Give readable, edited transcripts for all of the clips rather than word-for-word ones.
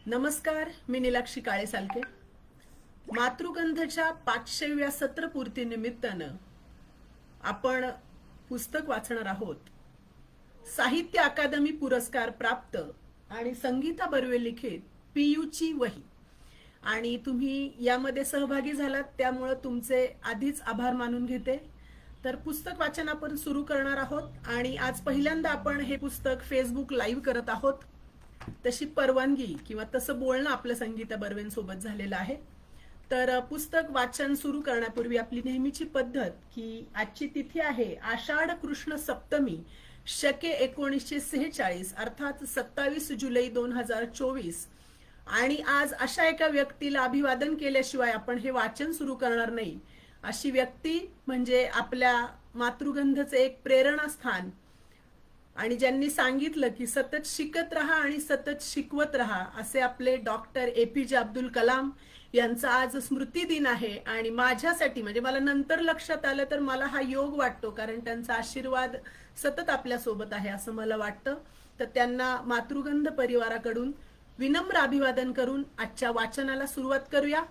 नमस्कार, मी नीलाक्षी काळेसालके. मातृगंधच्या 500व्या सत्रपूर्ती निमित्तानं आपण पुस्तक वाचणार आहोत. साहित्य अकादमी पुरस्कार प्राप्त आणि संगीता बर्वे लिखित पीयूची वही. आणि तुम्ही यामध्ये सहभागी झालात त्यामुळे तुमचे आधीच आभार मानून घेते. तर पुस्तक वाचन आपण सुरू करणार आहोत आणि आज पहिल्यांदा आपण हे पुस्तक फेसबुक लाईव्ह करत आहोत. तशी परवानगी किंवा तसं बोलणं आपलं संगीता बर्वेंसोबत झालेलं आहे. तर पुस्तक वाचन सुरू करण्यापूर्वी आपली नेहमीची पद्धत की आजची तिथी आहे आषाढ कृष्ण सप्तमी शके 1946 अर्थात 27 जुलै 2024. आणि आज अशा एका व्यक्तीला अभिवादन केल्याशिवाय आपण हे वाचन सुरू करणार नाही. अशी व्यक्ती म्हणजे आपल्या मातृगंधचे एक प्रेरणास्थान आणि ज्यांनी सांगितलं की सतत शिकत रहा आणि सतत शिकवत रहा असे आपले डॉक्टर APJ अब्दुल कलाम यांचा आज स्मृती दिन आहे. आणि माझ्यासाठी म्हणजे मला नंतर लक्षात आलं तर मला हा योग वाटतो, कारण त्यांचा आशीर्वाद सतत आपल्या सोबत आहे असं मला वाटतं. तर त्यांना मातृगंध परिवाराकडून विनम्र अभिवादन करून आजच्या वाचनाला सुरुवात करूया.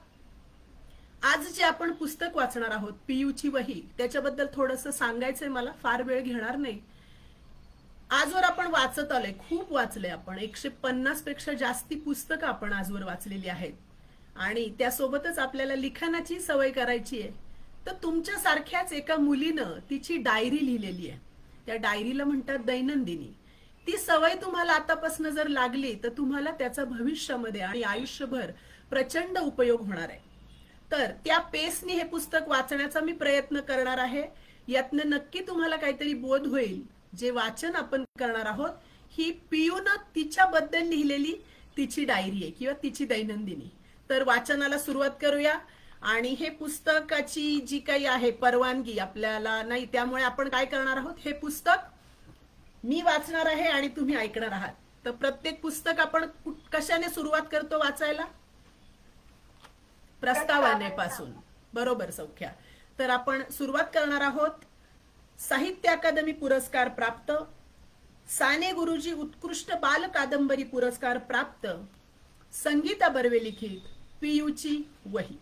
आज जे आपण पुस्तक वाचणार आहोत पीयूची वही, त्याच्याबद्दल थोडंसं सांगायचंय मला, फार वेळ घेणार नाही. आजवर आपण वाचत आलोय, खूप वाचले आपण, 150 पेक्षा जास्ती पुस्तकं आपण आजवर वाचलेली आहेत. आणि त्यासोबतच आपल्याला लिखाणाची सवय करायची आहे. तर तुमच्या सारख्याच एका मुलीनं तिची डायरी लिहिलेली आहे. त्या डायरीला म्हणतात दैनंदिनी. ती सवय तुम्हाला आतापासून जर लागली तर तुम्हाला त्याचा भविष्यामध्ये आणि आयुष्यभर प्रचंड उपयोग होणार आहे. तर त्या पेसनी हे पुस्तक वाचण्याचा मी प्रयत्न करणार आहे. यातनं नक्की तुम्हाला काहीतरी बोध होईल. जे वाचन आपण करणार आहोत ही पीयूनं तिच्याबद्दल लिहिलेली तिची डायरी आहे किंवा तिची दैनंदिनी. तर वाचनाला सुरुवात करूया. आणि हे पुस्तकाची जी काही आहे परवानगी आपल्याला नाही, त्यामुळे आपण काय करणार आहोत, हे पुस्तक मी वाचणार आहे आणि तुम्ही ऐकणार आहात. तर प्रत्येक पुस्तक आपण कशाने सुरुवात करतो वाचायला? प्रस्तावनेपासून. बरोबर सौख्या. तर आपण सुरुवात करणार आहोत. साहित्य अकादमी पुरस्कार प्राप्त, साने गुरुजी उत्कृष्ट बाल कादंबरी पुरस्कार प्राप्त, संगीता बर्वे लिखित पीयूची वही.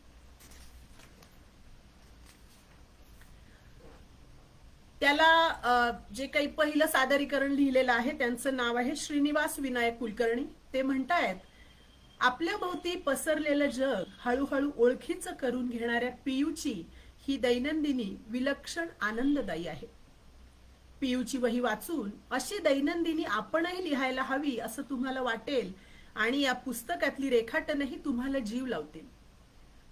त्याला जे काही पहिलं सादरीकरण लिहिलेलं आहे त्यांचं नाव आहे श्रीनिवास विनायक कुलकर्णी. ते म्हणतायत, आपल्या भोवती पसरलेलं जग हळूहळू ओळखीचं करून घेणाऱ्या पीयूची ही दैनंदिनी विलक्षण आनंददायी आहे. पीयूची वही वाचून अशी दैनंदिनी आपणही लिहायला हवी असं तुम्हाला वाटेल आणि या पुस्तकातली रेखाटनही तुम्हाला जीव लावतील.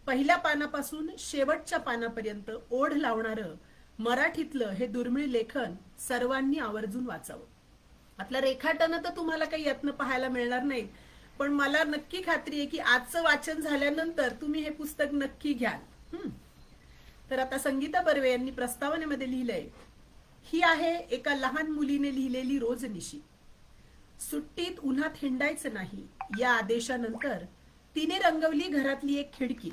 पहिल्या पानापासून शेवटच्या पानापर्यंत ओढ लावणारं मराठीतलं हे दुर्मिळ लेखन सर्वांनी आवर्जून वाचावं. आपलं रेखाटन तर तुम्हाला काही यातनं पाहायला मिळणार नाही, पण मला नक्की खात्री आहे की आजचं वाचन झाल्यानंतर तुम्ही हे पुस्तक नक्की घ्याल. तर आता संगीता बर्वे यांनी प्रस्तावनेमध्ये लिहिलंय, ही आहे एका लहान मुलीने लिहिलेली रोजनिशी. सुट्टीत उन्हात हिंडायचं नाही या आदेशानंतर तिने रंगवली घरातली एक खिडकी.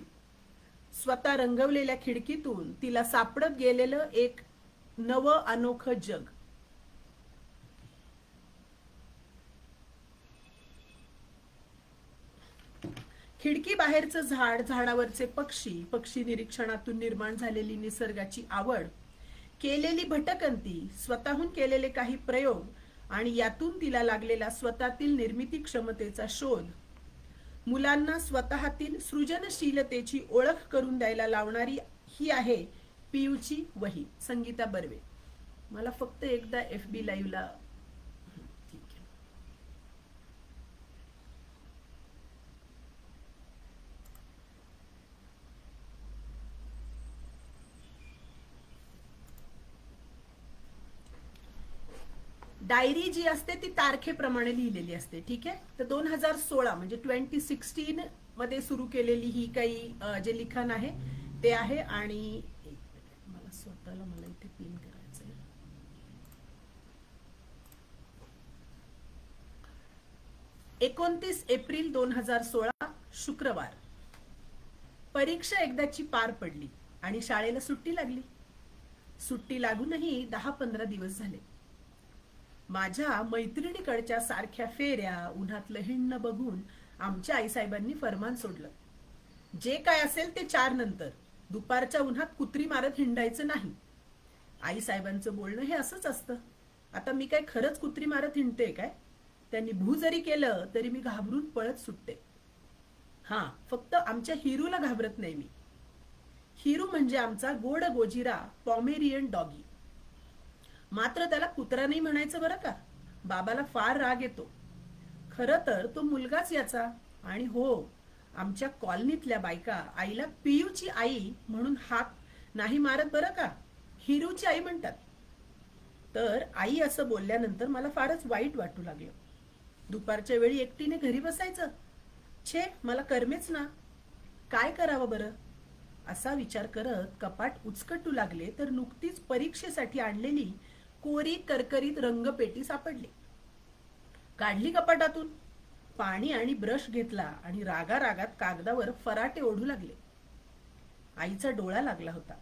स्वतः रंगवलेल्या खिडकीतून तिला सापडत गेलेलं एक नवं अनोखं जग. खिडकी बाहेरचं झाड, झाडावरचे पक्षी, पक्षी निरीक्षणातून निर्माण झालेली निसर्गाची आवड, केलेली भटकंती, स्वतःहून केलेले काही प्रयोग आणि यातून तिला लागलेला स्वतःतील निर्मिती क्षमतेचा शोध, मुलांना स्वतःतील सृजनशीलतेची ओळख करून द्यायला लावणारी ही आहे पीयूची वही. संगीता बर्वे. मला फक्त एकदा FB लाईव्हला डायरी जी असते ती तारखेप्रमाणे लिहिलेली असते. ठीक आहे. तर 2016 म्हणजे 2016 मध्ये सुरू केलेली ही काही जे लिखाण आहे ते आहे. आणि मला स्वतःला इथे पिन करायचंय. "29 एप्रिल 2016 शुक्रवार. परीक्षा एकदाची पार पडली आणि शाळेला सुट्टी लागली. सुट्टी लागूनही 10-15 दिवस झाले. माझ्या मैत्रिणीकडच्या सारख्या फेऱ्या, उन्हातलं हिंडणं बघून आमच्या आईसाहेबांनी फरमान सोडलं, जे काय असेल ते 4 नंतर, दुपारच्या उन्हात कुत्री मारत हिंडायचं नाही. आईसाहेबांचं बोलणं हे असंच असतं. आता मी काय खरंच कुत्री मारत हिंडते काय? त्यांनी भू जरी केलं तरी मी घाबरून पळत सुटते. हा, फक्त आमच्या हिरूला घाबरत नाही मी. हिरू म्हणजे आमचा गोड गोजिरा पॉमेरियन डॉगी. मात्र त्याला कुत्रा नाही म्हणायचं बरं का. बाबाला फार राग येतो. खरं तर तो मुलगाच याचा. आणि हो, आमच्या कॉलनीतल्या बायका आईला पियूची आई म्हणून हाक नाही मारत बरं का, हिरूची आई म्हणतात. तर आई असं बोलल्यानंतर मला फारच वाईट वाटू लागलं. दुपारच्या वेळी एकटीने घरी बसायचं, छे मला करमेच ना. काय करावं बरं? असा विचार करत कपाट उचकटू लागले तर नुकतीच परीक्षेसाठी आणलेली कोरी करकरीत रंगपेटी सापडली. काढली कपाटातून, पाणी आणि ब्रश घेतला आणि रागारागात कागदावर फराटे ओढू लागले. आईचा डोळा लागला होता.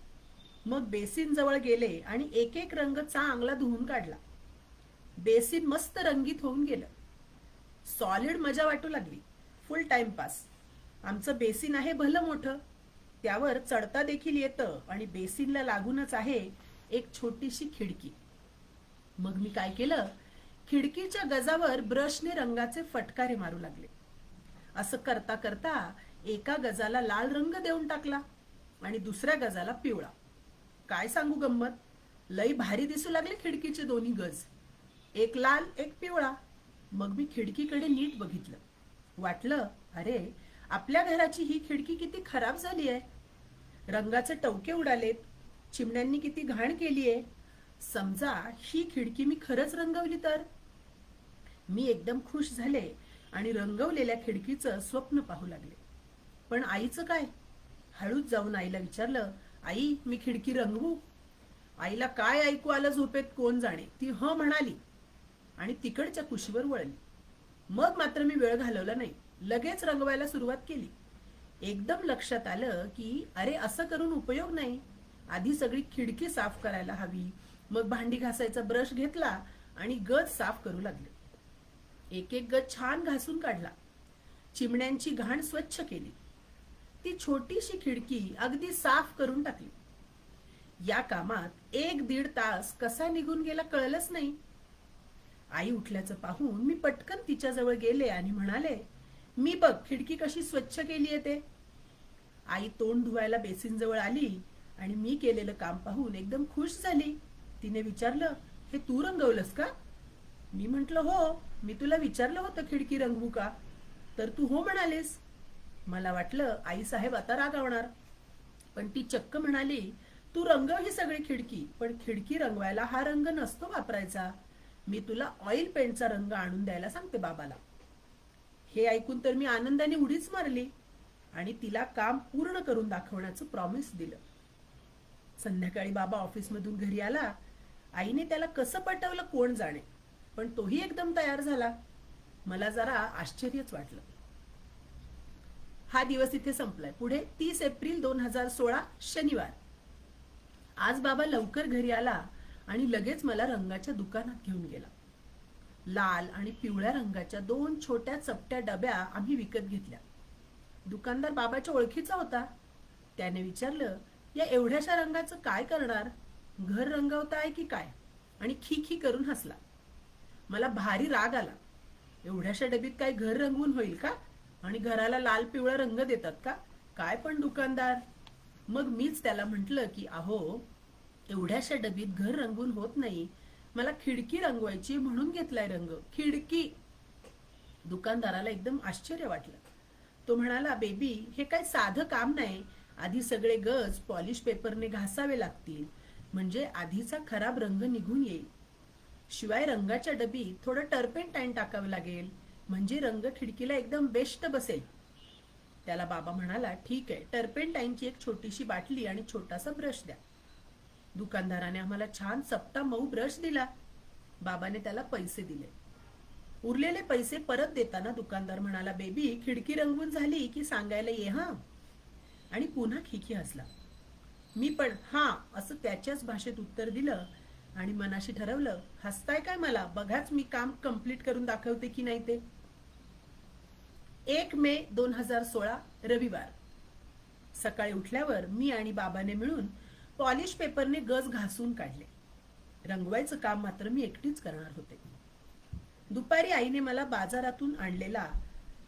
मग बेसिन जवळ गेले आणि एक एक रंग चांगला धुवून काढला. बेसिन मस्त रंगीत होऊन गेलं. सॉलिड मजा वाटू लागली. फुल टाइमपास. आमचं बेसिन आहे भलं मोठं, त्यावर चढता देखील येतं आणि बेसिनला लागूनच आहे एक छोटीशी खिडकी. मग मी काय केलं, खिडकीच्या गजावर ब्रशने रंगाचे फटकारे मारू लागले. असं करता करता एका गजाला लाल रंग देऊन टाकला आणि दुसऱ्या गजाला पिवळा. काय सांगू गंमत, लई भारी दिसू लागले खिडकीचे दोन्ही गज, एक लाल एक पिवळा. मग मी खिडकीकडे नीट बघितलं. वाटलं, अरे आपल्या घराची ही खिडकी किती खराब झाली आहे. रंगाचे टवके उडालेत, चिमण्यांनी किती घाण केलीये. समजा ही खिडकी मी खरंच रंगवली तर. मी एकदम खुश झाले आणि रंगवलेल्या खिडकीचं स्वप्न पाहू लागले. पण आईचं काय? हळूच जाऊन आईला विचारलं, आई मी खिडकी रंगवू? आईला काय ऐकू आलं झोपेत कोण जाणे. ती ह म्हणाली आणि तिकडच्या कुशीवर वळली. मग मात्र मी वेळ घालवला नाही, लगेच रंगवायला सुरुवात केली. एकदम लक्षात आलं की अरे असं करून उपयोग नाही. आधी सगळी खिडकी साफ करायला हवी. मग भांडी घासायचा ब्रश घेतला आणि गज साफ करू लागले. एक एक गज छान घासून काढला. चिमण्यांची घाण स्वच्छ केली. ती छोटीशी खिडकी अगदी साफ करून टाकली. या कामात 1-1.5 तास कसा निघून गेला कळलंच नाही. आई उठल्याचं पाहून मी पटकन तिच्याजवळ गेले आणि म्हणाले, मी बघ खिडकी कशी स्वच्छ केलीये ते. आई तोंड धुवायला बेसिन जवळ आली आणि मी केलेलं काम पाहून एकदम खुश झाली. तिने विचारलं, हे तू रंगवलंस का? मी म्हंटल हो, मी तुला विचारलं होतं खिडकी रंगवू का, तर तू हो म्हणालीस. मला वाटलं आई साहेब आता रागावणार, पण ती चक्क म्हणाली, तू रंगव ही सगळी खिडकी, पण खिडकी रंगवायला हा रंग नसतो वापरायचा. मी तुला ऑइल पेंटचा रंग आणून द्यायला सांगते बाबाला. हे ऐकून तर मी आनंदाने उडीच मारली आणि तिला काम पूर्ण करून दाखवण्याचं प्रॉमिस दिलं. संध्याकाळी बाबा ऑफिसमधून घरी आला. आईने त्याला कसं पटवलं कोण जाणे, पण तोही एकदम तयार झाला. मला जरा आश्चर्यच वाटलं. हा दिवस इथे संपलाय. पुढे 30 एप्रिल 2016 शनिवार. आज बाबा लवकर घरी आला आणि लगेच मला रंगाच्या दुकानात घेऊन गेला. लाल आणि पिवळ्या रंगाच्या 2 छोट्या चपट्या डब्या आम्ही विकत घेतल्या. दुकानदार बाबाच्या ओळखीचा होता. त्याने विचारलं, या एवढ्याशा रंगाचं काय करणार? घर रंगवताय की काय? आणि खी खी करून हसला. मला भारी राग आला. एवढ्याशा डबीत काय घर रंगवून होईल का? आणि घराला लाल पिवळा रंग देतात का? काय पण दुकानदार. मग मीच त्याला म्हटलं की अहो, एवढ्याशा डबीत घर रंगवून होत नाही, मला खिडकी रंगवायची म्हणून घेतलाय रंग, खिडकी. दुकानदाराला एकदम आश्चर्य वाटलं. तो म्हणाला, बेबी हे काय साधं काम नाही. आधी सगळे गज पॉलिश पेपरने घासावे लागतील, म्हणजे आधीचा खराब रंग निघून येईल. शिवाय रंगाच्या डबीत थोडं टर्पेंटाईन टाकावं लागेल, म्हणजे रंग खिडकीला एकदम बेस्ट बसेल. त्याला बाबा म्हणाला, ठीक आहे, टर्पेंटाईनची एक छोटीशी बाटली आणि छोटासा ब्रश द्या. दुकानदाराने आम्हाला छान चपटा मऊ ब्रश दिला. बाबाने त्याला पैसे दिले. उरलेले पैसे परत देताना दुकानदार म्हणाला, बेबी खिडकी रंगवून झाली की सांगायला ये हा. आणि पुन्हा खिकी हसला. मी पण हा असं त्याच्याच भाषेत उत्तर दिलं आणि मनाशी ठरवलं, हसताय काय मला, बघाच मी काम कंप्लीट करून दाखवते की नाही ते. 1 मे 2016 रविवार. सकाळी उठल्यावर मी आणि बाबाने मिळून पॉलिश पेपरने गज घासून काढले. रंगवायचं काम मात्र मी एकटीच करणार होते. दुपारी आईने मला बाजारातून आणलेला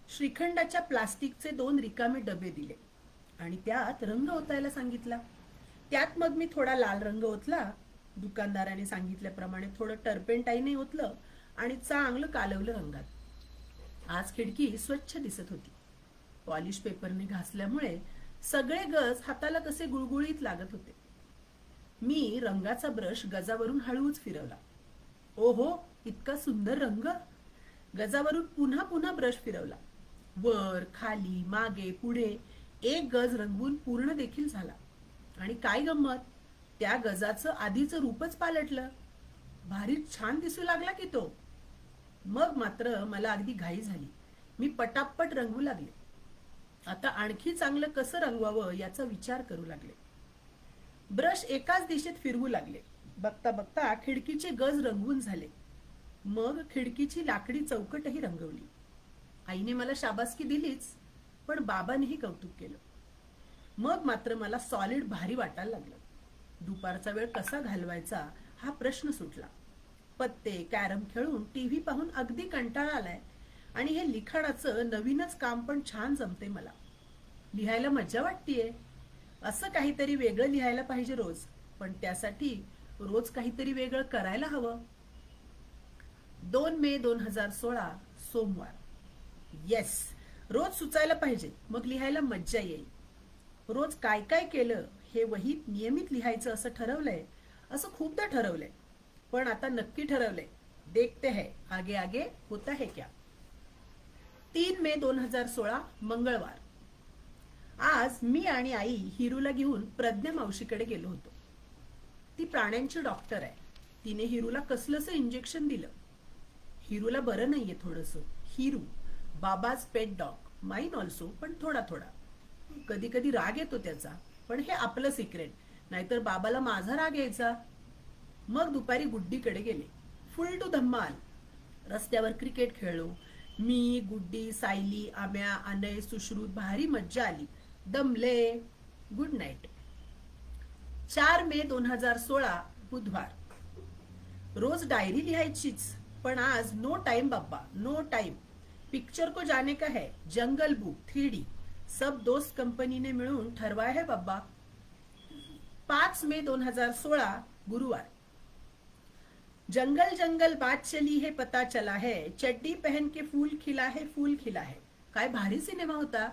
श्रीखंडाच्या प्लास्टिकचे 2 रिकामे डबे दिले आणि त्यात रंग ओतायला सांगितला. त्यात मग मी थोडा लाल रंग ओतला. दुकानदाराने सांगितल्याप्रमाणे थोडं टर्पेंटाईनही ओतलं आणि चांगलं कालवलं रंगात. आज खिडकी स्वच्छ दिसत होती. पॉलिश पेपरने घासल्यामुळे सगळे गज हाताला कसे गुळगुळीत लागत होते. मी रंगाचा ब्रश गजावरून हळूच फिरवला. ओहो, इतका सुंदर रंग. गजावरून पुन्हा पुन्हा ब्रश फिरवला. वर, खाली, मागे, पुढे एक गज रंगवून पूर्ण देखील झाला. आणि काय गंमत, त्या गजाचं आधीचं रूपच पालटलं. भारीच छान दिसू लागला की तो. मग मात्र मला अगदी घाई झाली. मी पटापट रंगवू लागले. आता आणखी चांगलं कसं रंगवावं याचा विचार करू लागले. ब्रश एकाच दिशेत फिरवू लागले. बघता बघता खिडकीचे गज रंगवून झाले. मग खिडकीची लाकडी चौकटही रंगवली. आईने मला शाबासकी दिलीच, पण बाबांनीही कौतुक केलं. मग मात्र मला सॉलिड भारी वाटायला लागलं. दुपारचा वेळ कसा घालवायचा हा प्रश्न सुटला. पत्ते, कॅरम खेळून टीव्ही पाहून अगदी कंटाळा आलाय आणि हे लिखाणाचं नवीनच काम पण छान जमते मला. लिहायला मज्जा वाटतेय. असं काहीतरी वेगळं लिहायला पाहिजे रोज, पण त्यासाठी रोज काहीतरी वेगळं करायला हवं. 2 मे 2016 सोमवार. येस, रोज सुचायला पाहिजे, मग लिहायला मज्जा येईल. रोज काय काय केलं हे वहीत नियमित लिहायचं असं ठरवलंय. असं खूपदा ठरवलंय, पण आता नक्की ठरवलंय. देखते है आगे आगे होता है क्या. 3 मे 2016 मंगळवार. आज मी आणि आई हिरूला घेऊन प्रज्ञा मावशीकडे गेलो होतो. ती प्राण्यांची डॉक्टर आहे. तिने हिरूला कसलंसं इंजेक्शन दिलं. हिरूला बरं नाहीये थोडंसं. हिरू बाबाज पेट डॉग, माइन ऑल्सो, पण थोडा थोडा. कधी कधी राग येतो त्याचा, पण हे आपलं सिक्रेट, नाहीतर बाबाला माझा राग यायचा. मग दुपारी गुड्डीकडे गेले. फुल टू धम्माल. रस्त्यावर क्रिकेट खेळलो. मी, गुड्डी, सायली, आम्या, अनय, सुश्रुत. भारी मज्जा आली. दमले. Good night. 4 मे 2016 बुधवार. रोज डायरी लिहायचीच, पण आज नो टाइम बाबा, नो टाइम. पिक्चर को जाने का है. जंगल बुक 3D सब दोस्त कंपनी ने मिळून ठरवाया है बाबा. 5 मे 2016 गुरुवार. जंगल जंगल बात चली है पता चला है, चड्डी पहन के फूल खिला है, फूल खिला है. काय भारी सिनेमा होता.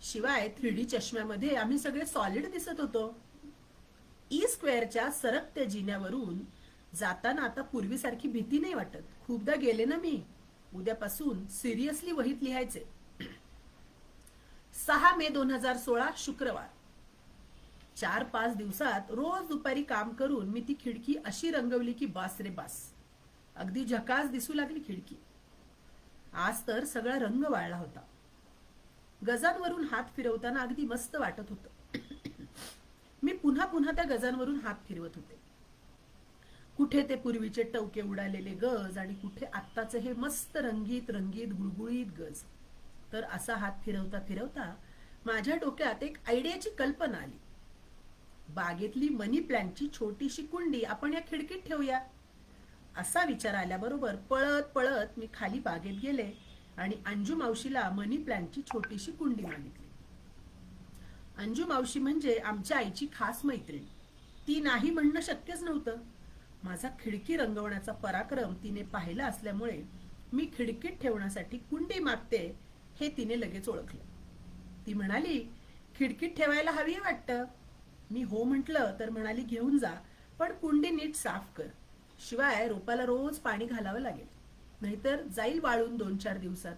शिवाय 3D चष्म्यामध्ये आम्ही सगळे सॉलिड दिसत होतो. E² सरकत्या जिन्यावरून जाताना आता पूर्वीसारखी भीती नाही वाटत. खूपदा गेले ना मी. उद्यापासून सिरियसली वहीत लिहायचे. 6 मे 2016 शुक्रवार. 4-5 दिवसात रोज दुपारी काम करून मी ती खिडकी अशी रंगवली की बास रे बास. अगदी झकास दिसू लागली खिडकी. आज तर सगळा रंग वाळला होता. गजांवरून हात फिरवताना अगदी मस्त वाटत होतं. मी पुन्हा पुन्हा त्या गजांवरून हात फिरवत होते. कुठे ते पूर्वीचे टवके उडालेले गज आणि कुठे आत्ताचे हे मस्त रंगीत रंगीत गुळगुळीत गज. तर असा हात फिरवता फिरवता माझ्या डोक्यात एक आयडियाची कल्पना आली. बागेतली मनी प्लॅन्टची छोटीशी कुंडी आपण या खिडकीत ठेवूया. असा विचार आल्याबरोबर पळत पळत मी खाली बागेत गेले आणि अंजू मावशीला मनी प्लॅन्टची छोटीशी कुंडी मागितली. अंजू मावशी म्हणजे आमच्या आईची खास मैत्रीण. ती नाही म्हणणं शक्यच नव्हतं. माझा खिडकी रंगवण्याचा पराक्रम तिने पाहिला असल्यामुळे मी खिडकीत ठेवण्यासाठी कुंडी मागते हे तिने लगेच ओळखलं. ती म्हणाली, खिडकीत ठेवायला हवी वाटतं. मी हो म्हटलं तर म्हणाली, घेऊन जा, पण कुंडी नीट साफ कर. शिवाय रोपाला रोज पाणी घालावं लागेल, नाहीतर जाईल वाळून 2-4 दिवसात.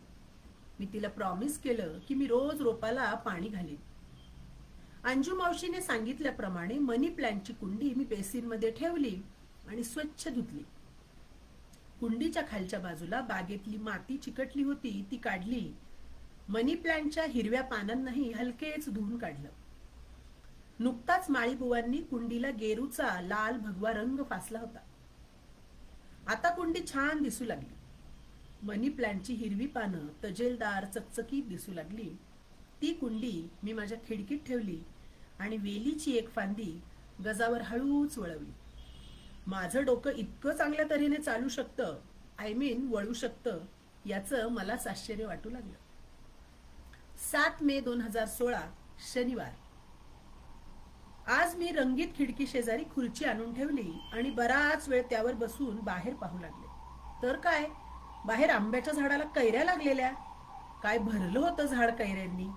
मी तिला प्रॉमिस केलं की मी रोज रोपाला पाणी घालीन. अंजू मावशीने सांगितल्याप्रमाणे मनी प्लॅन्टची कुंडी मी बेसिनमध्ये ठेवली आणि स्वच्छ धुतली. कुंडीच्या खालच्या बाजूला बागेतली माती चिकटली होती ती काढली. मनी प्लॅन्टच्या हिरव्या पानांनाही हलकेच धुवून काढलं. नुकताच माळीबुवांनी कुंडीला गेरूचा लाल भगवा रंग फासला होता. आता कुंडी छान दिसू लागली. मनी प्लांटची हिरवी पानं तजेलदार चकचकीत दिसू लागली. ती कुंडी मी माझ्या खिडकीत ठेवली आणि वेलीची एक फांदी गजावर हळूच वळवली. माझं डोकं इतकं चांगल्या तऱ्हेने चालू शकतं, वळू शकतं, याचं मलाच आश्चर्य वाटू लागलं. 7 मे 2016 शनिवार. आज मी रंगीत खिडकी शेजारी खुर्ची आणून ठेवली आणि बराच वेळ त्यावर बसून बाहेर पाहू लागले. तर काय, बाहेर आंब्याच्या झाडाला कैऱ्या लागलेल्या. काय भरलं होतं झाड कैऱ्यांनी.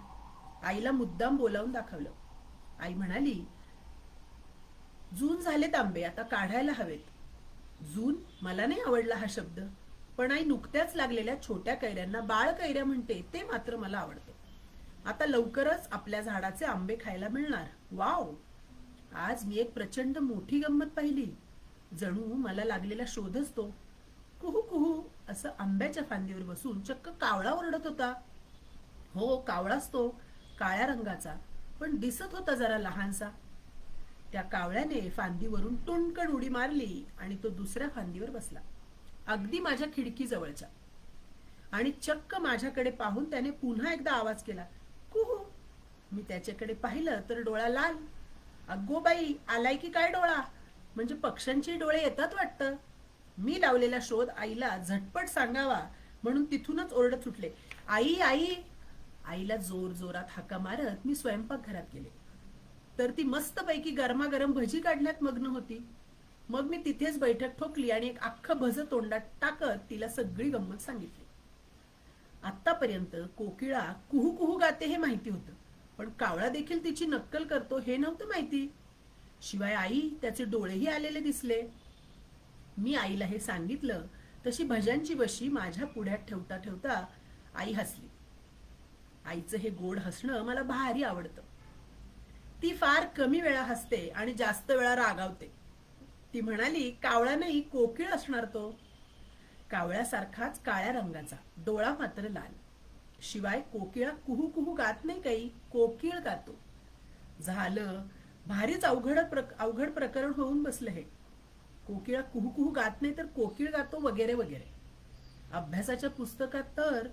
आईला मुद्दाम बोलावून दाखवलं. आई म्हणाली, जून झालेत आंबे, आता काढायला हवेत. जून मला नाही आवडला हा शब्द, पण आई नुकत्याच लागलेल्या छोट्या कैऱ्यांना बाळ कैऱ्या म्हणते, ते मात्र मला आवडतं. आता लवकरच आपल्या झाडाचे आंबे खायला मिळणार. वाव. आज मी एक प्रचंड मोठी गंमत पाहिली. जणू मला लागलेला शोधच तो. कुहू कुहू असं आंब्याच्या फांदीवर बसून चक्क कावळा ओरडत होता. हो, कावळाच तो, काळ्या रंगाचा, पण दिसत होता जरा लहानसा. त्या कावळ्याने फांदीवरून टुणकन उडी मारली आणि तो दुसऱ्या फांदीवर बसला, अगदी माझ्या खिडकी जवळच्या. आणि चक्क माझ्याकडे पाहून त्याने पुन्हा एकदा आवाज केला, कुहू. मी त्याच्याकडे पाहिलं तर डोळा लाल. अगो बाई, आलाय की काय डोळा, म्हणजे पक्ष्यांचे डोळे येतात वाटतं. मी लावलेला शोध आईला झटपट सांगावा म्हणून तिथूनच ओरडत सुटले, आई आई. आईला जोर जोरात हाका मारत मी स्वयंपाकघरात गेले. तर ती मस्तपैकी गरमागरम भजी काढण्यात मग्न होती. मग मी तिथेच बैठक ठोकली आणि एक अख्खं भज तोंडात टाकत तिला सगळी गंमत सांगितली. आतापर्यंत कोकिळा कुहू कुहू गाते हे माहिती होतं, पण कावळा देखील तिची नक्कल करतो हे नव्हतं माहिती. शिवाय आई, त्याचे डोळेही आलेले दिसले. मी आईला हे सांगितलं तशी भज्यांची बशी माझ्या पुढ्यात ठेवता ठेवता आई हसली. आईचं हे गोड हसणं मला भारी आवडतं. ती फार कमी वेळा हसते आणि जास्त वेळा रागावते. ती म्हणाली, कावळा नाही, कोकिळ असणार तो. कावळ्यासारखाच काळ्या रंगाचा, डोळा मात्र लाल. शिवाय कोकिळा कुहू कुहू गात नाही, काही कोकिळ गातो. झालं, भारीच अवघड प्रकरण होऊन बसलं हे. कोकिळा कुहू कुहू गात नाही तर कोकिळ गातो वगैरे वगैरे. अभ्यासाच्या पुस्तकात तर.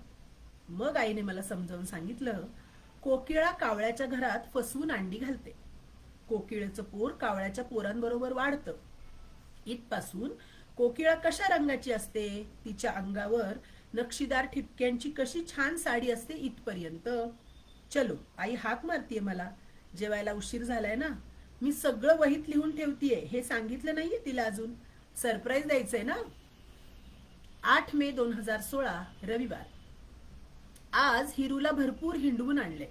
मग आईने मला समजावून सांगितलं, कोकिळा कावळ्याच्या घरात फसवून अंडी घालते. कोकिळेचं पोर कावळ्याच्या पोरांबरोबर वाढतं. इथपासून कोकिळा कशा रंगाची असते, तिच्या अंगावर नक्षीदार ठिपक्यांची कशी छान साडी असते इथपर्यंत. चलो, आई हाक मारतीये मला. जेवायला उशीर झालाय ना. मी सगळं वहीत लिहून ठेवतीये, हे सांगितलं नाहीये तिला अजून. सरप्राईज द्यायचंय ना. 8 मे 2016 रविवार. आज हिरूला भरपूर हिंडवून आणले.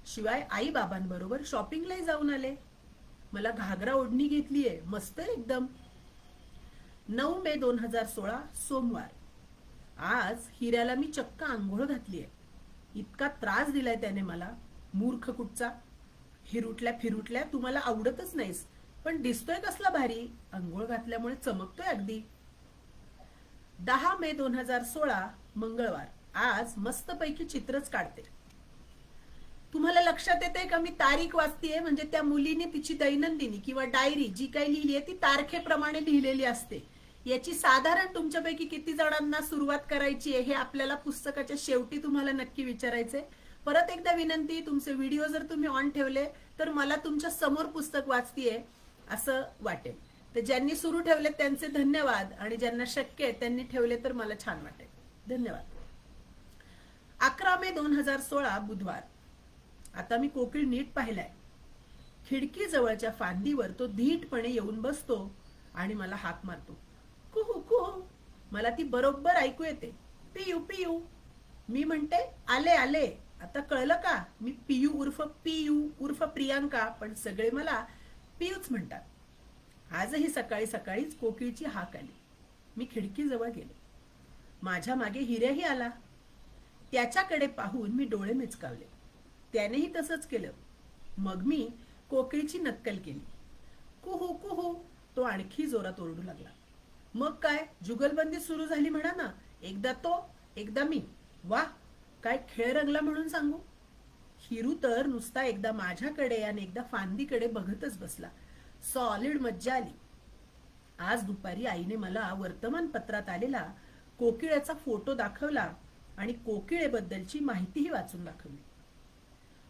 शिवाय आई बाबांबरोबर शॉपिंगलाही जाऊन आले. मला घागरा ओढणी घेतलीये, मस्त एकदम. 9 मे 2016 सोमवार. आज हिऱ्याला मी चक्क आंघोळ घातलीये. इतका त्रास दिलाय त्याने मला, मूर्ख कुठचा. हिरुटल्या फिरुटल्या तू मला आवडतच नाहीस, पण दिसतोय कसला भारी, आंघोळ घातल्यामुळे चमकतोय अगदी. 10 मे 2016 मंगळवार. आज मस्तपैकी चित्रच काढते. तुम्हाला लक्षात येते का, मी तारीख वाचतेय, म्हणजे त्या मुलीने तिची दैनंदिनी किंवा डायरी जी काही लिहिली आहे ती तारखेप्रमाणे लिहिलेली असते. याची साधारण तुमच्यापैकी किती जणांना सुरुवात करायची आहे हे आपल्याला पुस्तकाच्या शेवटी तुम्हाला नक्की विचारायचंय. परत एकदा विनंती, तुमचे व्हिडिओ जर तुम्ही ऑन ठेवले तर मला तुमच्या समोर पुस्तक वाचतीये असं वाटेल. तर ज्यांनी सुरू ठेवले त्यांचे धन्यवाद, आणि ज्यांना शक्य आहे त्यांनी ठेवले तर मला छान वाटेल. धन्यवाद. 11 मे 2016 बुधवार. आता मी कोकिळ नीट पाहिलाय. खिडकी जवळच्या फांदीवर तो धीटपणे येऊन बसतो आणि मला हाक मारतो, कुहू कुहू. मला ती बरोबर ऐकू येते, पियू पियू. मी म्हणते, आले आले. आता कळलं का, मी पियू उर्फ प्रियांका, पण सगळे मला पियूच म्हणतात. आजही सकाळी सकाळीच कोकिळची हाक आली. मी खिडकी जवळ गेले. माझ्या मागे हिऱ्याही आला. त्याच्याकडे पाहून मी डोळे मिचकावले. त्यानेही तसंच केलं. मग मी कोकिळीची नक्कल केली. कुहू कुहू. तो आणखी जोरात ओरडू लागला. मग काय, जुगलबंदी सुरू झाली म्हणा ना. एकदा तो, एकदा मी. वा, काय खेळ रंगला म्हणून सांगू. हिरू तर नुसता एकदा माझ्याकडे आणि एकदा फांदीकडे बघतच बसला. सॉलिड मज्जा आली. आज दुपारी आईने मला वर्तमानपत्रात आलेला कोकिळेचा फोटो दाखवला आणि कोकिळेबद्दलची माहितीही वाचून दाखवली.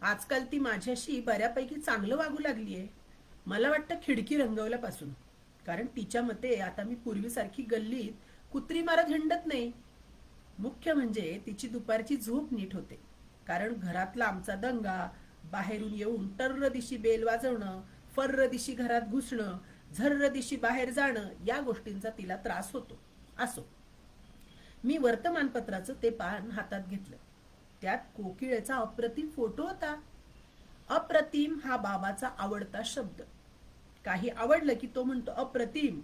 आजकाल ती माझ्याशी बऱ्यापैकी चांगलं वागू लागलीये. मला वाटतं खिडकी रंगवल्यापासून. कारण तिच्या मते आता मी पूर्वीसारखी गल्लीत कुत्री मारत हिंडत नाही. मुख्य म्हणजे तिची दुपारची झोप नीट होते. कारण घरातला आमचा दंगा, बाहेरून येऊन टर्र दिशी बेल वाजवणं, फर्र दिशी घरात घुसणं, झर्र दिशी बाहेर जाणं, या गोष्टींचा तिला त्रास होतो. असो, मी वर्तमानपत्राचं ते पान हातात घेतलं. त्यात कोकिळेचा अप्रतिम फोटो होता. अप्रतिम हा बाबाचा आवडता शब्द. काही आवडलं की तो म्हणतो अप्रतिम.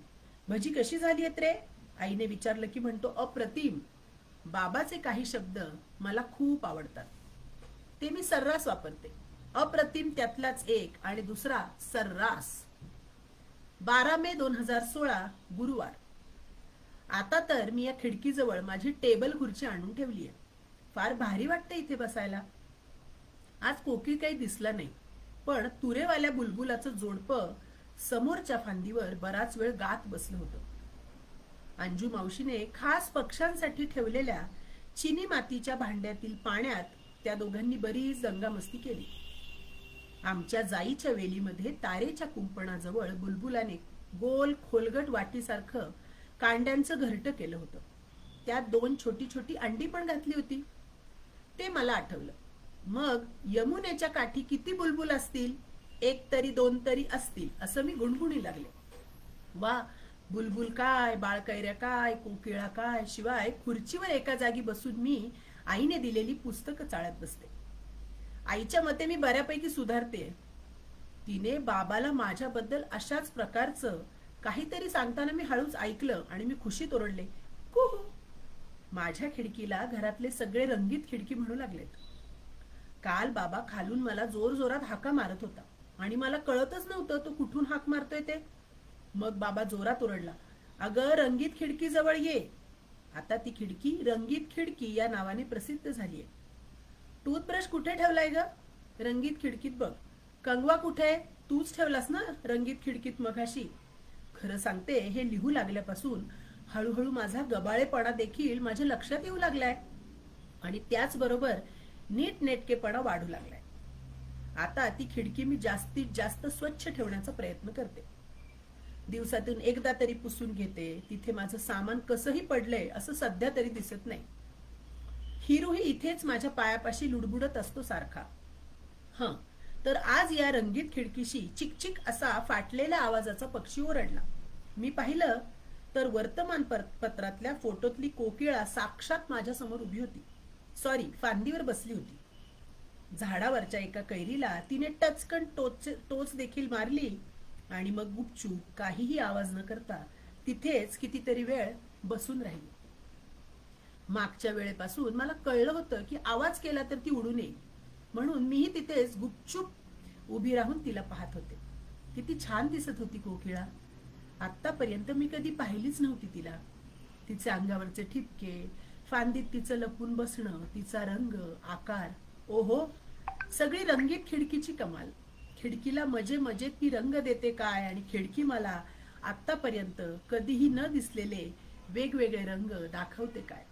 भजी कशी झाली आहेत रे? आईने विचारलं की म्हणतो अप्रतिम. बाबाचे काही शब्द मला खूप आवडतात. ते मी सर्रास वापरते. अप्रतिम त्यातलाच एक आणि दुसरा सर्रास. 12 मे 2016 गुरुवार. आता तर मी या खिडकीजवळ माझी टेबल खुर्ची आणून ठेवली आहे. फार भारी वाटतं इथे बसायला. आज कोकिळ काही दिसला नाही, पण तुरेवाल्या बुलबुलाचं जोडपं समोरच्या फांदीवर बराच वेळ गात बसलं होतं. अंजू मावशीने खास पक्ष्यांसाठी ठेवलेल्या चिनी मातीच्या भांड्यातील पाण्यात त्या दोघांनी बरीच दंगामस्ती केली. आमच्या जाईच्या वेलीमध्ये तारेच्या कुंपणाजवळ बुलबुलाने गोल खोलगट वाटीसारखं कांड्यांचं घरटं केलं होतं. त्यात 2 छोटी छोटी अंडी पण घातली होती. ते मला आठवलं. मग यमुनेच्या काठी किती बुलबुल असतील? 1 तरी 2 तरी असतील, असं मी गुणगुणी लागले. वा, बुलबुल काय, बाळकैऱ्या काय, कोकिळा काय, शिवाय खुर्चीवर एका जागी बसून मी आईने दिलेली पुस्तकं चाळत बसते. आईच्या मते मी बऱ्यापैकी सुधारते. तिने बाबाला माझ्याबद्दल अशाच प्रकारचं काहीतरी सांगताना मी हळूच ऐकलं आणि मी खुशीत ओरडले, कुहू. माझ्या खिडकीला घरातले सगळे रंगीत खिडकी म्हणू लागलेत. काल बाबा खालून मला जोर जोरात हाका मारत होता आणि मला कळतच नव्हतं तो कुठून हाक मारतोय ते. मग बाबा जोरात ओरडला, अगं रंगीत खिडकी जवळ ये. आता ती खिडकी रंगीत खिडकी या नावाने प्रसिद्ध झालीय. टूथब्रश कुठे ठेवलाय ग? रंगीत खिडकीत बघ. कंगवा कुठे? तूच ठेवलास ना रंगीत खिडकीत मघाशी. खरं सांगते, हे लिहू लागल्यापासून हळूहळू माझा गबाळेपणा देखील माझ्या लक्षात येऊ लागलाय आणि त्याचबरोबर नीटनेटकेपणा वाढू लागलाय. आता ती खिडकी मी जास्तीत जास्त स्वच्छ ठेवण्याचा प्रयत्न करते. दिवसातून एकदा तरी पुसून घेते. तिथे माझं सामान कसंही पडलंय असं सध्या तरी दिसत नाही. हिरूही इथेच माझ्या पायापाशी लुडबुडत असतो सारखा. तर आज या रंगीत खिडकीशी चिकचिक असा फाटलेल्या आवाजाचा पक्षी ओरडला. मी पाहिलं तर वर्तमानपत्रातल्या फोटोतली कोकिळा साक्षात माझ्या समोर उभी होती. सॉरी, फांदीवर बसली होती. झाडावरच्या एका कैरीला तिने टचकन टोच देखील मारली आणि मग गुपचूप काहीही आवाज न करता तिथेच कितीतरी वेळ बसून राहिली. मागच्या वेळेपासून मला कळलं होतं की आवाज केला तर ती उडू नये, म्हणून मीही तिथेच गुपचूप उभी राहून तिला पाहत होते. किती छान दिसत होती कोकिळा. आतापर्यंत मी कधी पाहिलीच नव्हती तिला. तिचे अंगावरचे ठिपके, फांदीत तिचं लपून बसणं, तिचा रंग, आकार, ओहो, सगळी रंगीत खिडकीची कमाल. खिडकीला मजेत ती रंग देते काय आणि खिडकी मला आतापर्यंत कधीही न दिसलेले वेगवेगळे रंग दाखवते काय.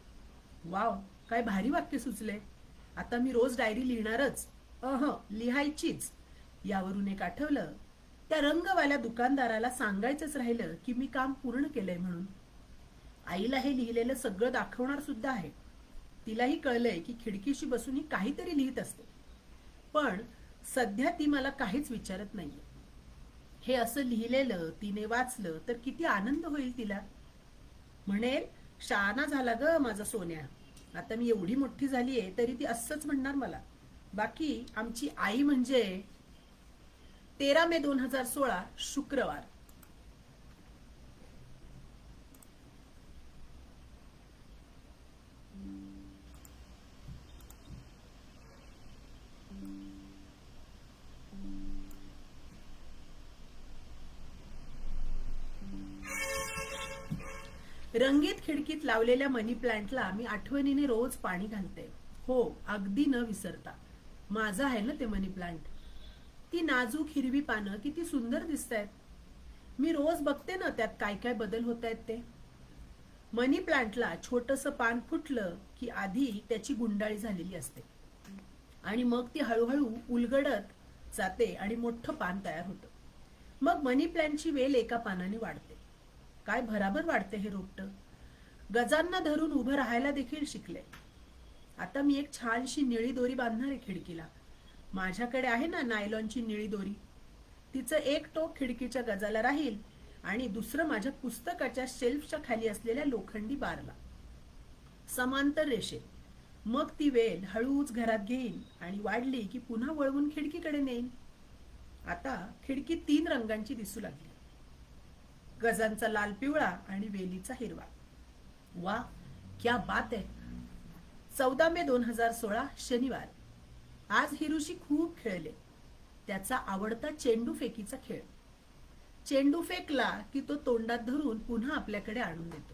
वाव, काय भारी वाक्य सुचले. आता मी रोज डायरी लिहिणारच. लिहायचीच. यावरून एक आठवलं, त्या रंगवाल्या दुकानदाराला सांगायचंच राहिलं की मी काम पूर्ण केलंय म्हणून. आईला हे लिहिलेलं सगळं दाखवणार सुद्धा आहे. तिलाही कळलंय की खिडकीशी बसून ही काहीतरी लिहित असते, पण सध्या ती मला काहीच विचारत नाहीये. हे असं लिहिलेलं तिने वाचलं तर किती आनंद होईल तिला. म्हणेल, शहाणा झाला ग माझा सोन्या. आता मी एवढी मोठी झालीये तरी ती असंच म्हणणार मला. बाकी आमची आई म्हणजे 13 मे 2016 शुक्रवार. रंगीत खिडकीत लावलेल्या मनी प्लांटला मी आठवणीने रोज पाणी घालते. हो, अगदी न विसरता. माझा आहे ना ते मनी प्लांट. ती नाजूक हिरवी पानं किती सुंदर दिसतायत. मी रोज बघते ना त्यात काय काय बदल होत आहेत ते. मनी प्लांटला छोटंसं पान फुटलं की आधी त्याची गुंडाळी झालेली असते आणि मग ती हळूहळू उलगडत जाते आणि मोठं पान तयार होतं. मग मनी प्लांटची वेल एका पानाने वाढते. काय भराभर वाढते हे रोपटं. गजांना धरून उभं राहायला देखील शिकले. आता मी एक छानशी निळी दोरी बांधणार आहे खिडकीला. माझ्याकडे आहे ना नायलॉनची निळी दोरी. तिचं एक टोक खिडकीच्या गजाला राहील आणि दुसरं माझ्या पुस्तकाच्या शेल्फच्या खाली असलेल्या लोखंडी बारला समांतर रेषेत. मग ती वेल हळूच घरात घेईन आणि वाढली की पुन्हा वळवून खिडकीकडे नेईन. आता खिडकी 3 रंगांची दिसू लागली. गजांचा लाल पिवळा आणि वेलीचा हिरवा. वा, क्या बात आहे. 14 मे 2016 शनिवार. आज हिरूशी खूप खेळले. त्याचा आवडता चेंडू फेकीचा खेळ. चेंडू फेकला की तो तोंडात धरून पुन्हा आपल्याकडे आणून देतो.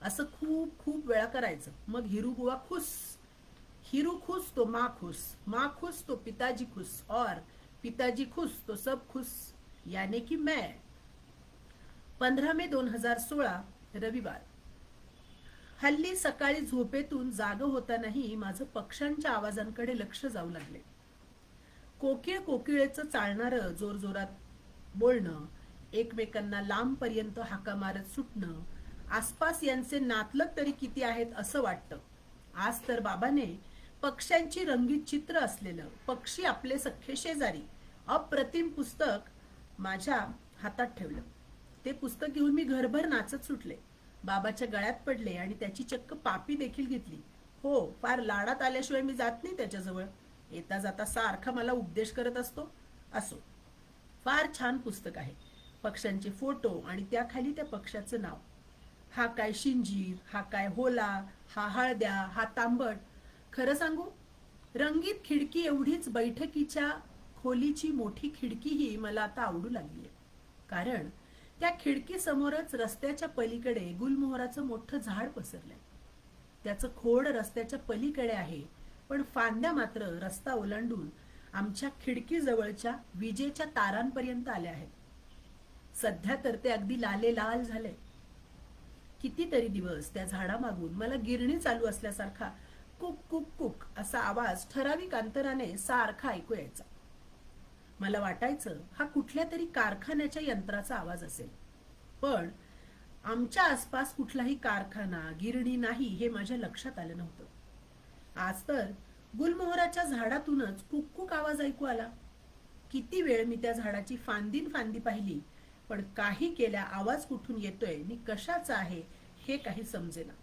असं खूप खूप वेळा करायचं. मग हिरू बुवा खुश. हिरू खुश तो माँ खुश, माँ खुश तो पिताजी खुश और पिताजी खुश तो सब खुश, यानी कि मैं. 15 मे 2016 रविवार. हल्ली सकाळी झोपेतून जाग होतानाही माझं पक्ष्यांच्या आवाजांकडे लक्ष जाऊ लागले. कोकिळ कोकिळेचं चालणारं जोरजोरात बोलणं, एकमेकांना लांबपर्यंत हाका मारत सुटणं, आसपास यांचे नातलग तरी किती आहेत असं वाटतं. आज तर बाबाने पक्ष्यांची रंगीत चित्र असलेलं पक्षी आपले सख्खे शेजारी अप्रतिम पुस्तक माझ्या हातात ठेवलं. ते पुस्तक घेऊन मी घरभर नाचत सुटले. बाबाच्या गळ्यात पडले आणि त्याची चक्क पापी देखील घेतली. हो, फार लाडात आल्याशिवाय मी जात नाही त्याच्याजवळ. येता जाता सारखा मला उपदेश करत असतो. असो, फार छान पुस्तक आहे. पक्ष्यांचे फोटो आणि त्याखाली त्या पक्षाचं नाव. हा काय शिंजीर, हा काय होला, हा हळद्या, हा तांबट. खरं सांगू, रंगीत खिडकी एवढीच बैठकीच्या खोलीची मोठी खिडकीही मला आता आवडू लागली. कारण त्या खिडकी समोरच रस्त्याच्या पलीकडे गुलमोहराचं मोठं झाड पसरलंय. त्याचं खोड रस्त्याच्या पलीकडे आहे, पण फांद्या मात्र रस्ता ओलांडून आमच्या खिडकीजवळच्या विजेच्या तारांपर्यंत आल्या आहेत. सध्या तर ते अगदी लाले लाल झाले. कितीतरी दिवस त्या झाडामागून मला गिरणी चालू असल्यासारखा कुक कुक कुक असा आवाज ठराविक अंतराने सारखा ऐकू यायचा. मला वाटायचं हा कुठल्या तरी कारखान्याच्या यंत्राचा आवाज असेल. पण आमच्या आसपास कुठलाही कारखाना, गिरणी नाही हे माझ्या लक्षात आलं नव्हतं. आज तर गुलमोहराच्या झाडातूनच कुक कुक आवाज ऐकू आला. किती वेळ मी त्या झाडाची फांदीन फांदी पाहिली, पण काही केल्या आवाज कुठून येतोय आणि कशाचा आहे हे काही समजेना.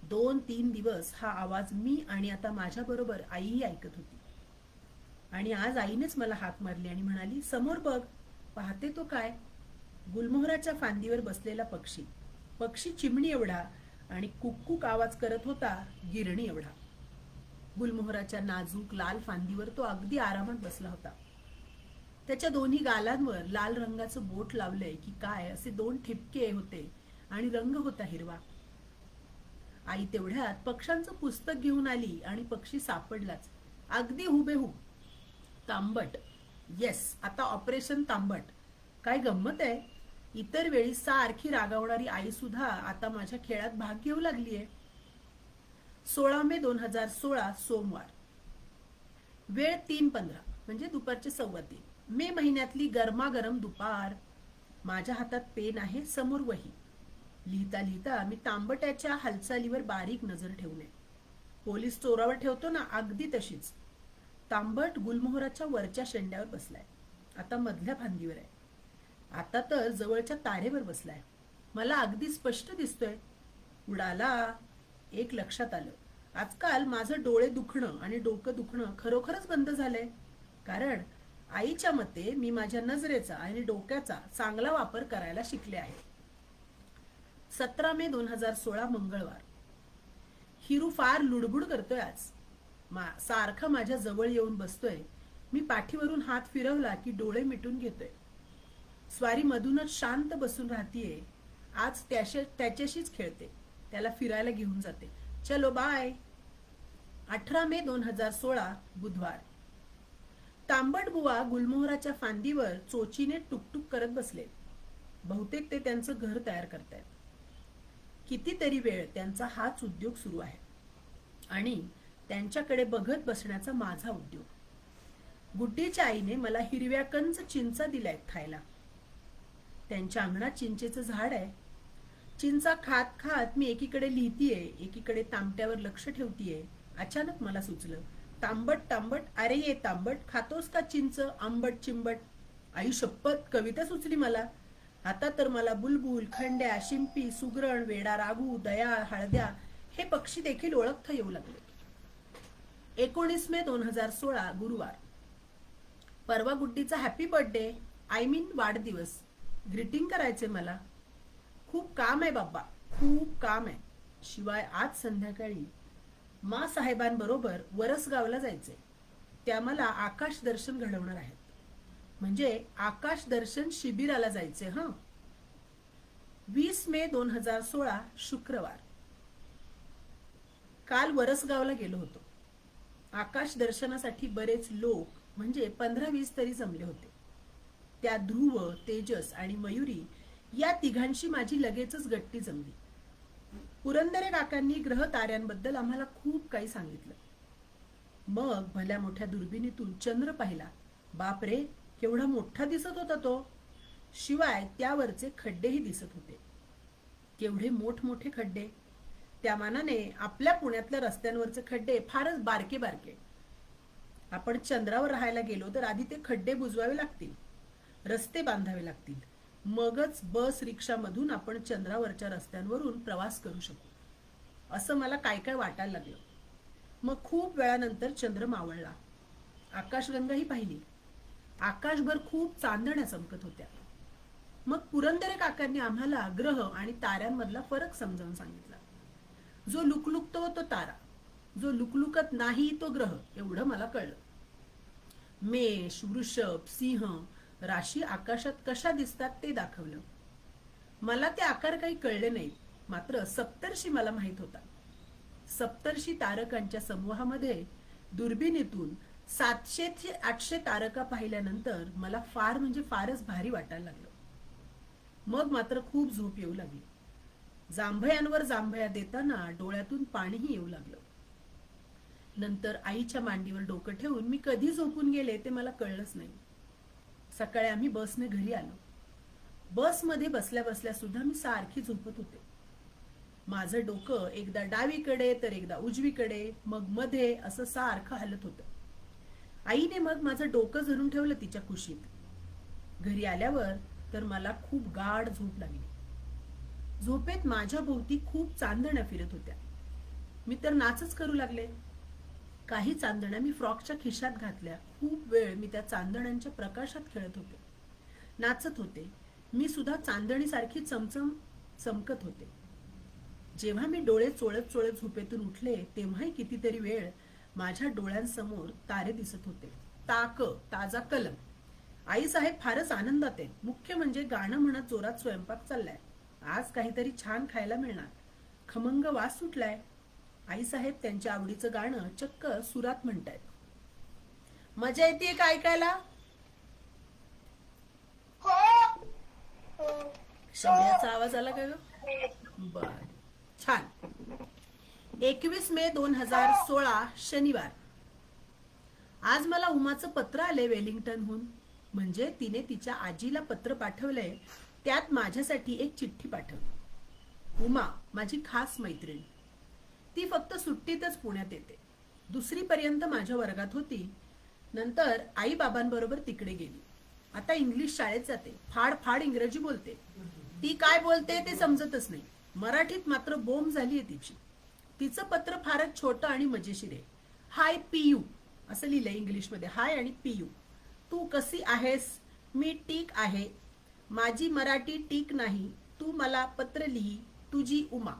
2-3 दिवस हा आवाज मी आणि आता माझ्या बरोबर आईही ऐकत होती. आणि आज आईनेच मला हाक मारली आणि म्हणाली, समोर बघ. पाहते तो काय? गुलमोहराच्या फांदीवर बसलेला पक्षी. पक्षी चिमणी एवढा आणि कुक्कुक आवाज करत होता गिरणी एवढा. गुलमोहराच्या नाजूक लाल फांदीवर तो अगदी आरामात बसला होता. त्याच्या दोन्ही गालांवर लाल रंगाचं बोट लावलंय की काय असे 2 ठिपके होते आणि रंग होता हिरवा. आई तेवढ्यात पक्ष्यांचं पुस्तक घेऊन आली आणि पक्षी सापडलाच. अगदी हुबेहूब तांबट. येस, आता ऑपरेशन तांबट. काय गंमत आहे. इतर वेळी सारखी रागावणारी आई सुद्धा आता माझ्या खेळात भाग घेऊ लागलीये. 16 मे 2016 सोमवार. वेळ 3:15 म्हणजे दुपारचे 2:15. मे महिन्यातली गरमागरम दुपार. माझ्या हातात पेन आहे, समोर वही. लिहिता लिहिता मी तांबट्याच्या हालचालीवर बारीक नजर ठेवणे. पोलीस चोरावर ठेवतो ना, अगदी तशीच. तांबट गुलमोहराच्या वरच्या शेंड्यावर बसलाय. आता मधल्या फांदीवर आहे. आता तर जवळच्या तारेवर बसलाय. मला अगदी स्पष्ट दिसतोय. उडाला. एक लक्षात आलं. आजकाल माझं डोळे दुखणं आणि डोकं दुखणं खरोखरच बंद झालंय. कारण आईच्या मते मी माझ्या नजरेचा आणि डोक्याचा चांगला वापर करायला शिकले आहे. 17 मे 2016 मंगळवार. हिरू फार लुडबुड करतोय आज. सारखा माझ्या जवळ येऊन बसतोय. मी पाठीवरून हात फिरवला की डोळे मिटून घेतोय. स्वारी मधूनच शांत बसून राहतीये. आज त्याच्याशीच खेळते. त्याला फिरायला घेऊन जाते. चलो बाय. 18 मे 2016 बुधवार. तांबट बुवा गुलमोहराच्या फांदीवर चोचीने टुकटुक करत बसले. बहुतेक ते त्यांचं घर तयार करतायत. कितीतरी वेळ त्यांचा हाच उद्योग सुरू आहे आणि त्यांच्याकडे बघत बसण्याचा माझा उद्योग. गुड्डीच्या आईने मला हिरव्या कंच चिंचा दिल्यात खायला. त्यांच्या अंगणात चिंचेचं झाड आहे. चिंचा खात खात मी एकीकडे लिहितीये, एकीकडे तांबट्यावर लक्ष ठेवतीये. अचानक मला सुचलं, तांबट तांबट, अरे ये तांबट, खातोस का चिंच आंबट चिंबट. आई शपथ, कविता सुचली मला. आता तर मला बुलबुल, खंड्या, शिंपी, सुगरण, वेडा, रागू, दया, हळद्या हे पक्षी देखील ओळखता येऊ लागले. 19 मे 2016 गुरुवार. परवा गुड्डीचा हॅपी बर्थडे, आय मीन वाढदिवस. ग्रीटिंग करायचे मला. खूप काम आहे बाबा, खूप काम आहे. शिवाय आज संध्याकाळी मा साहेबांबरोबर वरसगावला जायचे. त्या मला आकाश दर्शन घडवणार आहेत. म्हणजे आकाश दर्शन शिबिराला जायचे. 20 मे 2016 शुक्रवार. काल वरसगावला गेलो होतो. आकाश दर्शनासाठी बरेच लोक म्हणजे 15-20 तरी जमले होते. त्या ध्रुव, तेजस आणि मयुरी या तिघांशी माझी लगेचच गट्टी जमली. पुरंदरे काकांनी ग्रह ताऱ्यांबद्दल आम्हाला खूप काही सांगितलं. मग भल्या मोठ्या दुर्बिणीतून चंद्र पाहिला. बाप रे, केवढा मोठा दिसत होता तो. शिवाय त्यावरचे खड्डेही दिसत होते. केवढे मोठमोठे खड्डे. त्या मानाने आपल्या पुण्यातल्या रस्त्यांवरचे खड्डे फारच बारके बारके. आपण चंद्रावर राहायला गेलो तर आधी ते खड्डे बुजवावे लागतील, रस्ते बांधावे लागतील. मगच बस रिक्षा मधून आपण चंद्रावरच्या रस्त्यांवरून प्रवास करू शकू, असं मला काय काय वाटायला लागलं. मग खूप वेळानंतर चंद्र मावळला. आकाशगंगाही पाहिली. आकाशभर खूप चांदण्या चमकत होत्या. मग पुरंदरे काकांनी आम्हाला ग्रह आणि ताऱ्यांमधला फरक समजावून सांगितला. जो लुकलुकतो तो तारा, जो लुकलुकत नाही तो ग्रह, एवढं मला कळलं. मेष, वृषभ, सिंह राशी आकाशात कशा दिसतात ते दाखवलं. मला ते आकार काही कळले नाहीत, मात्र सप्तर्षी मला माहित होता. सप्तर्षी तारकांच्या समूहामध्ये दुर्बिणीतून 700 ते 800 तारका पाहिल्यानंतर मला फार म्हणजे फारच भारी वाटायला लागलं. मग मात्र खूप झोप येऊ लागली. जांभयांवर जांभया देताना डोळ्यातून पाणीही येऊ लागलं. नंतर आईच्या मांडीवर डोकं ठेवून मी कधी झोपून गेले ते मला कळलंच नाही. सकाळी आम्ही बसने घरी आलो. बसमध्ये बसल्या बसल्या सुद्धा मी सारखी झोपत होते. माझं डोकं एकदा डावीकडे तर एकदा उजवीकडे, मग मध्ये असं सारखं हलत होतं. आईने मग माझं डोकं धरून ठेवलं तिच्या कुशीत. घरी आल्यावर तर मला खूप गाढ झोप लागली. झोपेत माझ्या भोवती खूप चांदण्या फिरत होत्या. मी तर नाचच करू लागले. काही चांदण्या मी फ्रॉकच्या खिशात घातल्या. खूप वेळ मी त्या चांदण्यांच्या प्रकाशात खेळत होते, नाचत होते. मी सुद्धा चांदणीसारखी चमचम चमकत होते. जेव्हा मी डोळे चोळत चोळत झोपेतून उठले तेव्हाही कितीतरी वेळ माझ्या डोळ्यांसमोर तारे दिसत होते. ताक, ताजा कलम. आई साहेब फारच आनंदात आहेत. मुख्य म्हणजे गाणं म्हणत जोरात स्वयंपाक चाललाय. आज काहीतरी छान खायला मिळणार. खमंग वास सुटलाय. आई साहेब त्यांच्या आवडीचं गाणं चक्क सुरात म्हणतायत. मजा येते का ऐकायला? शौर्याचा आवाज आला का ग? बर, छान. 21 मे 2016 शनिवार. आज मला उमाचं पत्र आले वेलिंग्टनहून. म्हणजे तिने तिच्या आजीला पत्र पाठवलंय. त्यात माझ्यासाठी एक चिठ्ठी पाठवली. उमा माझी खास मैत्रीण. ती फक्त सुट्टीतच पुण्यात येते. 2री पर्यंत माझ्या वर्गात होती. नंतर आई बाबांबरोबर तिकडे गेली. आता इंग्लिश शाळेत जाते. फाड फाड इंग्रजी बोलते. ती काय बोलते ते समजतच नाही. मराठीत मात्र बोंब झालीये तिची. तिचं पत्र फारच छोटं आणि मजेशीर आहे. हाय पीयू असं लिहिलंय इंग्लिशमध्ये. हाय आणि पीयू. तू कशी आहेस? मी ठीक आहे. माझी मराठी ठीक नाही. तू मला पत्र लिही. तुझी उमा.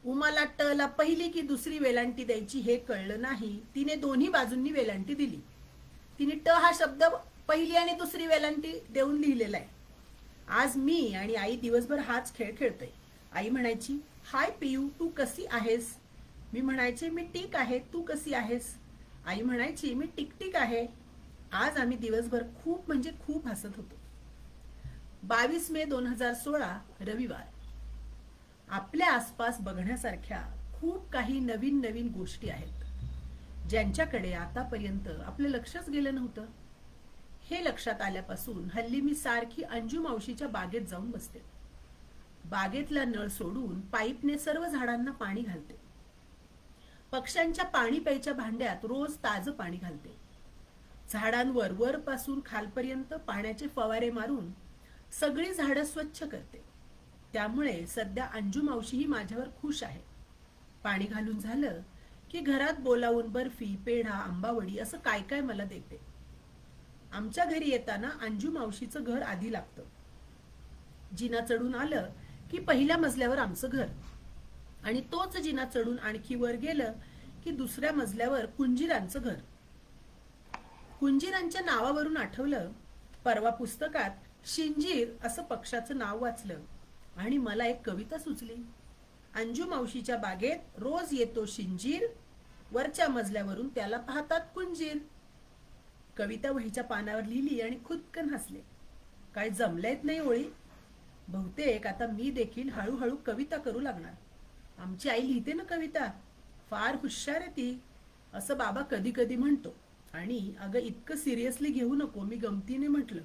उमाला ट ला पहिली की 2री वेलांटी द्यायची हे कळलं नाही. तिने दोन्ही बाजूंनी वेलांटी दिली. तिने ट हा शब्द पहिली आणि 2री वेलांटी देऊन लिहिलेला आहे. आज मी आणि आई दिवसभर हाच खेळ खेळतोय. आई म्हणायची हाय पियू तू कशी आहेस? मी म्हणायचे मी ठीक आहे. तू कशी आहेस? आई म्हणायची मी टिकटिक आहे. आज आम्ही दिवसभर खूप म्हणजे खूप हसत होतो. 22 मे 2016 रविवार. आपल्या आसपास बघण्यासारख्या खूप काही नवीन नवीन गोष्टी आहेत, ज्यांच्याकडे आतापर्यंत आपलं लक्षच गेलं नव्हतं. हे लक्षात आल्यापासून हल्ली मी सारखी अंजू मावशीच्या बागेत जाऊन बसते. बागेतला नळ सोडून पाईपने सर्व झाडांना पाणी घालते. पक्ष्यांच्या पाणी प्यायच्या भांड्यात रोज ताजं पाणी घालते. झाडांवर वरपासून खालपर्यंत पाण्याचे फवारे मारून सगळी झाडं स्वच्छ करते. त्यामुळे सध्या अंजू मावशीही माझ्यावर खुश आहे. पाणी घालून झालं की घरात बोलावून बर्फी, पेढा, आंबावडी असं काय काय मला देते. आमच्या घरी येताना अंजू मावशीचं घर आधी लागतं. जिना चढून आलं की पहिल्या मजल्यावर आमचं घर, आणि तोच जिना चढून आणखी वर गेलं की दुसऱ्या मजल्यावर कुंजीरांचं घर. कुंजीरांच्या नावावरून आठवलं, परवा पुस्तकात शिंजीर असं पक्षाचं नाव वाचलं आणि मला एक कविता सुचली. अंजू मावशीच्या बागेत रोज येतो शिंजीर, वरच्या मजल्यावरून त्याला पाहतात कुंजीर. कविता वहीच्या पानावर लिहिली आणि खुदकन हसले. काय जमलेत नाही ओळी. बहुतेक आता मी देखील हळूहळू कविता करू लागणार. आमची आई लिहिते ना कविता, फार हुशार आहे ती, असं बाबा कधी कधी म्हणतो. आणि अगं इतकं सिरियसली घेऊ नको, मी गमतीने म्हटलं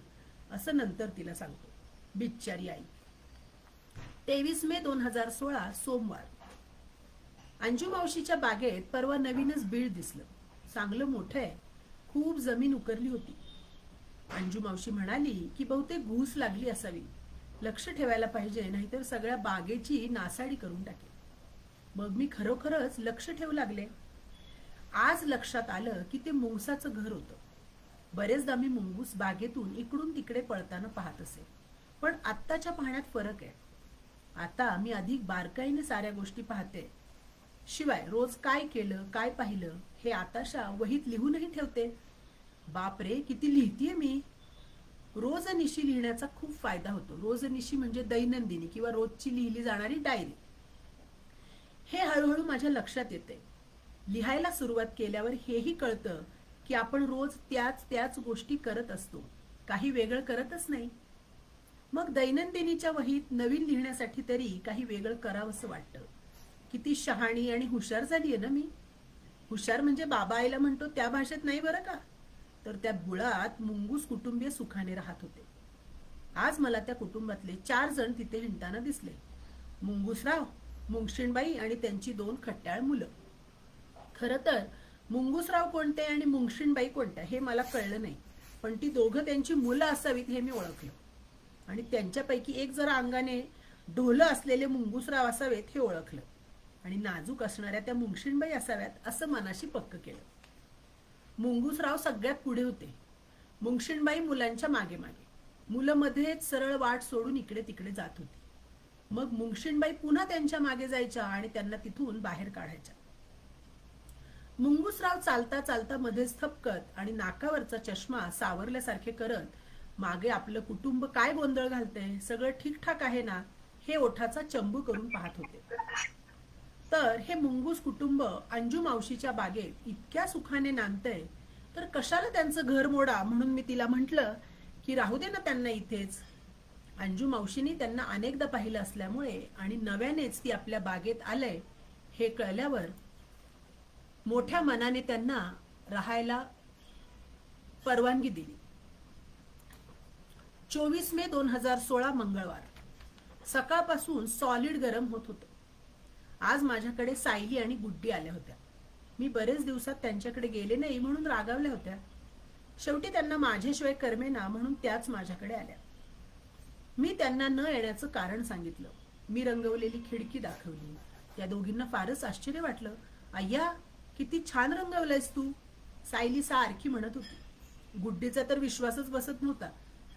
असं नंतर तिला सांगतो. बिचारी आई. 23 मे 2016 सोमवार. अंजू मावशीच्या बागेत परवा नवीनच बीड दिसलं. चांगलं मोठं आहे, खूप जमीन उकरली होती. अंजू मावशी म्हणाली की बहुतेक घूस लागली असावी, लक्ष ठेवायला पाहिजे, नाहीतर सगळ्या बागेची नासाडी करून टाकेल. मग मी खरोखरच लक्ष ठेवू लागले. आज लक्षात आलं की ते मुंगसाचं घर होतं. बरेचदा मी मुंगूस बागेतून इकडून तिकडे पळताना पाहत असे, पण आत्ताच्या पाहण्यात फरक आहे. आता मी अधिक बारकाईने साऱ्या गोष्टी पाहते. शिवाय रोज काय केलं, काय पाहिलं हे आताशा वहीत लिहूनही ठेवते. बापरे, किती लिहितेय मी. रोजनिशी लिहिण्याचा खूप फायदा होतो. रोजनिशी म्हणजे दैनंदिनी किंवा रोजची लिहिली जाणारी डायरी. हे हळूहळू माझ्या लक्षात येते. लिहायला सुरुवात केल्यावर हेही कळतं की आपण रोज त्याच गोष्टी करत असतो, काही वेगळं करतच नाही. मग दैनंदिनीच्या वहीत नवीन लिहिण्यासाठी तरी काही वेगळं करावंसं वाटतं. किती शहाणी आणि हुशार झालीये ना मी. हुशार म्हणजे बाबा आईला म्हणतो त्या भाषेत नाही बरं का. तर त्या बुळात मुंगूस कुटुंबीय सुखाने राहत होते. आज मला त्या कुटुंबातले 4 जण तिथे हिंडताना दिसले. मुंगूसराव, मुंगशीणबाई आणि त्यांची 2 खट्याळ मुलं. खरं तर मुंगूसराव कोणते आणि मुंगशीणबाई कोणत्या हे मला कळलं नाही, पण ती दोघं त्यांची मुलं असावीत हे मी ओळखलं. आणि त्यांच्यापैकी एक जरा अंगाने ढोलं असलेले मुंगूसराव असावेत हे ओळखलं, आणि नाजूक असणाऱ्या त्या मुंगशीणबाई असाव्यात असं मनाशी पक्क केलं. मुंगूसराव सगळ्यात पुढे होते, मुंगशीणबाई मुलांच्या मागे मागे. मुलं मध्येच सरळ वाट सोडून इकडे तिकडे जात होती. मग मुंगशीणबाई पुन्हा त्यांच्या मागे जायच्या आणि त्यांना तिथून बाहेर काढायच्या. मुंगूसराव चालता चालता मध्येच थपकत आणि नाकावरचा चष्मा सावरल्यासारखे करत मागे आपलं कुटुंब काय गोंधळ घालतंय, सगळं ठीकठाक आहे ना, हे ओठाचा चंबू करून पाहत होते. तर हे मुंगूस कुटुंब अंजू मावशीच्या बागेत इतक्या सुखाने नांदतंय, तर कशाला त्यांचं घर मोडा, म्हणून मी तिला म्हटलं की राहू दे ना त्यांना इथेच. अंजू मावशीनी त्यांना अनेकदा पाहिलं असल्यामुळे आणि नव्यानेच ती आपल्या बागेत आलंय हे कळल्यावर मोठ्या मनाने त्यांना राहायला परवानगी दिली. 24 मे 2016 मंगळवार. सकाळपासून सॉलिड गरम होत होतं. आज माझ्याकडे सायली आणि गुड्डी आल्या होत्या. मी बरेच दिवसात त्यांच्याकडे गेले नाही म्हणून रागावल्या होत्या. शेवटी त्यांना माझ्याशिवाय करमेना म्हणून त्याच माझ्याकडे आल्या. मी त्यांना न येण्याचं कारण सांगितलं. मी रंगवलेली खिडकी दाखवली. त्या दोघींना फारच आश्चर्य वाटलं. अय्या, किती छान रंगवलंयस तू, सायली सारखी म्हणत होती. गुड्डीचा तर विश्वासच बसत नव्हता.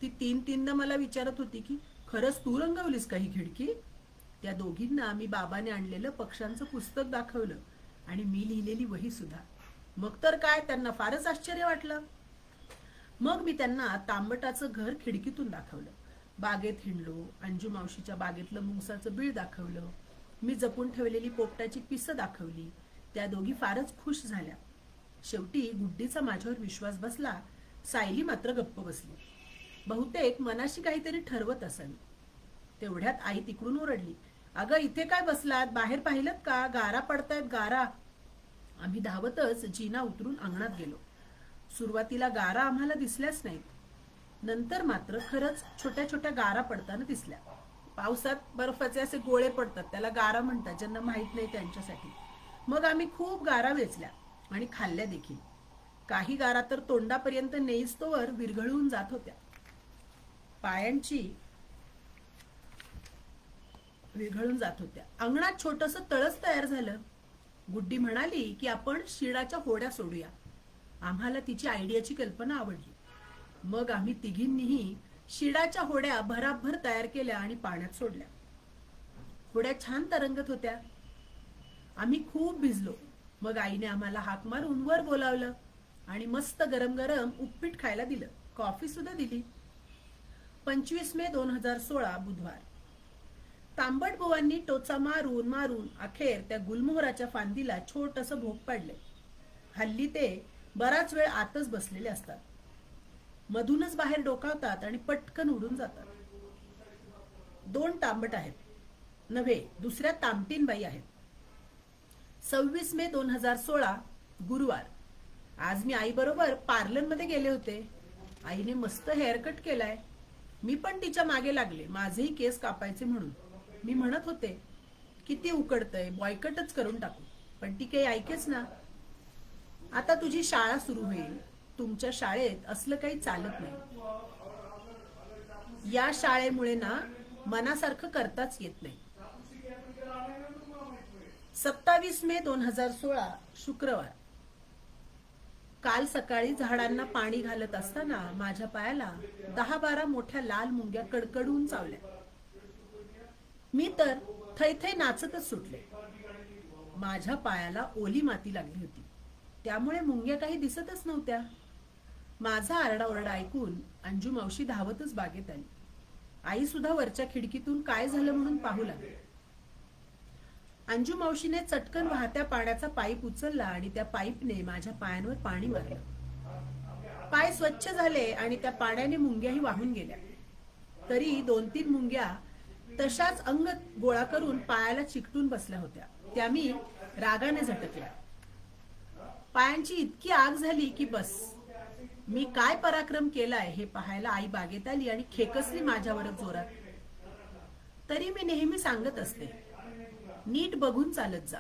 ती 3-3दा मला विचारत होती की खरंच तू रंगवलीस का ही खिडकी. त्या दोघींना मी बाबाने आणलेलं पक्ष्यांचं पुस्तक दाखवलं आणि मी लिहिलेली वही सुद्धा. मग तर काय, त्यांना फारच आश्चर्य वाटलं. मग मी त्यांना तांबटाचं घर खिडकीतून दाखवलं. बागेत हिंडलो. अंजू मावशीच्या बागेतलं मुंगसाचं बीळ दाखवलं. मी जपून ठेवलेली पोपटाची पिसं दाखवली. त्या दोघी फारच खुश झाल्या. शेवटी गुड्डीचा माझ्यावर विश्वास बसला. सायली मात्र गप्प बसली. बहुतेक मनाशी काहीतरी ठरवत असावी. तेवढ्यात आई तिकडून ओरडली, अगं इथे काय बसलात, बाहेर पाहिलं का, गारा पडतायत गारा. आम्ही धावतच जिना उतरून अंगणात गेलो. सुरुवातीला गारा आम्हाला दिसल्याच नाहीत. नंतर मात्र खरंच छोट्या छोट्या गारा पडताना दिसल्या. पावसात बर्फाचे असे गोळे पडतात, त्याला गारा म्हणतात, ज्यांना माहित नाही त्यांच्यासाठी. मग आम्ही खूप गारा वेचल्या आणि खाल्ल्या देखील. काही गारा तर तोंडापर्यंत नेईस्तोवर विरघळून जात होत्या. पायांची विरघळून जात होत्या. अंगणात छोटंसं तळस तयार झालं. गुड्डी म्हणाली की आपण शिडाच्या होड्या सोडूया. आम्हाला तिची आयडियाची कल्पना आवडली. मग आम्ही तिघींनीही शिडाच्या होड्या भराभर तयार केल्या आणि पाण्यात सोडल्या. होड्या छान तरंगत होत्या. आम्ही खूप भिजलो. मग आईने आम्हाला हाक मारून वर बोलावलं आणि मस्त गरम गरम उपीट खायला दिलं. कॉफी सुद्धा दिली. 25 मे 2016 बुधवार. तांबट बुवांनी टोचा मारून मारून अखेर त्या गुलमोहराच्या फांदीला छोटंसं भोग पाडले. हल्ली ते बराच वेळ आतच बसलेले असतात. मधूनच बाहेर डोकावतात आणि पटकन उडून जातात. 2 तांबट आहेत, नव्हे दुसऱ्या तामटीनबाई आहेत. 26 मे 2016 गुरुवार. आज मी आईबरोबर पार्लरमध्ये गेले होते. आईने मस्त हेअरकट केलाय. मी पण तिच्या मागे लागले, माझेही केस कापायचे म्हणून. मी म्हणत होते किती उकडतंय, बॉयकटच करून टाकू, पण ती काही ऐकेच ना. आता तुझी शाळा सुरू होईल. तुमच्या शाळेत असलं काही चालत नाही. या शाळेमुळे ना मनासारखं करताच येत नाही. 27 मे 2016 शुक्रवार. काल सकाळी झाडांना पाणी घालत असताना माझ्या पायाला 10-12 मोठ्या लाल मुंग्या कडकडून चावल्या. मी तर थैथै नाचतच सुटले. माझ्या पायाला ओली माती लागली होती, त्यामुळे मुंग्या काही दिसतच नव्हत्या. माझा आरडाओरडा ऐकून अंजू मावशी धावतच बागेत आली. आई सुद्धा वरच्या खिडकीतून काय झालं म्हणून पाहू लागली. अंजू मावशीने चटकन वाहत्या पाण्याचा पाईप उचलला आणि त्या पाईपने माझ्या पायांवर पाणी मारलं. पाय स्वच्छ झाले आणि त्या पाण्याने मुंग्याही वाहून गेल्या. तरी 2-3 मुंग्या तशाच अंग गोळा करून पायाला चिकटून बसल्या होत्या. त्या मी रागाने झटकल्या. पायांची इतकी आग झाली की बस. मी काय पराक्रम केलाय हे पाहायला आई बागेत आली आणि खेकसली माझ्यावरच जोरात. तरी मी नेहमी सांगत असते, नीट बघून चालत जा.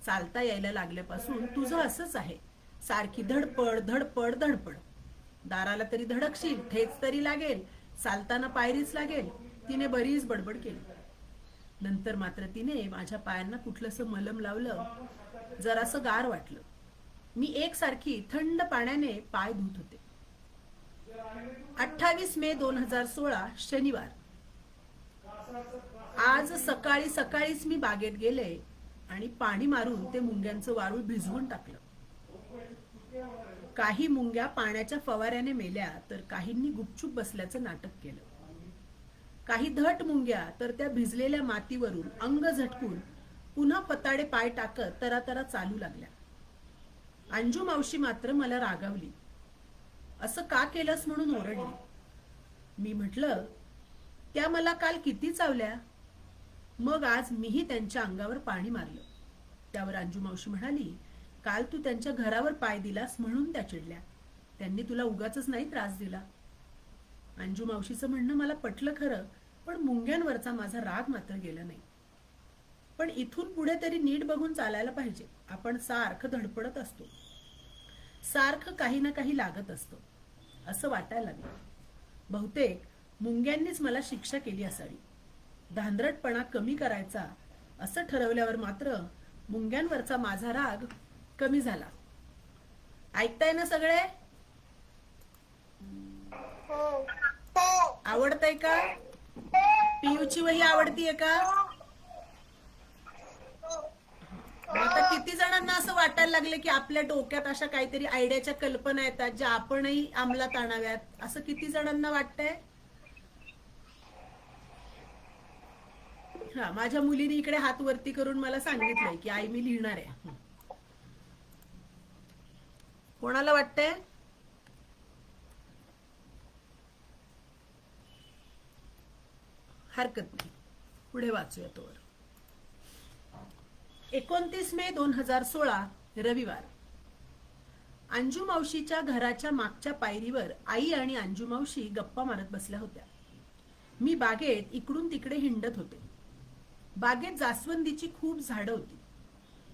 चालता यायला लागल्यापासून तुझं असंच आहे, सारखी धडपड धडपड धडपड. दाराला तरी धडकशील, ठेच तरी लागेल, चालताना पायरीच लागेल. तिने बरीच बडबड केली. नंतर मात्र तिने माझ्या पायांना कुठलंसं मलम लावलं. जरासं गार वाटलं. मी एकसारखी थंड पाण्याने पाय धुत होते. 28 मे 2016 शनिवार. आज सकाळी सकाळीच मी बागेत गेले आणि पाणी मारून ते मुंग्यांचं वारूळ भिजवून टाकलं. काही मुंग्या पाण्याच्या फवाऱ्याने मेल्या, तर काहींनी गुपचूप बसल्याचं नाटक केलं. काही धट मुंग्या तर त्या भिजलेल्या मातीवरून अंग झटकून पुन्हा पताडे पाय टाकत तरातरा चालू लागल्या. अंजू मावशी मात्र मला रागावली. असं का केलंस म्हणून ओरडली. मी म्हटलं, त्या मला काल किती चावल्या. मग आज मीही त्यांच्या अंगावर पाणी मारलं. त्यावर अंजू मावशी म्हणाली, काल तू त्यांच्या घरावर पाय दिलास म्हणून त्या चिडल्या. त्यांनी तुला उगाचच नाही त्रास दिला. अंजू मावशीचं म्हणणं मला पटलं खरं, पण मुंग्यांवरचा माझा राग मात्र गेला नाही. पण इथून पुढे तरी नीट बघून चालायला पाहिजे. आपण सारखं धडपडत असतो, सारखं काही ना काही लागत असतं असं वाटायला लागलं. बहुतेक मुंग्यांनीच मला शिक्षा केली असावी. धांदरटपणा कमी करायचा असं ठरवल्यावर मात्र मुंग्यांवरचा माझा राग कमी झाला. ऐकताय ना सगळे? आवडतंय का? पियूची वही आवडतीये का? आता किती जणांना असं वाटायला लागले की आपल्या डोक्यात अशा काहीतरी आयडियाच्या कल्पना येतात ज्या आपणही अंमलात आणाव्यात, असं किती जणांना वाटतंय? हा, माझ्या मुलीने इकडे हात वरती करून मला सांगितलंय की आई मी लिहिणार आहे. कोणाला वाटतंय? हरकत नाही, पुढे वाचूया तोवर. 29 मे 2016 रविवार. अंजू मावशीच्या घराच्या मागच्या पायरीवर आई आणि अंजू मावशी गप्पा मारत बसल्या होत्या. मी बागेत इकडून तिकडे हिंडत होते. बागेत जास्वंदीची खूप झाडं होती.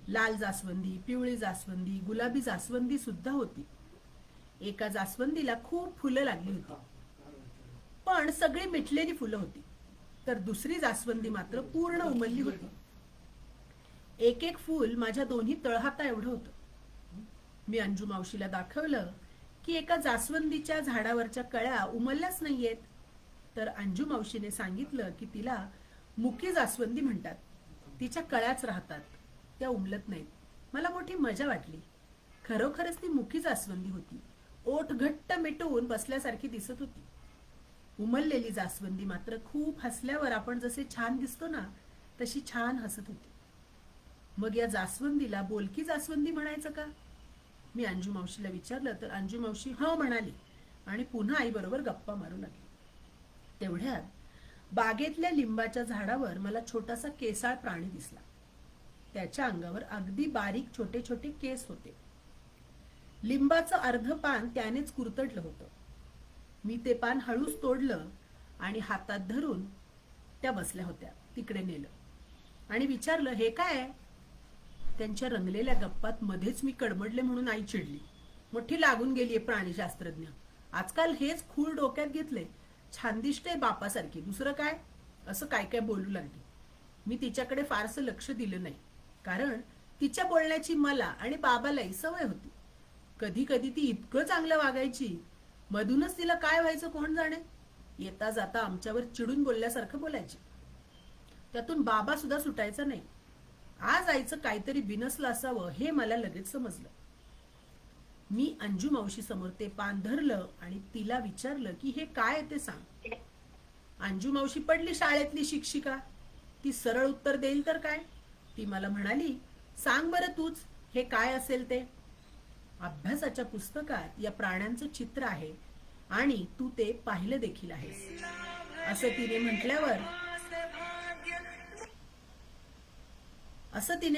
लाल जास्वंदी, पिवळी जास्वंदी, गुलाबी जास्वंदी सुद्धा होती. एका जास्वंदीला खूप फुलं लागली होती, पण सगळी मिटलेली फुलं होती. तर दुसरी जास्वंदी मात्र पूर्ण उमलली होती. एक एक फूल माझ्या दोन्ही तळहाता एवढं होतं. मी अंजू मावशीला दाखवलं की एका जास्वंदीच्या झाडावरच्या कळ्या उमलल्याच नाहीयेत. तर अंजू मावशीने सांगितलं की तिला मुकी जास्वंदी म्हणतात, तिच्या कळ्याच राहतात, त्या उमलत नाहीत. मला मोठी मजा वाटली. खरोखरच ती मुकी जास्वंदी होती. ओठ घट्ट मिटून बसल्यासारखी दिसत होती. उमललेली जास्वंदी मात्र खूप हसल्यावर आपण जसे छान दिसतो ना, तशी छान हसत होती. मग या जास्वंदीला बोलकी जास्वंदी म्हणायचं का? मी अंजू मावशीला विचारलं तर अंजू मावशी हो म्हणाली आणि पुन्हा आई बरोबर गप्पा मारू लागली. तेवढ्यात बागेतल्या लिंबाच्या झाडावर मला छोटासा केसाळ प्राणी दिसला. त्याच्या अंगावर अगदी बारीक छोटे छोटे केस होते. लिंबाचं अर्ध पान त्यानेच कुरतडलं होतं. मी ते पान हळूच तोडलं आणि हातात धरून त्या बसल्या होत्या. तिकडे नेलं आणि विचारलं, हे काय? त्यांच्या रंगलेल्या गप्पात मध्येच मी कडमडले म्हणून आई चिडली. मोठी लागून गेलीये प्राणीशास्त्रज्ञ. आजकाल हेच खूळ डोक्यात घेतले. छान दिसते बापासारखी, दुसरं काय? असं काय काय बोलू लागली. मी तिच्याकडे फारसं लक्ष दिलं नाही, कारण तिच्या बोलण्याची मला आणि बाबालाही सवय होती. कधी कधी ती इतकं चांगलं वागायची, मधूनच तिला काय व्हायचं कोण जाणे. येता जाता आमच्यावर चिडून बोलल्यासारखं बोलायची. त्यातून बाबा सुद्धा सुटायचा नाही. आज आईचं काहीतरी बिनसलं असावं हे मला लगेच समजलं. मी अंजू मावशी समोर ते पान धरलं आणि तिला विचारलं की हे काय ते सांग. अंजू मावशी पडली शाळेतली शिक्षिका. ती सरळ उत्तर देईल तर काय. ती मला म्हणाली, सांग बरं तूच, हे काय असेल ते. अभ्यासाच्या पुस्तकात या प्राण्यांचं चित्र आहे आणि तू ते पाहिलं देखील आहेस, असं तिने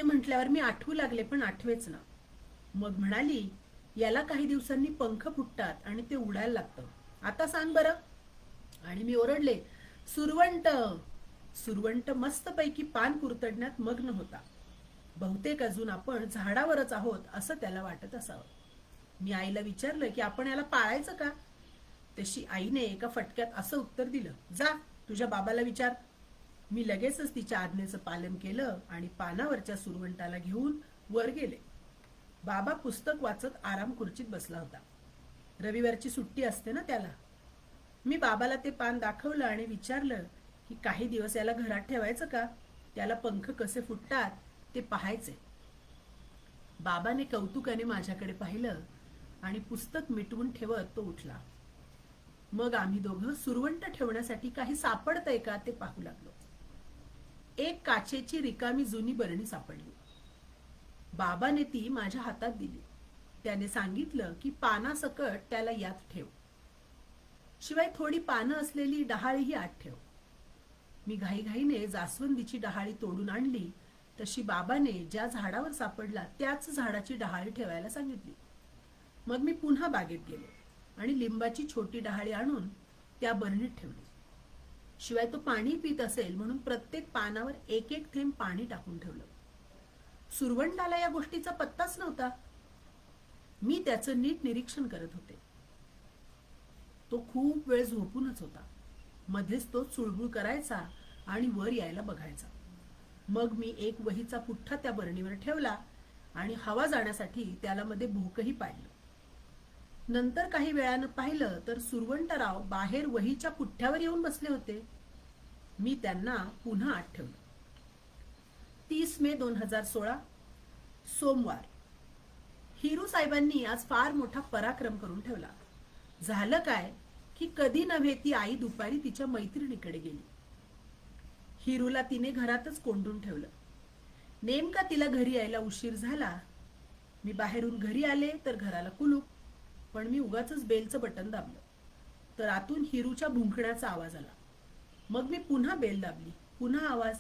म्हटल्यावर मी आठवू लागले, पण आठवेच ना. मग म्हणाली, याला काही दिवसांनी पंख फुटतात आणि ते उडायला लागतं. आता सांग बरं. आणि मी ओरडले, सुरवंट. सुरवंट मस्तपैकी पान कुरतडण्यात मग्न होता. बहुतेक अजून आपण झाडावरच आहोत असं त्याला वाटत असावं. मी आईला विचारलं की आपण याला पाळायचं का. तशी आईने एका फटक्यात असं उत्तर दिलं, जा तुझ्या बाबाला विचार. मी लगेचच तिच्या आज्ञेचं पालन केलं आणि पानावरच्या सुरवंटाला घेऊन वर गेले. बाबा पुस्तक वाचत आराम खुर्चीत बसला होता. रविवारची सुट्टी असते ना त्याला. मी बाबाला ते पान दाखवलं आणि विचारलं की काही दिवस याला घरात ठेवायचं का, त्याला पंख कसे फुटतात ते पाहायचे. बाबाने कौतुकाने माझ्याकडे पाहिलं आणि पुस्तक मिटवून ठेवत तो उठला. मग आम्ही दोघं सुरवंट ठेवण्यासाठी काही सापडतंय का ते पाहू लागलो. एक काचेची रिकामी जुनी बरणी सापडली. बाबाने ती माझ्या हातात दिली. त्याने सांगितलं की पानासकट त्याला यात ठेव. शिवाय थोडी पानं असलेली डहाळीही आत ठेव. मी घाईघाईने जास्वंदीची डहाळी तोडून आणली. तशी बाबाने ज्या झाडावर सापडला त्याच झाडाची डहाळी ठेवायला सांगितली. मग मी पुन्हा बागेत गेले आणि लिंबाची छोटी डहाळी आणून त्या बरणीत ठेवली. शिवाय तो पाणी पित असेल म्हणून प्रत्येक पानावर एक एक थेंब पाणी टाकून ठेवलं. सुरवंटाला या गोष्टीचा पत्ताच नव्हता. मी त्याचं नीट निरीक्षण करत होते. तो खूप वेळ झोपूनच होता. मध्येच तो चुळबुळ करायचा आणि वर यायला बघायचा. मग मी एक वहीचा पुठ्ठा त्या बरणीवर ठेवला आणि हवा जाण्यासाठी त्याला मध्ये भोकही पाडलं. नंतर काही वेळानं पाहिलं तर सुरवंटराव बाहेर वहीच्या पुठ्ठ्यावर येऊन बसले होते. मी त्यांना पुन्हा आत ठेवलं. 30 मे 2016 सोमवार. हिरू साहेबांनी आज फार मोठा पराक्रम करून ठेवला. झालं काय की कधी नव्हे ती आई दुपारी तिच्या मैत्रिणीकडे गेली. हिरूला तिने घरातच कोंडून ठेवलं. नेमका तिला घरी यायला उशीर झाला. मी बाहेरून घरी आले तर घराला कुलूप. पण मी उगाचच बेलचं बटन दाबलं तर आतून हिरूच्या भुंकण्याचा आवाज आला. मग मी पुन्हा बेल दाबली, पुन्हा आवाज.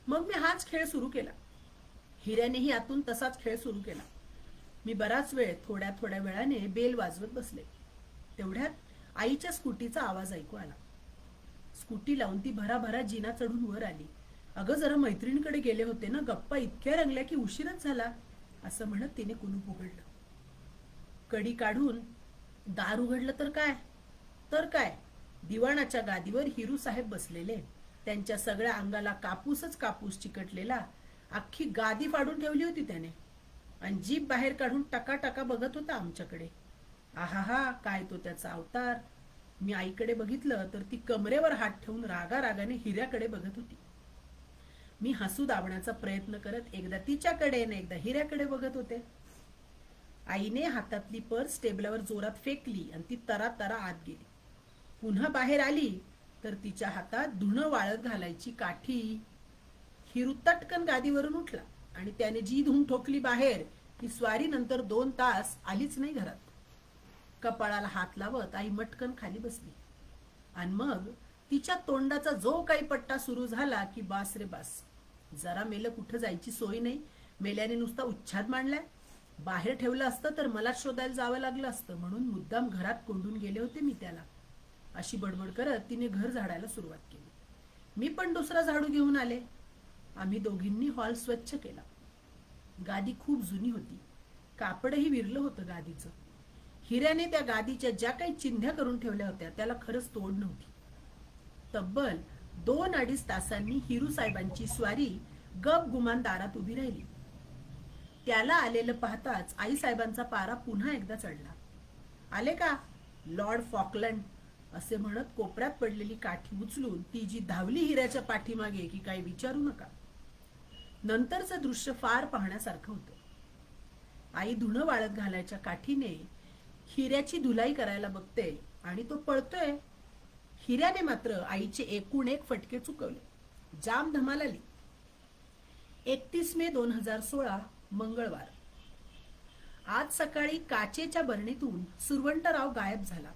मग मी हाच खेळ सुरू केला. हिऱ्यानेही आतून तसाच खेळ सुरू केला. मी बराच वेळ थोड्या थोड्या वेळाने बेल वाजवत बसले. तेवढ्यात आईच्या स्कूटीचा आवाज ऐकू आला. स्कूटी लावून ती भराभरा जिना चढून वर आली. अगं जरा मैत्रिणीकडे गेले होते ना, गप्पा इतक्या रंगल्या की उशीरच झाला, असं म्हणत तिने कुलूप उघडलं. कडी काढून दार उघडलं तर काय दिवाणाच्या गादीवर हिरू साहेब बसलेले. त्यांच्या सगळ्या अंगाला कापूसच कापूस चिकटलेला. अख्खी गादी फाडून ठेवली होती त्याने आणि जीभ बाहेर काढून टकाटका बघत होता आमच्याकडे. आहा, काय तो त्याचा अवतार. मी आईकडे बघितलं तर ती कमरेवर हात ठेवून रागारागाने हिऱ्याकडे बघत होती. मी हसू दाबण्याचा प्रयत्न करत एकदा तिच्याकडे आणि एकदा हिऱ्याकडे बघत होते. आईने हातातली पर्स टेबलावर जोरात फेकली आणि ती तरा आत गेली. पुन्हा बाहेर आली तर तिच्या हातात धुणं वाळत घालायची काठी. हिरू तटकन गादीवरून उठला आणि त्याने जी धूम ठोकली बाहेर ती स्वारी नंतर 2 तास आलीच नाही घरात. कपाळाला हात लावत आई मटकन खाली बसली आणि मग तिच्या तोंडाचा जो काही पट्टा सुरू झाला की बास रे बास. जरा मेलं कुठं जायची सोय नाही. मेल्याने नुसता उच्छाद मांडलाय. बाहेर ठेवलं असतं तर मलाच शोधायला जावं लागलं असतं, म्हणून मुद्दाम घरात कोंडून गेले होते मी त्याला. अशी बडबड करत तिने घर झाडायला सुरुवात केली. मी पण दुसरा झाडू घेऊन आले. आम्ही दोघींनी हॉल स्वच्छ केला. गादी खूप जुनी होती. कापडही विरलं होतं गादीचं. हिऱ्याने त्या गादीच्या ज्या काही चिंध्या करून ठेवल्या होत्या त्याला खरंच तोड नव्हती. तब्बल 2-2.5 तासांनी हिरू साहेबांची स्वारी गप गुमान दारात उभी राहिली. त्याला आलेलं पाहताच आई साहेबांचा पारा पुन्हा एकदा चढला. आले का लॉर्ड फॉकलंड, असे म्हणत कोपऱ्यात पडलेली काठी उचलून ती जी धावली हिऱ्याच्या पाठीमागे की काही विचारू नका. नंतरचं दृश्य फार पाहण्यासारखं होतं. आई धुणं वाळत घालायच्या काठीने हिऱ्याची धुलाई करायला बघते आणि तो पळतोय. हिऱ्याने मात्र आईचे एकूण एक फटके चुकवले. जाम धमाल आली. 31 मे 2016 मंगळवार. आज सकाळी काचेच्या बरणीतून सुरवंतराव गायब झाला.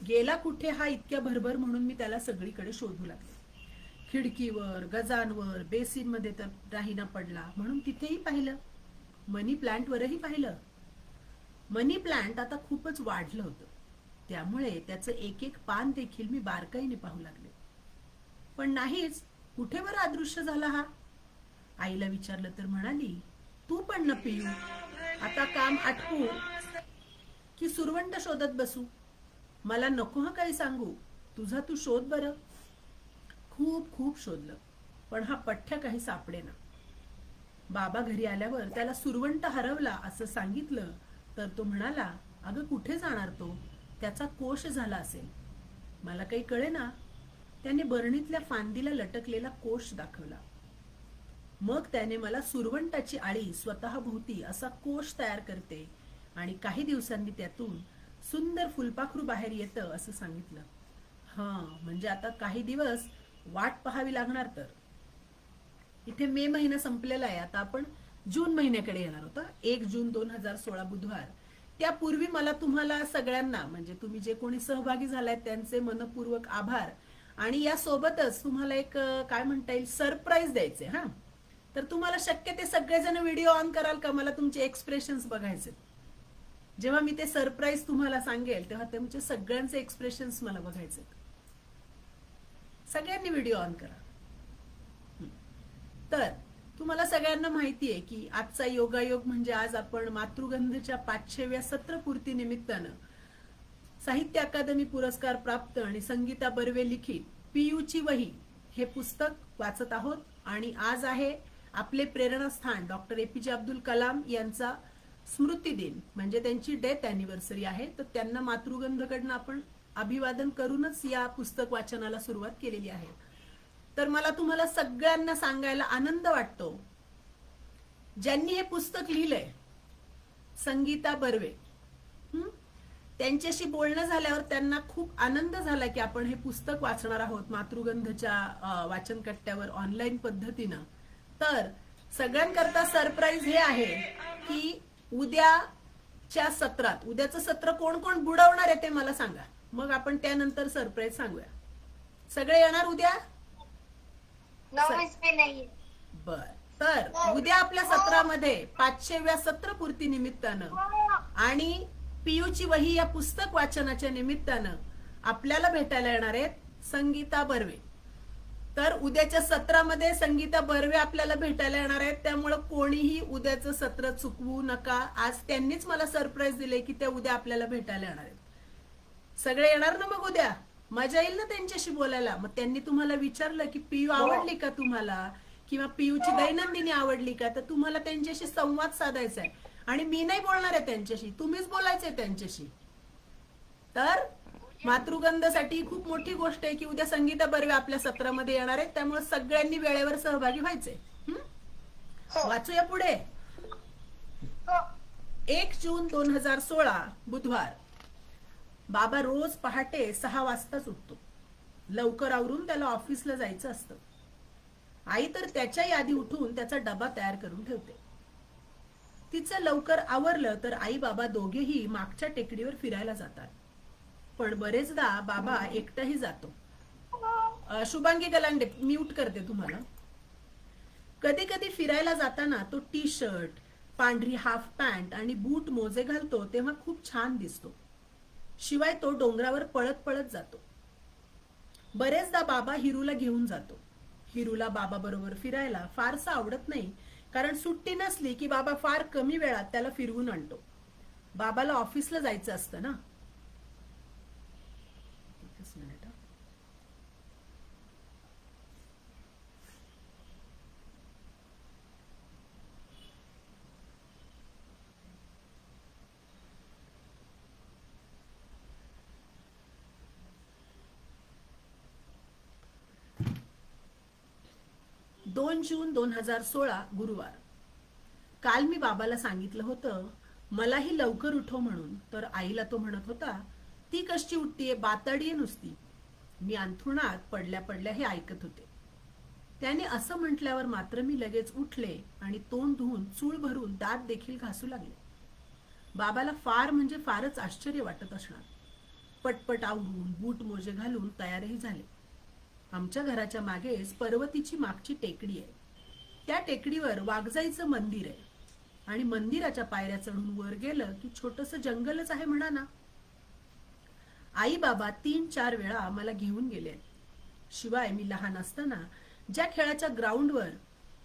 गेला कुठे हा इतक्या भरभर म्हणून मी त्याला सगळीकडे शोधू लागले. खिडकीवर, गजांवर, बेसिन मध्ये तर राहीना पडला म्हणून तिथेही पाहिलं. मनी प्लांटवरही पाहिलं. मनी प्लांट आता खूपच वाढलं होतं, त्यामुळे त्याचं एक एक पान देखील मी बारकाईने पाहू लागले. पण नाहीच. कुठे बरं अदृश्य झाला हा. आईला विचारलं तर म्हणाली, तू पण न पिऊ. आता काम आटपू की सुरवंट शोधत बसू. मला नको हा काही सांगू. तुझा तू शोध बरं. खूप खूप शोधलं पण हा पठ्ठ्या काही सापडेना. बाबा घरी आल्यावर त्याला सुरवंट हरवला असं सांगितलं तर तो म्हणाला, अगं कुठे जाणार तो, त्याचा कोश झाला असेल. मला काही कळेना. त्याने बरणीतल्या फांदीला लटकलेला कोश दाखवला. मग त्याने मला सुरवंटाची आळी स्वतःभोवती असा कोश तयार करते आणि काही दिवसांनी त्यातून सुंदर फुलपाखरू बाहेर येतं असं सांगितलं. म्हणजे आता काही दिवस वाट पाहावी लागणार. तर इथे मे महिना संपलेला आहे. आता आपण जून महिन्याकडे येणार होता. 1 जून 2016 बुधवार. त्यापूर्वी मला तुम्हाला सगळ्यांना, म्हणजे तुम्ही जे कोणी सहभागी झालाय त्यांचे मनपूर्वक आभार. आणि या सोबतच तुम्हाला एक काय म्हणता येईल सरप्राईज द्यायचे. तर तुम्हाला शक्य ते सगळेजण व्हिडिओ ऑन कराल का. मला तुमचे एक्सप्रेशन्स बघायचे. जेव्हा मी ते सरप्राईज तुम्हाला सांगेल तेव्हा तुमचे सगळ्यांचे एक्सप्रेशन्स मला बघायचे. सगळ्यांनी व्हिडिओ ऑन करा. तर तुम्हाला सगळ्यांना माहितीये की आजचा योगायोग म्हणजे आज आपण मातृगंधच्या 500व्या सत्रपूर्ती निमित्तानं साहित्य अकादमी पुरस्कार प्राप्त आणि संगीता बर्वे लिखित पीयूची वही हे पुस्तक वाचत आहोत. आणि आज आहे आपले प्रेरणास्थान डॉक्टर APJ अब्दुल कलाम यांचा स्मृती दिन, म्हणजे त्यांची डेथ अॅनिव्हर्सरी आहे. तर त्यांना मातृगंधकडनं आपण अभिवादन करूनच या पुस्तक वाचनाला सुरुवात केलेली आहे. तर मला तुम्हाला सगळ्यांना सांगायला आनंद वाटतो, ज्यांनी हे पुस्तक लिहिलंय संगीता बर्वे, त्यांच्याशी बोलणं झाल्यावर त्यांना खूप आनंद झाला की आपण हे पुस्तक वाचणार आहोत मातृगंधच्या वाचन कट्ट्यावर ऑनलाईन पद्धतीनं. तर सगळ्यांकरता सरप्राईज हे आहे की उद्याच्या सत्रात, उद्याचं सत्र कोण कोण बुडवणार आहे ते मला सांगा, मग आपण त्यानंतर सरप्राईज सांगूया. सगळे येणार उद्या? नाही. बर. तर उद्या आपल्या सत्रामध्ये 500व्या सत्रपूर्ती निमित्तानं आणि पीयूची वही या पुस्तक वाचनाच्या निमित्तानं आपल्याला भेटायला येणार आहेत संगीता बर्वे. तर उद्याच्या सत्रामध्ये संगीता बर्वे आपल्याला भेटायला येणार आहेत. त्यामुळे कोणीही उद्याचं सत्र चुकवू नका. आज त्यांनीच मला सरप्राईज दिले की त्या उद्या आपल्याला भेटायला येणार आहेत. सगळे येणार ना मग उद्या? मजा येईल ना त्यांच्याशी बोलायला. मग त्यांनी तुम्हाला विचारलं की पीयू आवडली का तुम्हाला, किंवा पीयूची दैनंदिनी आवडली का, तर तुम्हाला त्यांच्याशी संवाद साधायचा आहे. आणि मी नाही बोलणार आहे त्यांच्याशी, तुम्हीच बोलायचंय त्यांच्याशी. तर मातृगंधसाठी खूप मोठी गोष्ट आहे की उद्या संगीता बर्वे आपल्या सत्रामध्ये येणार आहेत. त्यामुळे सगळ्यांनी वेळेवर सहभागी व्हायचंय. वाचूया पुढे. 1 जून 2016 बुधवार. बाबा रोज पहाटे 6 वाजताच उठतो. लवकर आवरून त्याला ऑफिसला जायचं असतं. आई तर त्याच्याही आधी उठून त्याचा डबा तयार करून ठेवते. तिचं लवकर आवरलं तर आई बाबा दोघेही मागच्या टेकडीवर फिरायला जातात. पण बरेचदा बाबा एकटाही जातो. शुभांगी गलांडे म्यूट करते तुम्हाला. कधी कधी फिरायला जाताना तो टी शर्ट, पांढरी हाफ पॅन्ट आणि बूट मोजे घालतो तेव्हा खूप छान दिसतो. शिवाय तो डोंगरावर पळत पळत जातो. बरेचदा बाबा हिरूला घेऊन जातो. हिरूला बाबा बरोबर फिरायला फारसं आवडत नाही, कारण सुट्टी नसली की बाबा फार कमी वेळात त्याला फिरवून आणतो. बाबाला ऑफिसला जायचं असतं ना. एकच मिनिट. 2 जून 2016 गुरुवार. काल मी बाबाला सांगितलं होतं मलाही लवकर उठव म्हणून, तर आईला तो म्हणत होता ती कशी उठतीये, बाताडीये नुसती. मी अंथरुणात पडल्या पडल्या हे ऐकत होते. त्याने असं म्हटल्यावर मात्र मी लगेच उठले आणि तोंड धुवून चूळ भरून दात देखील घासू लागले. बाबाला फार म्हणजे फारच आश्चर्य वाटत असणार. पटपट आवरून बूट मोजे घालून तयारही झाले. आमच्या घराच्या मागेच पर्वतीची मागची टेकडी आहे. त्या टेकडीवर वाघजाईचं मंदिर आहे आणि मंदिराच्या पायऱ्या चढून वर गेलं की छोटंसं जंगलच आहे म्हणा ना. आई बाबा 3-4 वेळा मला घेऊन गेले. शिवाय मी लहान असताना ज्या खेळाच्या ग्राउंडवर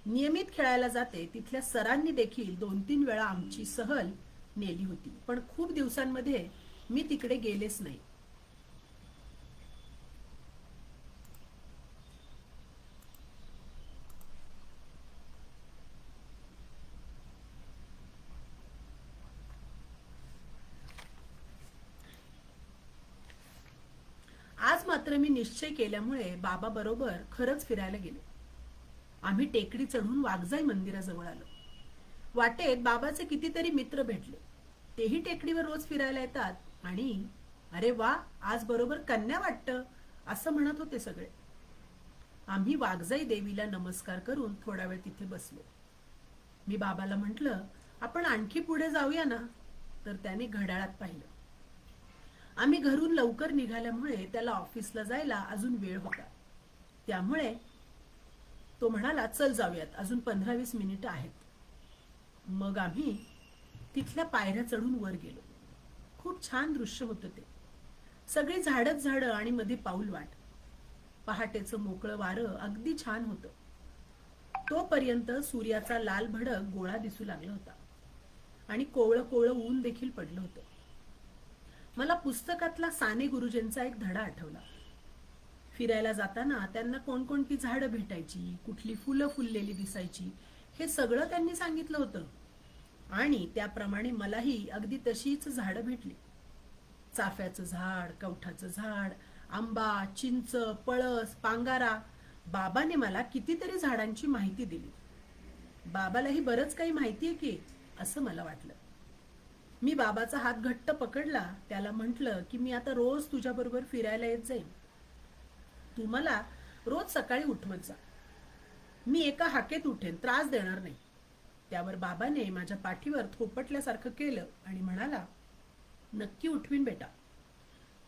नियमित खेळायला जाते तिथल्या सरांनी देखील 2-3 वेळा आमची सहल नेली होती. पण खूप दिवसांमध्ये मी तिकडे गेलेच नाही. आज मात्र मी निश्चय केल्यामुळे बाबा बरोबर खरंच फिरायला गेले. आम्ही टेकडी चढून वाघजाई मंदिराजवळ आलो. वाटेत बाबाचे कितीतरी मित्र भेटले. तेही टेकडीवर रोज फिरायला येतात आणि अरे वा आज बरोबर कन्या वाटतं असं म्हणत होते सगळे. आम्ही वाघजाई देवीला नमस्कार करून थोडा वेळ तिथे बसलो. मी बाबाला म्हटलं आपण आणखी पुढे जाऊया ना, तर त्याने घड्याळात पाहिलं. आम्ही घरून लवकर निघाल्यामुळे त्याला ऑफिसला जायला अजून वेळ होता. त्यामुळे तो म्हणाला चल जाऊयात, अजून 15-20 मिनिटं आहेत. मग आम्ही तिथल्या पायऱ्या चढून वर गेलो. खूप छान दृश्य होतं ते. सगळी झाडच झाडं आणि मध्ये पाऊलवाट. पहाटेचं मोकळं वारं अगदी छान होतं. तोपर्यंत सूर्याचा लाल भडक गोळा दिसू लागला होता आणि कोवळं कोवळं ऊन देखील पडलं होतं. मला पुस्तकातला साने गुरुजींचा एक धडा आठवला. फिरायला जाताना त्यांना कोणकोणती झाडं भेटायची, कुठली फुलं फुललेली दिसायची, हे सगळं त्यांनी सांगितलं होतं. आणि त्याप्रमाणे मलाही अगदी तशीच झाडं भेटली. चाफ्याचं झाड, कवठाचं झाड, आंबा, चिंच, पळस, पांगारा. बाबाने मला कितीतरी झाडांची माहिती दिली. बाबालाही बरंच काही माहिती आहे की, असं मला वाटलं. मी बाबाचा हात घट्ट पकडला. त्याला म्हटलं की मी आता रोज तुझ्याबरोबर फिरायला येत जाईन. तू मला रोज सकाळी उठवत जा. मी एका हाकेत उठेन, त्रास देणार नाही. त्यावर बाबाने माझ्या पाठीवर थोपटल्यासारखं केलं आणि म्हणाला नक्की उठवीन बेटा.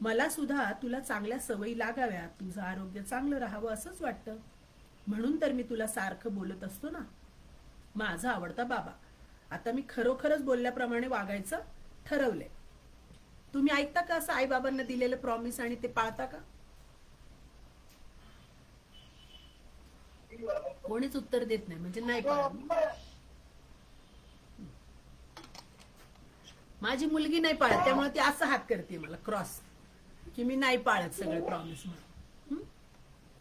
मला सुद्धा तुला चांगल्या सवयी लागाव्यात, तुझं आरोग्य चांगलं राहावं असंच वाटतं. म्हणून तर मी तुला सारखं बोलत असतो ना. माझा आवडता बाबा. आता मी खरोखरच बोलल्याप्रमाणे वागायचं ठरवलंय. तुम्ही ऐकता का असं आई बाबांना दिलेलं प्रॉमिस आणि ते पाळता का? कोणीच उत्तर देत नाही, म्हणजे नाही पाळत. माझी मुलगी नाही पाळत, त्यामुळे ती असं हात करते मला क्रॉस, की मी नाही पाळत सगळे प्रॉमिस म्हणून.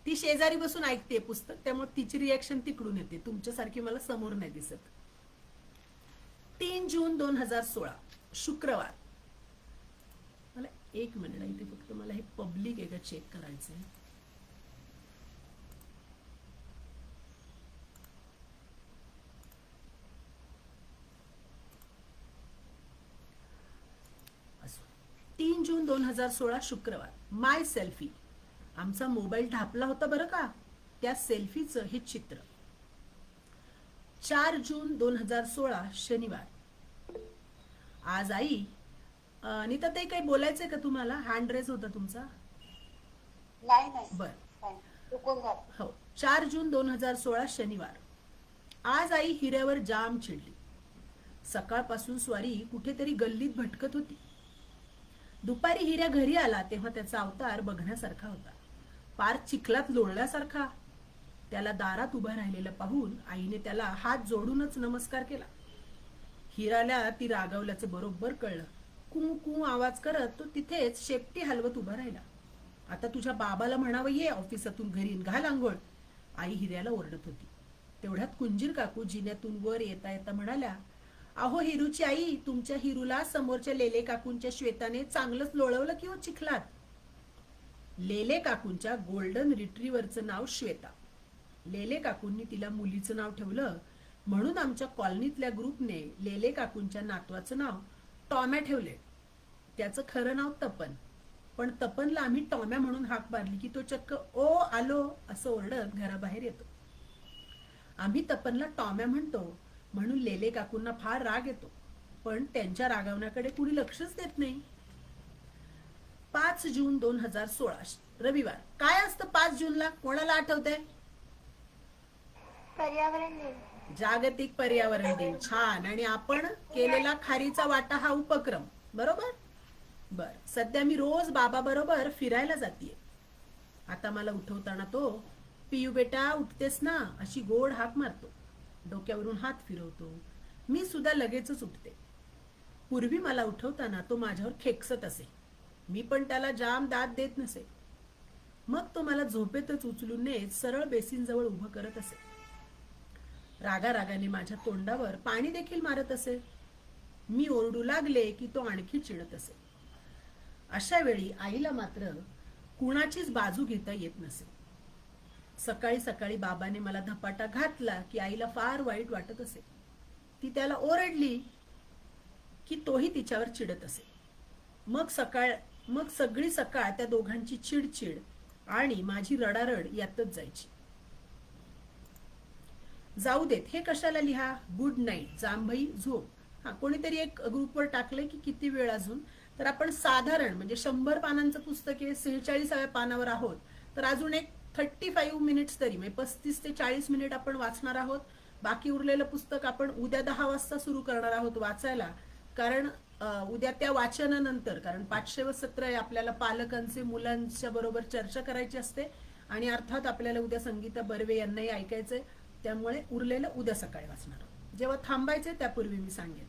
ती शेजारी बसून ऐकते पुस्तक, त्यामुळे तिची रिॲक्शन तिकडून येते, तुमच्यासारखी मला समोर नाही दिसत. 3 जून 2016 शुक्रवार. मला 1 मिनिट इथे फक्त मला हे पब्लिक आहे का चेक करायचंय. असो. 3 जून 2016 शुक्रवार. माय सेल्फी. आमचा मोबाईल ढापला होता बरं का, त्या सेल्फीचं हे चित्र. 4 जून 2016 शनिवार. आज आई. नीता ताई काही बोलायचंय का तुम्हाला? हँड रेज होता तुमचा. नाही बर. हो. 4 जून 2016 शनिवार. आज आई हिऱ्यावर जाम चिडली. सकाळपासून स्वारी कुठेतरी गल्लीत भटकत होती. दुपारी हिऱ्या घरी आला तेव्हा त्याचा अवतार बघण्यासारखा होता, पार चिखलात लोळल्यासारखा. त्याला दारात उभा राहिलेलं पाहून आईने त्याला हात जोडूनच नमस्कार केला. हिराला ती रागावल्याचं बरोबर कळलं. कू कू आवाज करत तो तिथेच शेपटी हलवत उभा राहिला. आता तुझ्या बाबाला म्हणावं ये ऑफिसातून घरी, घाल आंघोळ. आई हिऱ्याला ओरडत होती. तेवढ्यात कुंजीर काकू जिन्यातून वर येता येता म्हणाल्या, अहो हिरूची आई, तुमच्या हिरूला समोरच्या लेले काकूंच्या श्वेताने चांगलंच लोळवलं की हो चिखलात. लेले काकूंच्या गोल्डन रिट्रीव्हरचं नाव श्वेता. लेले काकूंनी तिला मुलीचं नाव ठेवलं, म्हणून आमच्या कॉलनीतल्या ग्रुपने लेले काकूंच्या नातवाचं नाव टॉम्या ठेवले. त्याचं खरं नाव तपन, पण तपनला आम्ही टॉम्या म्हणून हाक मारली की तो चक्क ओ आलो असं ओरडत घराबाहेर येतो. आम्ही तपनला टॉम्या म्हणतो म्हणून लेले काकूंना फार राग येतो, पण त्यांच्या रागावण्याकडे कुणी लक्षच देत नाही. 5 जून 2016 रविवार. काय असतं 5 जूनला? कोणाला आठवतंय? पर्यावरण दिन. जागतिक पर्यावरण दिन. छान. आणि आपण केलेला खारीचा वाटा हा उपक्रम, बरोबर? बर. सध्या मी रोज बाबा बरोबर फिरायला जातीये. आता मला उठवताना तो पियू बेटा उठतेस ना अशी गोड हाक मारतो. डोक्यावरून हात फिरवतो. मी सुद्धा लगेचच उठते. पूर्वी मला उठवताना तो माझ्यावर खेकसत असे, मी पण त्याला जाम दाद देत नसे. मग तो मला झोपेतच उचलून नेत सरळ बेसिन जवळ उभं करत असे. रागारागाने माझ्या तोंडावर पाणी देखील मारत असे. मी ओरडू लागले की तो आणखी चिडत असे. अशा वेळी आईला मात्र कुणाचीच बाजू घेता येत नसे. सकाळी सकाळी बाबाने मला धपाटा घातला की आईला फार वाईट वाटत असे. ती त्याला ओरडली की तोही तिच्यावर चिडत असे. मग सगळी सकाळ त्या दोघांची चिडचिड आणि माझी रडारड यातच जायची. जाऊ देत, हे कशाला लिहा. गुड नाईट, जांभई झोप. हा, कोणीतरी एक ग्रुपवर टाकलंय की किती वेळ अजून. तर आपण साधारण म्हणजे 100 पानांचं पुस्तक आहे, 46व्या पानावर आहोत, तर अजून एक 35 मिनिट्स तरी म्हणजे 35 ते 40 मिनिट आपण वाचणार आहोत. बाकी उरलेलं पुस्तक आपण उद्या 10 वाजता सुरू करणार आहोत वाचायला. कारण उद्या त्या वाचनानंतर, कारण 500व सत्र आहे, आपल्याला पालकांचे मुलांच्या बरोबर चर्चा करायची असते आणि अर्थात आपल्याला उद्या संगीता बर्वे यांनाही ऐकायचंय. त्यामुळे उरलेलं उद्या सकाळी वाचणार. जेव्हा थांबायचे त्यापूर्वी मी सांगेन.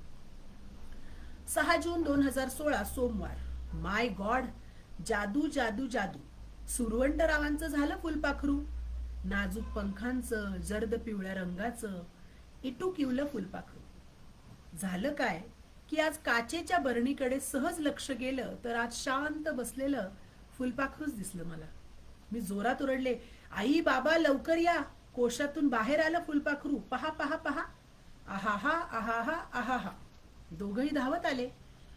6 जून 2016 सोमवार. माय गॉड, जादू जादू जादू. सुरवंटरावांचं झालं फुलपाखरू. नाजूक पंखांचं, जर्द पिवळ्या रंगाचं, इटूकिवलं फुलपाखरू. झालं काय की आज काचेच्या बरणीकडे सहज लक्ष गेलं तर आज शांत बसलेलं फुलपाखरूच दिसलं मला. मी जोरात ओरडले, आई बाबा लवकर या. कोशातून बाहेर आलं फुलपाखरू. पहा पहा पहा. आहाहा आहाहा आहाहा. दोघही धावत आले.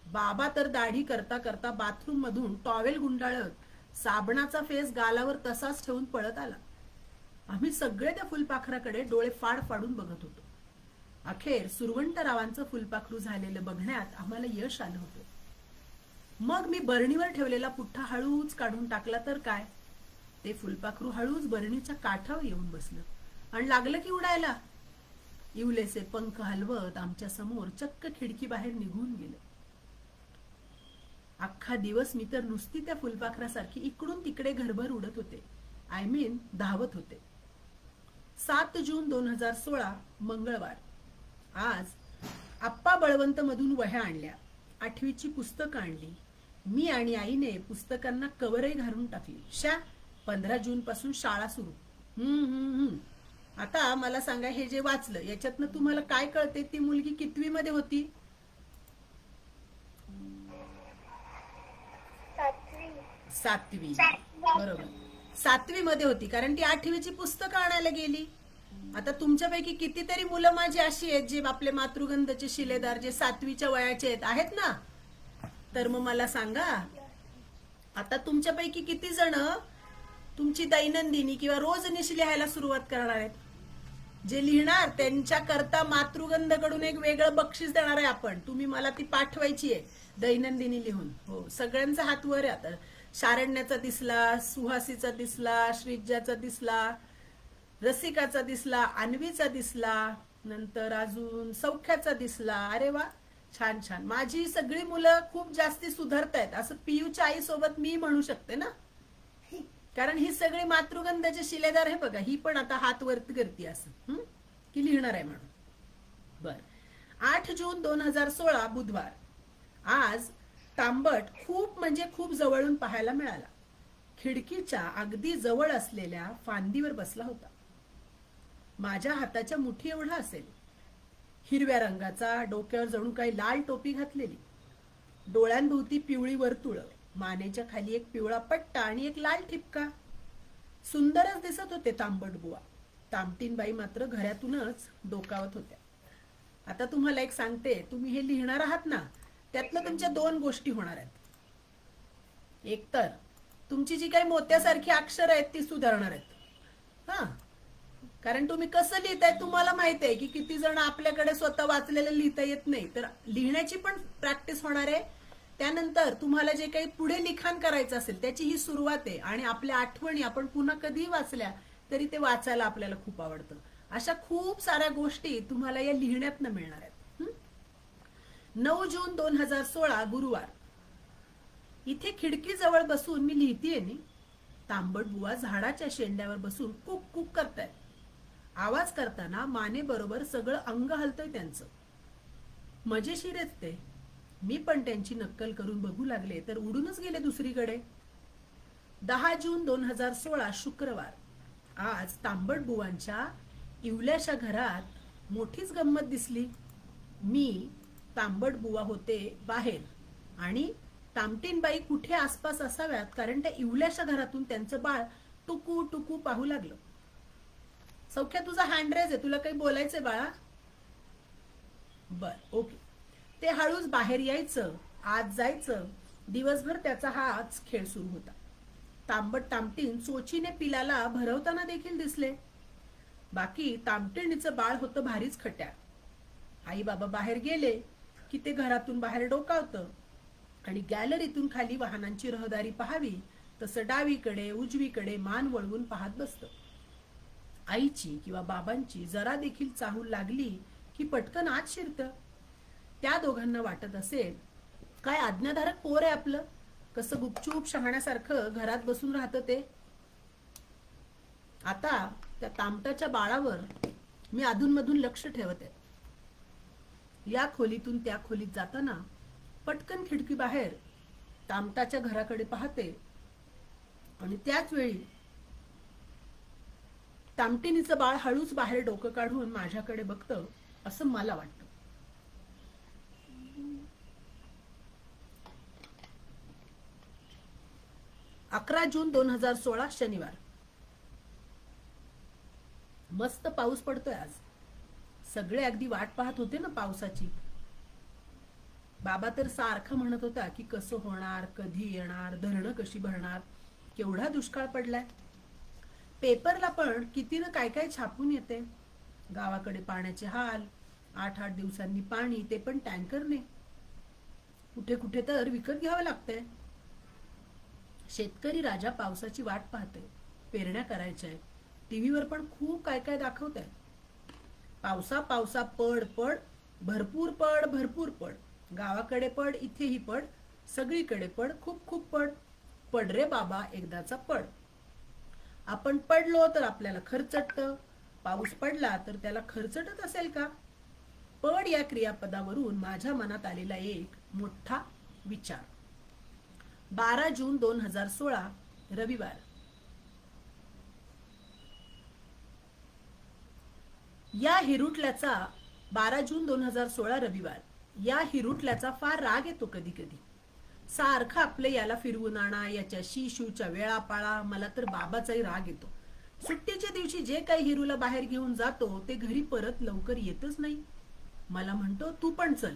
बाबा तर दाढी करता करता बाथरूम मधून टॉवेल गुंडाळत साबणाचा फेस गालावर तसाच ठेवून पळत आला. आम्ही सगळे त्या फुलपाखराकडे डोळे फाड फाडून बघत होतो. अखेर सुरवंटरावांचं फुलपाखरू झालेलं बघण्यात आम्हाला यश आलं होतं. मग मी बरणीवर ठेवलेला पुठ्ठा हळूच काढून टाकला तर काय, ते फुलपाखरू हळूच बरणीच्या काठावर येऊन बसलं आणि लागलं की उडायला. इवलेसे पंख हलवत आमच्या समोर चक्क खिडकी बाहेर निघून गेले. अख्खा दिवस मी तर नुसती त्या फुलपाखरासारखी इकडून तिकडे घरभर उडत होते. आय मीन धावत होते. 7 जून 2016 मंगळवार. आज आप्पा बळवंत मधून वह्या आणल्या, 8वीची पुस्तकं आणली. मी आणि आईने पुस्तकांना कवरही घालून टाकली. 15 जून पासून शाळा सुरू. आता मला सांगा, हे जे वाचलं याच्यातनं तुम्हाला काय कळते? ती मुलगी कितवी मध्ये होती? 7वी. बरोबर, 7वी मध्ये होती, कारण ती 8वीची पुस्तकं आणायला गेली. आता तुमच्यापैकी कितीतरी मुलं माझी अशी आहेत जे आपले मातृगंधचे शिलेदार जे 7वीच्या वयाचे आहेत ना. तर मग मला सांगा, आता तुमच्यापैकी किती जण तुमची दैनंदिनी किंवा रोजनिशी लिहायला सुरुवात करणार आहेत? जे लिहिणार त्यांच्या करता मातृगंधकडून एक वेगळं बक्षीस देणार आहे आपण. तुम्ही मला ती पाठवायची आहे दैनंदिनी लिहून. हो, सगळ्यांचा हात वर आहे. आता शारण्याचा दिसला, सुहासीचा दिसला, श्रीजाचा दिसला, रसिकाचा दिसला, अन्वीचा दिसला, नंतर अजून सौख्याचा दिसला. अरे वा, छान छान. माझी सगळी मुलं खूप जास्ती सुधारतायत असं पियूच्या आई सोबत मी म्हणू शकते ना, कारण ही सगळी मातृगंधाचे शिलेदार. हे बघा, ही पण आता हात वरती करते असं की लिहिणार आहे म्हणून. बर, 8 जून 2016 बुधवार. आज तांबट खूप म्हणजे खूप जवळून पाहायला मिळाला. खिडकीच्या अगदी जवळ असलेल्या फांदीवर बसला होता. माझ्या हाताच्या मुठी एवढा असेल. हिरव्या रंगाचा, डोक्यावर जणू काही लाल टोपी घातलेली, डोळ्यांभोवती पिवळी वर्तुळ, मानेच्या खाली एक पिवळा पट्टा आणि एक लाल ठिपका. सुंदरच दिसत होते तांबट बुवा. तामटीनबाई मात्र घरातूनच डोकावत होत्या. आता तुम्हाला एक सांगते, तुम्ही हे लिहिणार आहात ना, त्यातनं तुमच्या 2 गोष्टी होणार आहेत. एक तर तुमची जी काही मोत्यासारखी अक्षर आहेत ती सुधारणार आहेत. कारण तुम्ही कसं लिहिताय तुम्हाला माहित आहे की किती जण आपल्याकडे स्वतः वाचलेलं लिहिता येत नाही. तर लिहिण्याची पण प्रॅक्टिस होणार आहे. त्यानंतर तुम्हाला जे काही पुढे लिखाण करायचं असेल त्याची ही सुरुवात आहे. आणि आपल्या आठवणी आपण पुन्हा कधीही वाचल्या तरी ते वाचायला आपल्याला खूप आवडतं. अशा खूप साऱ्या गोष्टी तुम्हाला या लिहिण्यातनं मिळणार आहेत. 9 जून 2016 गुरुवार. इथे खिडकी जवळ बसून मी लिहितेय नी. तांबट बुवा झाडाच्या शेंड्यावर बसून कुक कुक करतायत. आवाज करताना माने बरोबर सगळं अंग हलतंय त्यांचं. मजेशीरच ते. मी पण त्यांची नक्कल करून बघू लागले तर उडूनच गेले दुसरीकडे. 10 जून 2016 शुक्रवार. आज तांबट बुवांच्या इवल्याच्या घरात मोठीच गंमत दिसली. मी, तांबट बुवा होते बाहेर आणि तामटीनबाई कुठे आसपास असाव्यात, कारण त्या इवल्याच्या घरातून त्यांचं बाळ टुकू टुकू पाहू लागलं. सौख्या, तुझा हँडरेज आहे, तुला काही बोलायचंय बाळा? बर, ओके. ते हळूच बाहेर यायचं, आत जायचं. दिवसभर त्याचा हाच खेळ सुरू होता. तांबट तामटीन चोचीने पिलाला भरवताना देखील दिसले. बाकी तामटीणीचं बाळ होतं भारीच खट्या. आई बाबा बाहेर गेले की ते घरातून बाहेर डोकावतं आणि गॅलरीतून खाली वाहनांची रहदारी पाहावी तसं डावीकडे उजवीकडे मान वळवून पाहत बसतं. आईची किंवा बाबांची जरा देखील चाहूल लागली की पटकन आत शिरतं. त्या दोघांना वाटत असेल, काय आज्ञाधारक पोर आहे आपलं, कसं गुपचूप शहाण्यासारखं घरात बसून राहतं ते. आता त्या तामटाच्या बाळावर मी अधूनमधून लक्ष ठेवत आहे. या खोलीतून त्या खोलीत जाताना पटकन खिडकी बाहेर तामटाच्या घराकडे पाहते आणि त्याच वेळी तामटीनीचं बाळ हळूच बाहेर डोकं काढून माझ्याकडे बघतं असं मला वाटतं. अकरा जून 2016 शनिवार. मस्त पाऊस पडतोय आज. सगळे अगदी वाट पाहत होते ना पावसाची. बाबा तर सारखं म्हणत होता की कसं होणार, कधी येणार, धरणं कशी भरणार, केवढा दुष्काळ पडलाय. पेपरला पण किती ना काय काय छापून येते. गावाकडे पाण्याचे हाल, 8-8 दिवसांनी पाणी, ते पण टँकरने. कुठे कुठे तर विकत घ्यावं लागतंय. शेतकरी राजा पावसाची वाट पाहते. पेरण्या करायच्या आहेत. टीव्हीवर पण खूप काय काय दाखवत आहेत. पावसा पावसा पड पड, भरपूर पड भरपूर पड, गावाकडे पड इथेही पड, सगळीकडे पड खूप खूप पड, पड रे बाबा एकदाचा पड. आपण पडलो तर आपल्याला खरचटत, पाऊस पडला तर त्याला खरचटत असेल का? पड या क्रियापदावरून माझ्या मनात आलेला एक मोठा विचार. 12 जून 2016 रविवार. या हिरुटल्याचा 12 जून 2016 रविवार. या हिरुटल्याचा फार राग येतो कधी कधी. सारखं आपले याला फिरवून आणा, याच्याशी शिवच्या वेळा पाळा. मला तर बाबाचाही राग येतो. सुट्टीच्या दिवशी जे काही हिरूला बाहेर घेऊन जातो ते घरी परत लवकर येतच नाही. मला म्हणतो तू पण चल,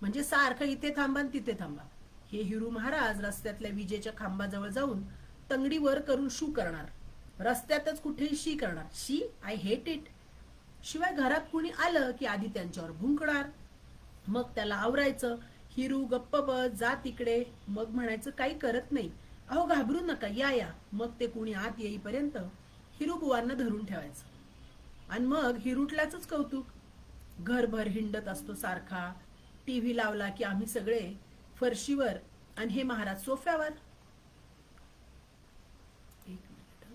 म्हणजे सारखं इथे थांबा तिथे थांबा. हे हिरू महाराज रस्त्यातल्या विजेच्या खांबाजवळ जाऊन तंगडी वर करून शू करणार, रस्त्यातच कुठेही शी करणार. शी, आय हेट इट. शिवाय घरात कुणी आलं की आधी त्यांच्यावर भुंकणार, मग त्याला आवरायचं. हिरू गप्प बस, जा तिकडे. मग म्हणायचं काही करत नाही, अहो घाबरू नका, या या. मग ते कुणी आत येईपर्यंत हिरू बुवांना धरून ठेवायचं. आणि मग हिरूटल्याच कौतुक. घरभर हिंडत असतो सारखा. टीव्ही लावला की आम्ही सगळे फरशीवर आणि हे महाराज सोफ्यावर. एक मिनिट.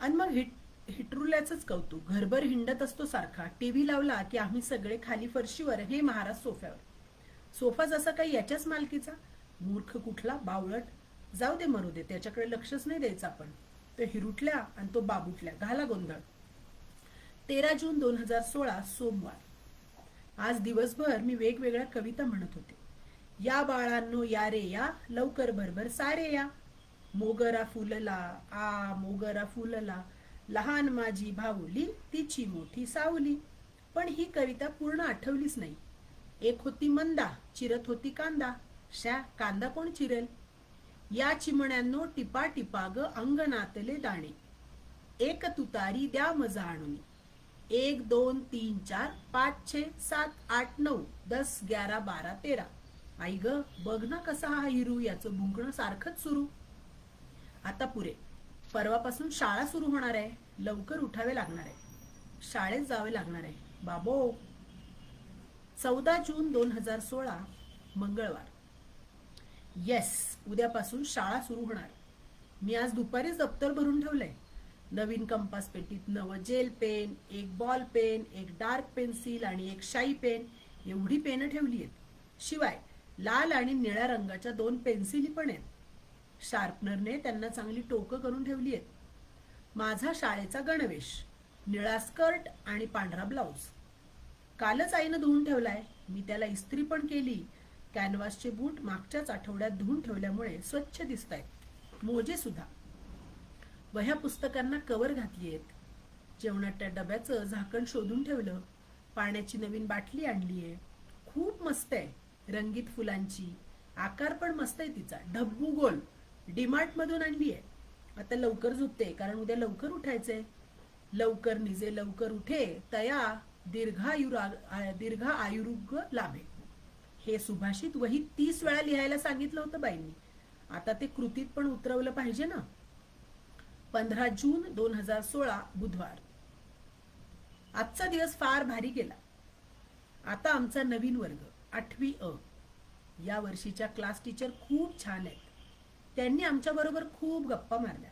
आणि मग हिटरुल्याच कौतुक. घरभर हिंडत असतो सारखा. टीव्ही लावला की आम्ही सगळे खाली फरशीवर, हे महाराज सोफ्यावर. सोफा जसा काही याच्याच मालकीचा. मूर्ख कुठला, बावळट. जाऊ दे मरू दे, त्याच्याकडे लक्षच नाही द्यायचं आपण. तो हिरुटल्या आणि तो बाबुटल्या, घाला गोंधळ. 13 जून 2016 सोमवार. आज दिवसभर मी वेगवेगळ्या कविता म्हणत होते. या बाळांनो या रे या, लवकर भरभर सारे या. मोगरा फुलला, आ मोगरा फुलला, लहान माझी भाऊली, तिची मोठी सावली. पण ही कविता पूर्ण आठवलीच नाही. एक होती मंदा, चिरत होती कांदा. शा, कांदा कोण चिरेल? या चिमण्यांनो टिपा टिपा ग अंगणातले दाणे. एक तुतारी द्या मजा आणून. 1 2 3 4 5 6 7 8 9 10 11 12 13. आई ग, बघ ना कसा हा हिरू, याचं भुंकणं सारखंच सुरू. आता पुरे. परवापासून शाळा सुरू होणार आहे. लवकर उठावे लागणार आहे. शाळेत जावे लागणार आहे बाबो. 14 जून 2016 मंगळवार. येस, उद्यापासून शाळा सुरू होणार. मी आज दुपारीच दप्तर भरून ठेवलंय. नवीन कंपास पेटीत नवं जेल पेन, एक बॉल पेन, एक डार्क पेन्सिल आणि एक शाई पेन, एवढी पेन ठेवली आहेत. शिवाय लाल आणि निळ्या रंगाच्या 2 पेन्सिली पण आहेत. शार्पनरने त्यांना चांगली टोकं करून ठेवली आहेत. माझा शाळेचा गणवेश, निळा स्कर्ट आणि पांढरा ब्लाउज. कालच आईनं धुवून ठेवलाय. मी त्याला इस्त्री पण केली. कॅनव्हासचे बूट मागच्याच आठवड्यात धुवून ठेवल्यामुळे स्वच्छ दिसतायत. मोजे सुद्धा. वह्या पुस्तकांना कवर घातली आहेत. जेवणाच्या डब्याचं झाकण शोधून ठेवलं. पाण्याची नवीन बाटली आणलीये. खूप मस्त आहे, रंगीत फुलांची. आकार पण मस्त आहे तिचा, ढब्बू गोल. डीमार्ट मधून आणली आहे. आता लवकर झोपते कारण उद्या लवकर उठायचंय. लवकर निजे लवकर उठे तया दीर्घ आयुरुग लाभे. हे सुभाषित वहीत 30 वेळा लिहायला सांगितलं होतं बाईंनी. आता ते कृतीत पण उतरवलं पाहिजे ना. 15 जून 2016 बुधवार. आजचा दिवस फार भारी गेला. आता आमचा नवीन वर्ग 8वी अ. या वर्षीच्या क्लास टीचर खूप छान आहेत. त्यांनी आमच्या बरोबर खूप गप्पा मारल्या.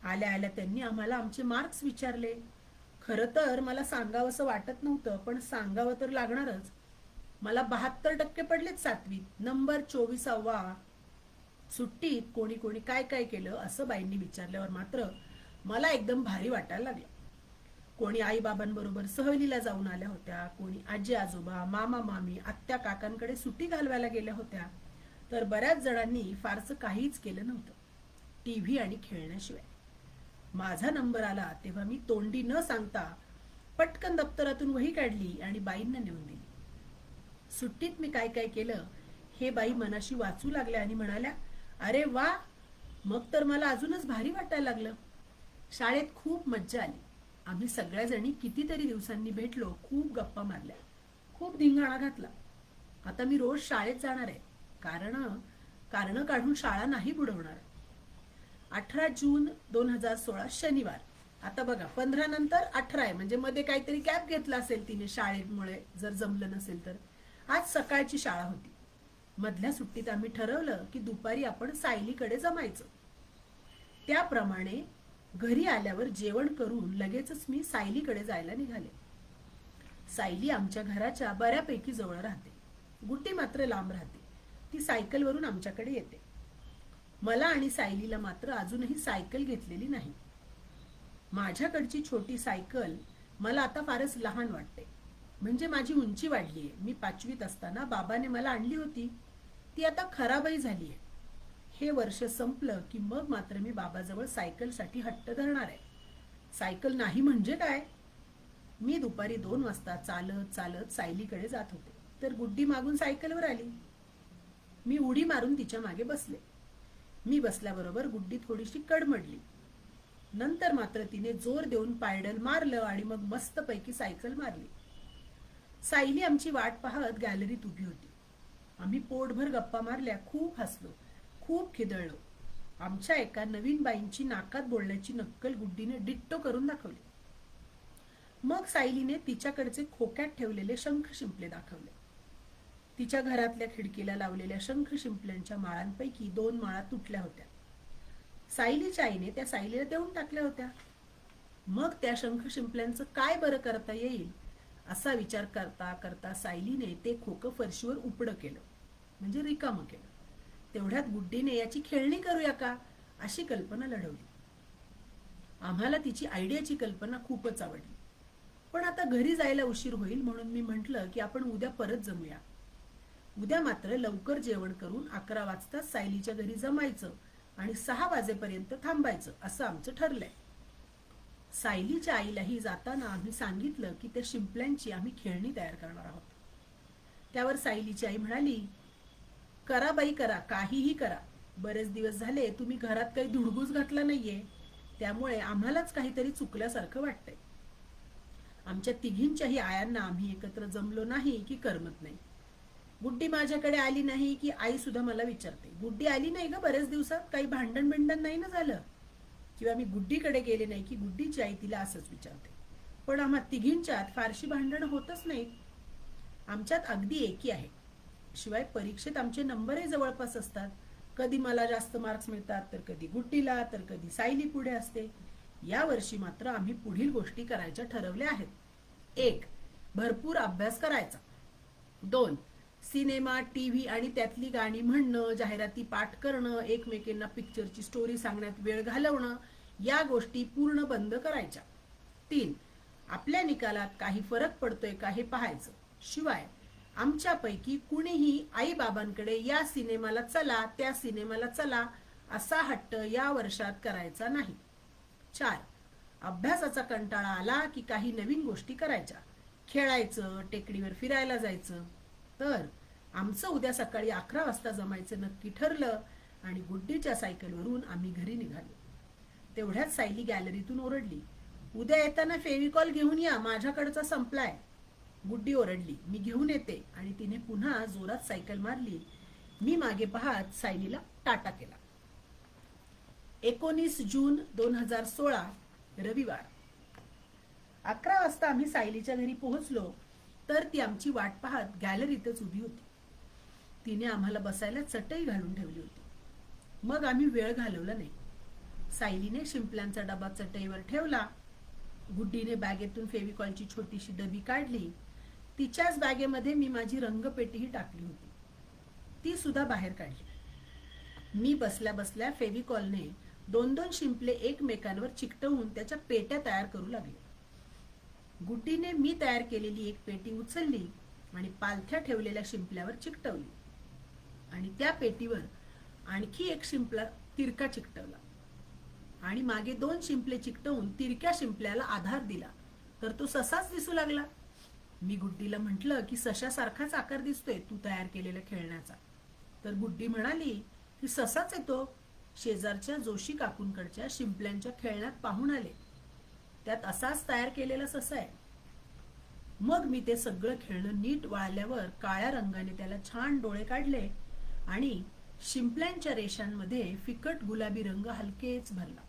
आल्या आल्या त्यांनी आम्हाला आमचे मार्क्स विचारले. खरं तर मला सांगावंसं वाटत नव्हतं, पण सांगावं तर लागणारच. मला 72% पडलेत 7वीत, नंबर 24वा. सुट्टीत कोणी कोणी काय काय केलं असं बाईंनी विचारल्यावर मात्र मला एकदम भारी वाटायला लागलं. कोणी आई बाबांबरोबर सहलीला जाऊन आल्या होत्या, कोणी आजी आजोबा, मामा मामी, आत्या काकांकडे सुट्टी घालवायला गेल्या होत्या, तर बऱ्याच जणांनी फारसं काहीच केलं नव्हतं टीव्ही आणि खेळण्याशिवाय. माझा नंबर आला तेव्हा मी तोंडी न सांगता पटकन दप्तरातून वही काढली आणि बाईंना नेऊन दिली. सुट्टीत मी काय काय केलं हे बाई मनाशी वाचू लागल्या आणि म्हणाल्या, अरे वा, मग तर मला अजूनच भारी वाटायला लागलं. शाळेत खूप मज्जा आली. आम्ही सगळ्याजणी कितीतरी दिवसांनी भेटलो, खूप गप्पा मारल्या, खूप धिंगाणा घातला. आता मी रोज शाळेत जाणार आहे, कारण काढून शाळा नाही बुडवणार. 18 जून 2016 शनिवार. आता बघा 15 नंतर 18 आहे, म्हणजे मध्ये काहीतरी गॅप घेतला असेल तिने शाळेमुळे, जर जमलं नसेल तर. आज सकाळची शाळा होती. मधल्या सुट्टीत आम्ही ठरवलं की दुपारी आपण सायलीकडे जमायचं. त्याप्रमाणे घरी आल्यावर जेवण करून लगेचच मी सायलीकडे जायला निघाले. सायली आमच्या घराच्या बऱ्यापैकी जवळ राहते. गुड्डी मात्र लांब राहते. ती सायकलवरून आमच्याकडे येते. मला आणि सायलीला मात्र अजूनही सायकल घेतलेली नाही. माझ्याकडची छोटी सायकल मला आता फारच लहान वाटते. म्हणजे माझी उंची वाढलीये. मी 5वीत असताना बाबाने मला आणली होती, ती आता खराबही झालीये. हे वर्ष संपलं की मग मात्र मी बाबाजवळ सायकलसाठी हट्ट धरणार आहे. सायकल नाही म्हणजे काय? मी दुपारी 2 वाजता चालत चालत सायलीकडे जात होते, तर गुड्डी मागून सायकलवर आली. मी उडी मारून तिच्या मागे बसले. मी बसल्याबरोबर गुड्डी थोडीशी कडमडली. नंतर मात्र तिने जोर देऊन पायडल मारलं आणि मग मस्तपैकी सायकल मारली. सायली आमची वाट पाहत गॅलरीत उभी होती. आम्ही पोटभर गप्पा मारल्या, खूप हसलो, खूप खिदळलो. आमच्या एका नवीन बाईंची नाकात बोलण्याची नक्कल गुड्डीने डिट्टो करून दाखवली. मग सायलीने तिच्याकडचे खोक्यात ठेवलेले शंख शिंपले दाखवले. तिच्या घरातल्या खिडकीला लावलेल्या शंख शिंपल्यांच्या माळांपैकी 2 माळा तुटल्या होत्या. सायलीच्या आईने त्या सायलीला देऊन टाकल्या होत्या. मग त्या शंख शिंपल्यांचं काय बरं करता येईल असा विचार करता करता सायलीने ते खोकं फरशीवर उपडं केलं, म्हणजे रिकामं केलं. तेवढ्यात गुड्डीने याची खेळणी करूया का अशी कल्पना लढवली. आम्हाला तिची आयडियाची कल्पना खूपच आवडली. पण आता घरी जायला उशीर होईल म्हणून मी म्हटलं की आपण उद्या परत जमूया. उद्या मात्र लवकर जेवण करून 11 वाजता सायलीच्या घरी जमायचं आणि 6 वाजेपर्यंत थांबायचं असं आमचं ठरलंय. सायलीच्या आईलाही जाताना आम्ही सांगितलं की त्या शिंपल्यांची आम्ही खेळणी तयार करणार आहोत. त्यावर सायलीची आई म्हणाली, करा बाई करा, काहीही करा. बरेच दिवस झाले तुम्ही घरात काही धुडगूस घातला नाहीये, त्यामुळे आम्हालाच काहीतरी चुकल्यासारखं वाटतंय. आमच्या तिघींच्याही आयांना आम्ही एकत्र जमलो नाही की करमत नाही. गुड्डी माझ्याकडे आली नाही की आई सुद्धा मला विचारते, गुड्डी आली नाही ग बरेच दिवसात, काही भांडण बिंडण नाही ना झालं? किंवा मी गुड्डीकडे गेले नाही की गुड्डीची आई तिला असंच विचारते. पण आम्हा तिघींच्यात फारशी भांडण होतच नाहीत. आमच्यात अगदी एकी आहे. शिवाय परीक्षेत आमचे नंबरही जवळपास असतात. कधी मला जास्त मार्क्स मिळतात, तर कधी गुड्डीला, तर कधी सायली पुढे असते. या वर्षी मात्र आम्ही पुढील गोष्टी करायच्या ठरवल्या आहेत. 1. भरपूर अभ्यास करायचा. 2. सिनेमा, टीव्ही आणि त्यातली गाणी म्हणणं, जाहिराती पाठ करणं, एकमेकांना पिक्चरची स्टोरी सांगण्यात वेळ घालवणं, या गोष्टी पूर्ण बंद करायच्या. 3. आपल्या निकालात काही फरक पडतोय का हे पाहायचं. शिवाय आमच्यापैकी कुणीही आई बाबांकडे या सिनेमाला चला, त्या सिनेमाला चला असा हट्ट या वर्षात करायचा नाही. 4. अभ्यासाचा कंटाळा आला की काही नवीन गोष्टी करायच्या. खेळायचं, टेकडीवर फिरायला जायचं. तर आमचं उद्या सकाळी 11 वाजता जमायचं नक्की ठरलं आणि गुड्डीच्या सायकलवरून आम्ही घरी निघालो. तेवढ्यात सायली गॅलरीतून ओरडली, उद्या येताना फेविकॉल घेऊन या, माझ्याकडचा संपलाय. गुड्डी ओरडली, मी घेऊन येते, आणि तिने पुन्हा जोरात सायकल मारली. मी मागे पाहत सायलीला टाटा केला. 19 जून 2016 रविवार. 11 वाजता आम्ही सायलीच्या घरी पोहोचलो तर ती आमची वाट पाहत गॅलरीतच उभी होती. तिने आम्हाला बसायला चटई घालून ठेवली होती. मग आम्ही वेळ घालवला नाही. सायलीने शिंपल्यांचा डबा चटईवर ठेवला. गुड्डीने बॅगेतून फेविकॉलची छोटीशी डबी काढली. तिच्याच बॅगेमध्ये मी माझी रंगपेटीही टाकली होती, ती सुद्धा बाहेर काढली. मी बसल्या बसल्या फेविकॉलने 2-2 शिंपले एकमेकांवर चिकटवून त्याच्या पेट्या तयार करू लागले. गुड्डीने मी तयार केलेली एक पेटी उचलली आणि पालथ्या ठेवलेल्या शिंपल्यावर चिकटवली आणि त्या पेटीवर आणखी एक शिंपला तिरका चिकटवला आणि मागे 2 शिंपले चिकटवून तिरक्या शिंपल्याला आधार दिला तर तो ससाच दिसू लागला. मी गुड्डीला म्हटलं की सशासारखाच आकार दिसतोय तू तयार केलेल्या खेळण्याचा. तर गुड्डी म्हणाली की ससाच येतो. शेजारच्या जोशी काकूंकडच्या शिंपल्यांच्या खेळण्यात पाहून आले, त्यात असाच तयार केलेला ससा आहे. मग मी ते सगळं खेळणं नीट वाळल्यावर काळ्या रंगाने त्याला छान डोळे काढले आणि शिंपल्यांच्या रेषांमध्ये फिकट गुलाबी रंग हलकेच भरला.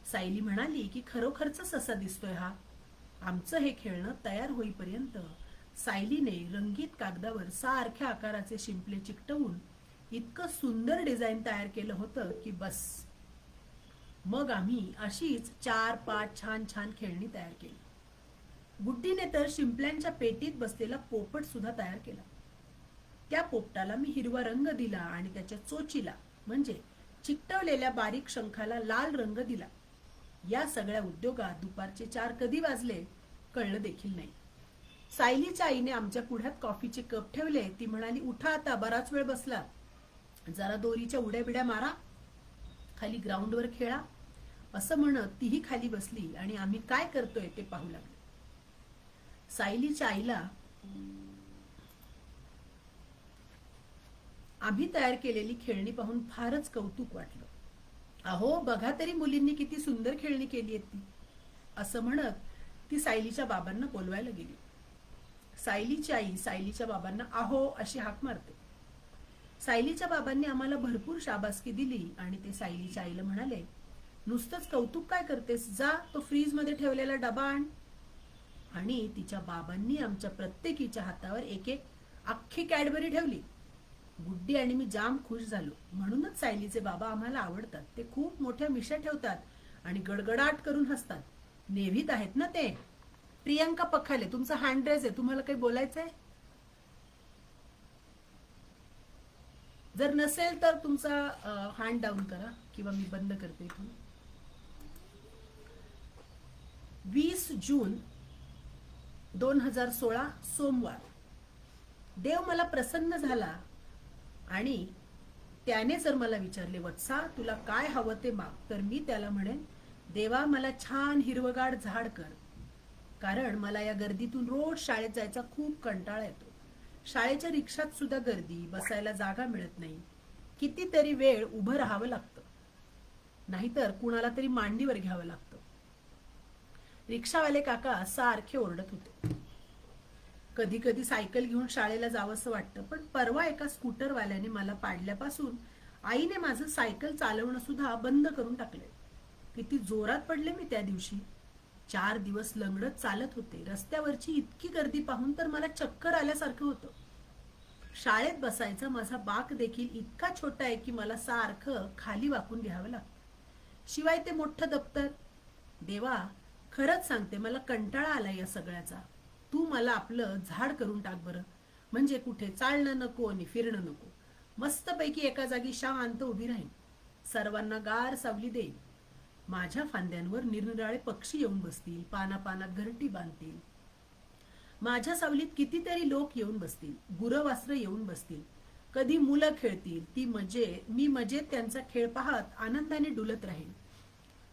सायली म्हणाली की खरोखरच ससा दिसतोय हा. आमचं हे खेळणं तयार होईपर्यंत सायलीने रंगीत कागदावर सारख्या आकाराचे शिंपले चिकटवून इतकं सुंदर डिझाईन तयार केलं होतं की बस. मग आम्ही अशीच 4-5 छान छान खेळणी तयार केली. गुड्डीने तर शिंपल्यांच्या पेटीत बसलेला पोपट सुद्धा तयार केला. त्या पोपटाला मी हिरवा रंग दिला आणि त्याच्या चोचीला म्हणजे चिकटवलेल्या बारीक शंखाला लाल रंग दिला. या सगळ्या उद्योगात दुपारचे 4 कधी वाजले कळलं देखील नाही. सायलीच्या आईने आमच्या पुढ्यात कॉफीचे कप ठेवले. ती म्हणाली, उठा आता, बराच वेळ बसला, जरा दोरीच्या उड्या बिड्या मारा, खाली ग्राउंडवर खेळा. असं म्हणत तीही खाली बसली आणि आम्ही काय करतोय ते पाहू लागलो. सायलीच्या आईला आम्ही तयार केलेली खेळणी पाहून फारच कौतुक वाटलं. अहो बघा तरी मुलींनी किती सुंदर खेळणी केली आहेत ती, असं म्हणत ती सायलीच्या बाबांना बोलवायला गेली. सायलीची आई सायलीच्या बाबांना अहो अशी हाक मारते. सायलीच्या बाबांनी आम्हाला भरपूर शाबासकी दिली आणि ते सायलीच्या आईला म्हणाले, नुसतंच कौतुक काय करतेस, जा तो फ्रीज मध्ये ठेवलेला डबा आण. आणि तिच्या बाबांनी आमच्या प्रत्येकीच्या हातावर एक अख्खी कॅडबरी ठेवली. गुड्डी आणि मी जाम खुश झालो. म्हणूनच सायलीचे बाबा आम्हाला आवडतात. ते खूप मोठ्या मिशा ठेवतात आणि गडगडाट करून हसतात. नेव्हीत आहेत ना ते. प्रियंका पखाले, तुमचा हँड रेज आहे, तुम्हाला काही बोलायचंय? जर नसेल तर तुमचा हँड डाऊन करा किंवा मी बंद करते इथून. 20 जून 2016 सोमवार. देव मला प्रसन्न झाला आणि त्याने जर मला विचारले, वत्सा तुला काय हवं ते माग, तर मी त्याला म्हणेन, देवा मला छान हिरवगार झाड कर. कारण मला या गर्दीतून रोज शाळेत जायचा खूप कंटाळा येतो. शाळेच्या रिक्षात सुद्धा गर्दी, बसायला जागा मिळत नाही, कितीतरी वेळ उभं राहावं लागतं, नाहीतर कुणाला तरी मांडीवर घ्यावं लागतं. रिक्षावाले काका सारखे ओरडत होते. कधी कधी सायकल घेऊन शाळेला जावंसं वाटतं, पण परवा एका स्कूटरवाल्याने मला पाडल्यापासून आईने माझं सायकल चालवणं सुद्धा बंद करून टाकले. किती जोरात पडले मी त्या दिवशी. 4 दिवस लंगडत चालत होते. रस्त्यावरची इतकी गर्दी पाहून तर मला चक्कर आल्यासारखं होतं. शाळेत बसायचा माझा बाक देखील इतका छोटा आहे की मला सारखं खाली वाकून घ्यावं लागतं. शिवाय ते मोठं दप्तर. देवा खरंच सांगते, मला कंटाळा आला या सगळ्याचा. तू मला आपलं झाड करून टाक बरं, म्हणजे कुठे चालणं नको आणि फिरणं नको. मस्तपैकी एका जागी शांत उभी राहीन, सर्वांना गार सावली देईन. माझ्या फांद्यांवर निरनिराळे पक्षी येऊन बसतील, पानापानात घरटी बांधतील. माझ्या सावलीत कितीतरी लोक येऊन बसतील, गुरवास्त्र येऊन बसतील. कधी मुलं खेळतील, मी मजेत त्यांचा खेळ पाहत आनंदाने डुलत राहील.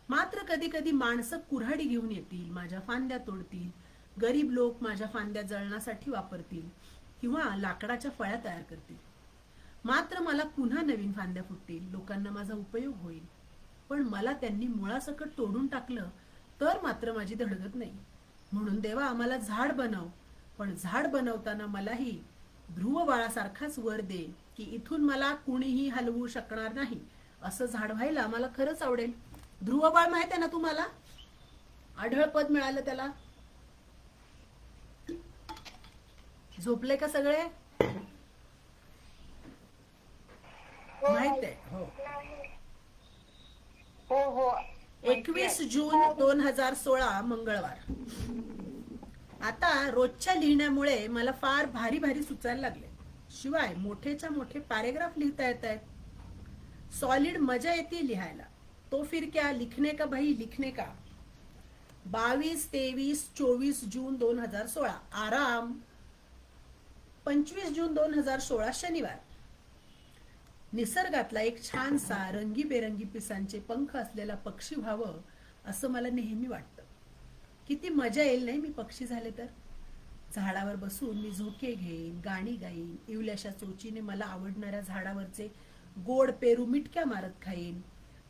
मात्र कधी कधी माणसं कुऱ्हाडी घेऊन येतील, माझ्या फांद्या तोडतील. गरीब लोक माझ्या फांद्या जळणासाठी वापरतील किंवा लाकडाच्या फळ्या तयार करतील. मात्र मला पुन्हा नवीन फांद्या फुटतील, लोकांना माझा उपयोग होईल. पण मला त्यांनी मुळासकट तोडून टाकलं तर मात्र माझी धडगत नाही. म्हणून देवा आम्हाला झाड बनव, पण झाड बनवताना मलाही ध्रुव बाळासारखाच वर दे की इथून मला कुणीही हलवू शकणार नाही. असं झाड व्हायला मला खरंच आवडेल. ध्रुव बाळ माहित आहे ना तुम्हाला? आढळ पद मिळालं त्याला. झोपले का सगळे? माहित आहे? हो. 21 जून 2016 मंगळवार. आता रोजच्या लिहिण्यामुळे मला फार भारी भारी सुचायला लागले. शिवाय मोठेच्या मोठे पॅरेग्राफ लिहिता येत आहेत. सॉलिड मजा येते लिहायला. तो फिर क्या लिखने का भाई लिखने का. 22, 23, 24 जून 2016 आराम. 25 जून 2016 शनिवार. निसर्गातला एक छानसा रंगीबेरंगी पिसांचे पंख असलेला पक्षी व्हावं असं मला नेहमी वाटतं. किती मजा येईल नाही मी पक्षी झाले तर. झाडावर बसून मी झोके घेईन, गाणी गाईन, इवल्याशा चोचीने मला आवडणाऱ्या झाडावरचे गोड पेरू मिटक्या मारत खाईन,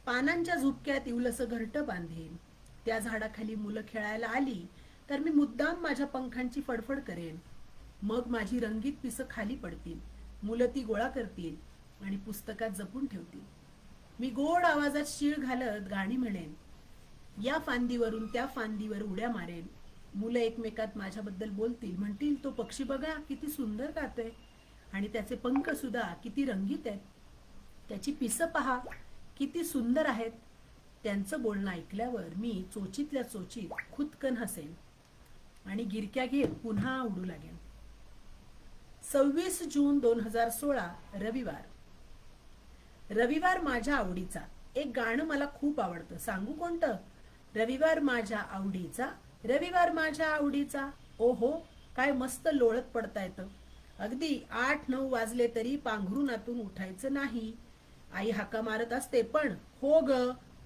पानांच्या झुपक्यात इवलसं घरटं बांधेन. त्या झाडाखाली मुलं खेळायला आली तर मी मुद्दाम माझ्या पंखांची फडफड करेन. मग माझी रंगीत पिसं खाली पडतील, मुलं ती गोळा करतील आणि पुस्तकात जपून ठेवतील. मी गोड आवाजात शीळ घालत गाणी म्हणेन, या फांदीवरून त्या फांदीवर उड्या मारेन. मुलं एकमेकात माझ्याबद्दल बोलतील, म्हणतील तो पक्षी बघा किती सुंदर गातोय आणि त्याचे पंख सुद्धा किती रंगीत आहेत, त्याची पिसं पहा किती सुंदर आहेत. त्यांचं बोलणं ऐकल्यावर मी चोचीतल्या चोचीत खुदकन हसेन आणि गिरक्या घेत पुन्हा उडू लागेन. 26 जून 2016 रविवार. रविवार माझ्या आवडीचा. एक गाणं मला खूप आवडतं, सांगू कोणतं? रविवार माझ्या आवडीचा, रविवार माझ्या आवडीचा. ओहो काय मस्त लोळत पडता येतं. अगदी 8-9 वाजले तरी पांघरुणातून उठायचं नाही. आई हाका मारत असते पण हो ग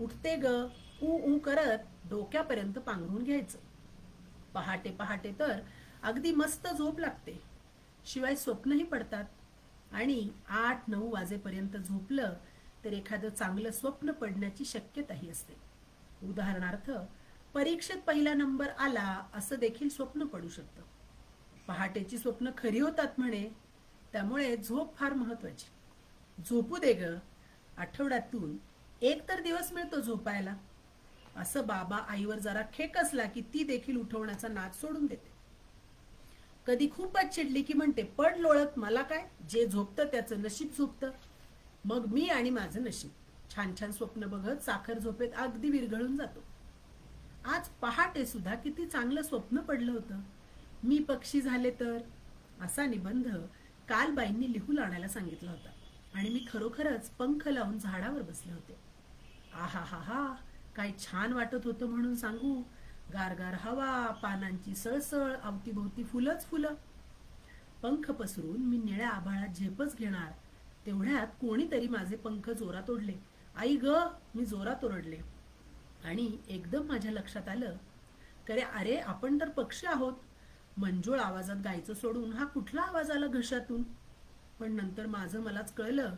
उठते ग ऊ करत डोक्यापर्यंत पांघरून घ्यायचं. पहाटे पहाटे तर अगदी मस्त झोप लागते, शिवाय स्वप्नही पडतात. आणि 8-9 वाजेपर्यंत झोपलं तर एखादं चांगलं स्वप्न पडण्याची शक्यताही असते. उदाहरणार्थ परीक्षेत पहिला नंबर आला असं देखील स्वप्न पडू शकतं. पहाटेची स्वप्न खरी होतात म्हणे, त्यामुळे झोप फार महत्वाची. झोपू दे ग, आठवड्यातून एक तर दिवस मिळतो झोपायला. असं बाबा आईवर जरा खेक असला की ती देखील उठवण्याचा नाद सोडून देते. कधी खूपच चिडली की म्हणते पड लोळत, मला काय, जे झोपतं त्याचं नशीब झोपतं. मग मी आणि माझं नशीब छान छान स्वप्न बघत साखर झोपेत अगदी विरघळून जातो. आज पहाटे सुद्धा किती चांगलं स्वप्न पडलं होतं. मी पक्षी झाले तर, असा निबंध काल बाईंनी लिहून आणायला सांगितला होता आणि मी खरोखरच पंख लावून झाडावर बसले होते. आहा हा हा काय छान वाटत होतं म्हणून सांगू. गारगार हवा, पानांची सळसळ, अवतीभोवती फुलंच फुलं. पंख पसरून मी निळ्या आभाळात झेपच घेणार तेवढ्यात कोणीतरी माझे पंख जोरात ओढले. आई ग, मी जोरात ओरडले आणि एकदम माझ्या लक्षात आलं, अरे आपण तर पक्षी आहोत. मंजूळ आवाजात गायचं सोडून हा कुठला आवाज आला घशातून. पण नंतर माझं मलाच कळलं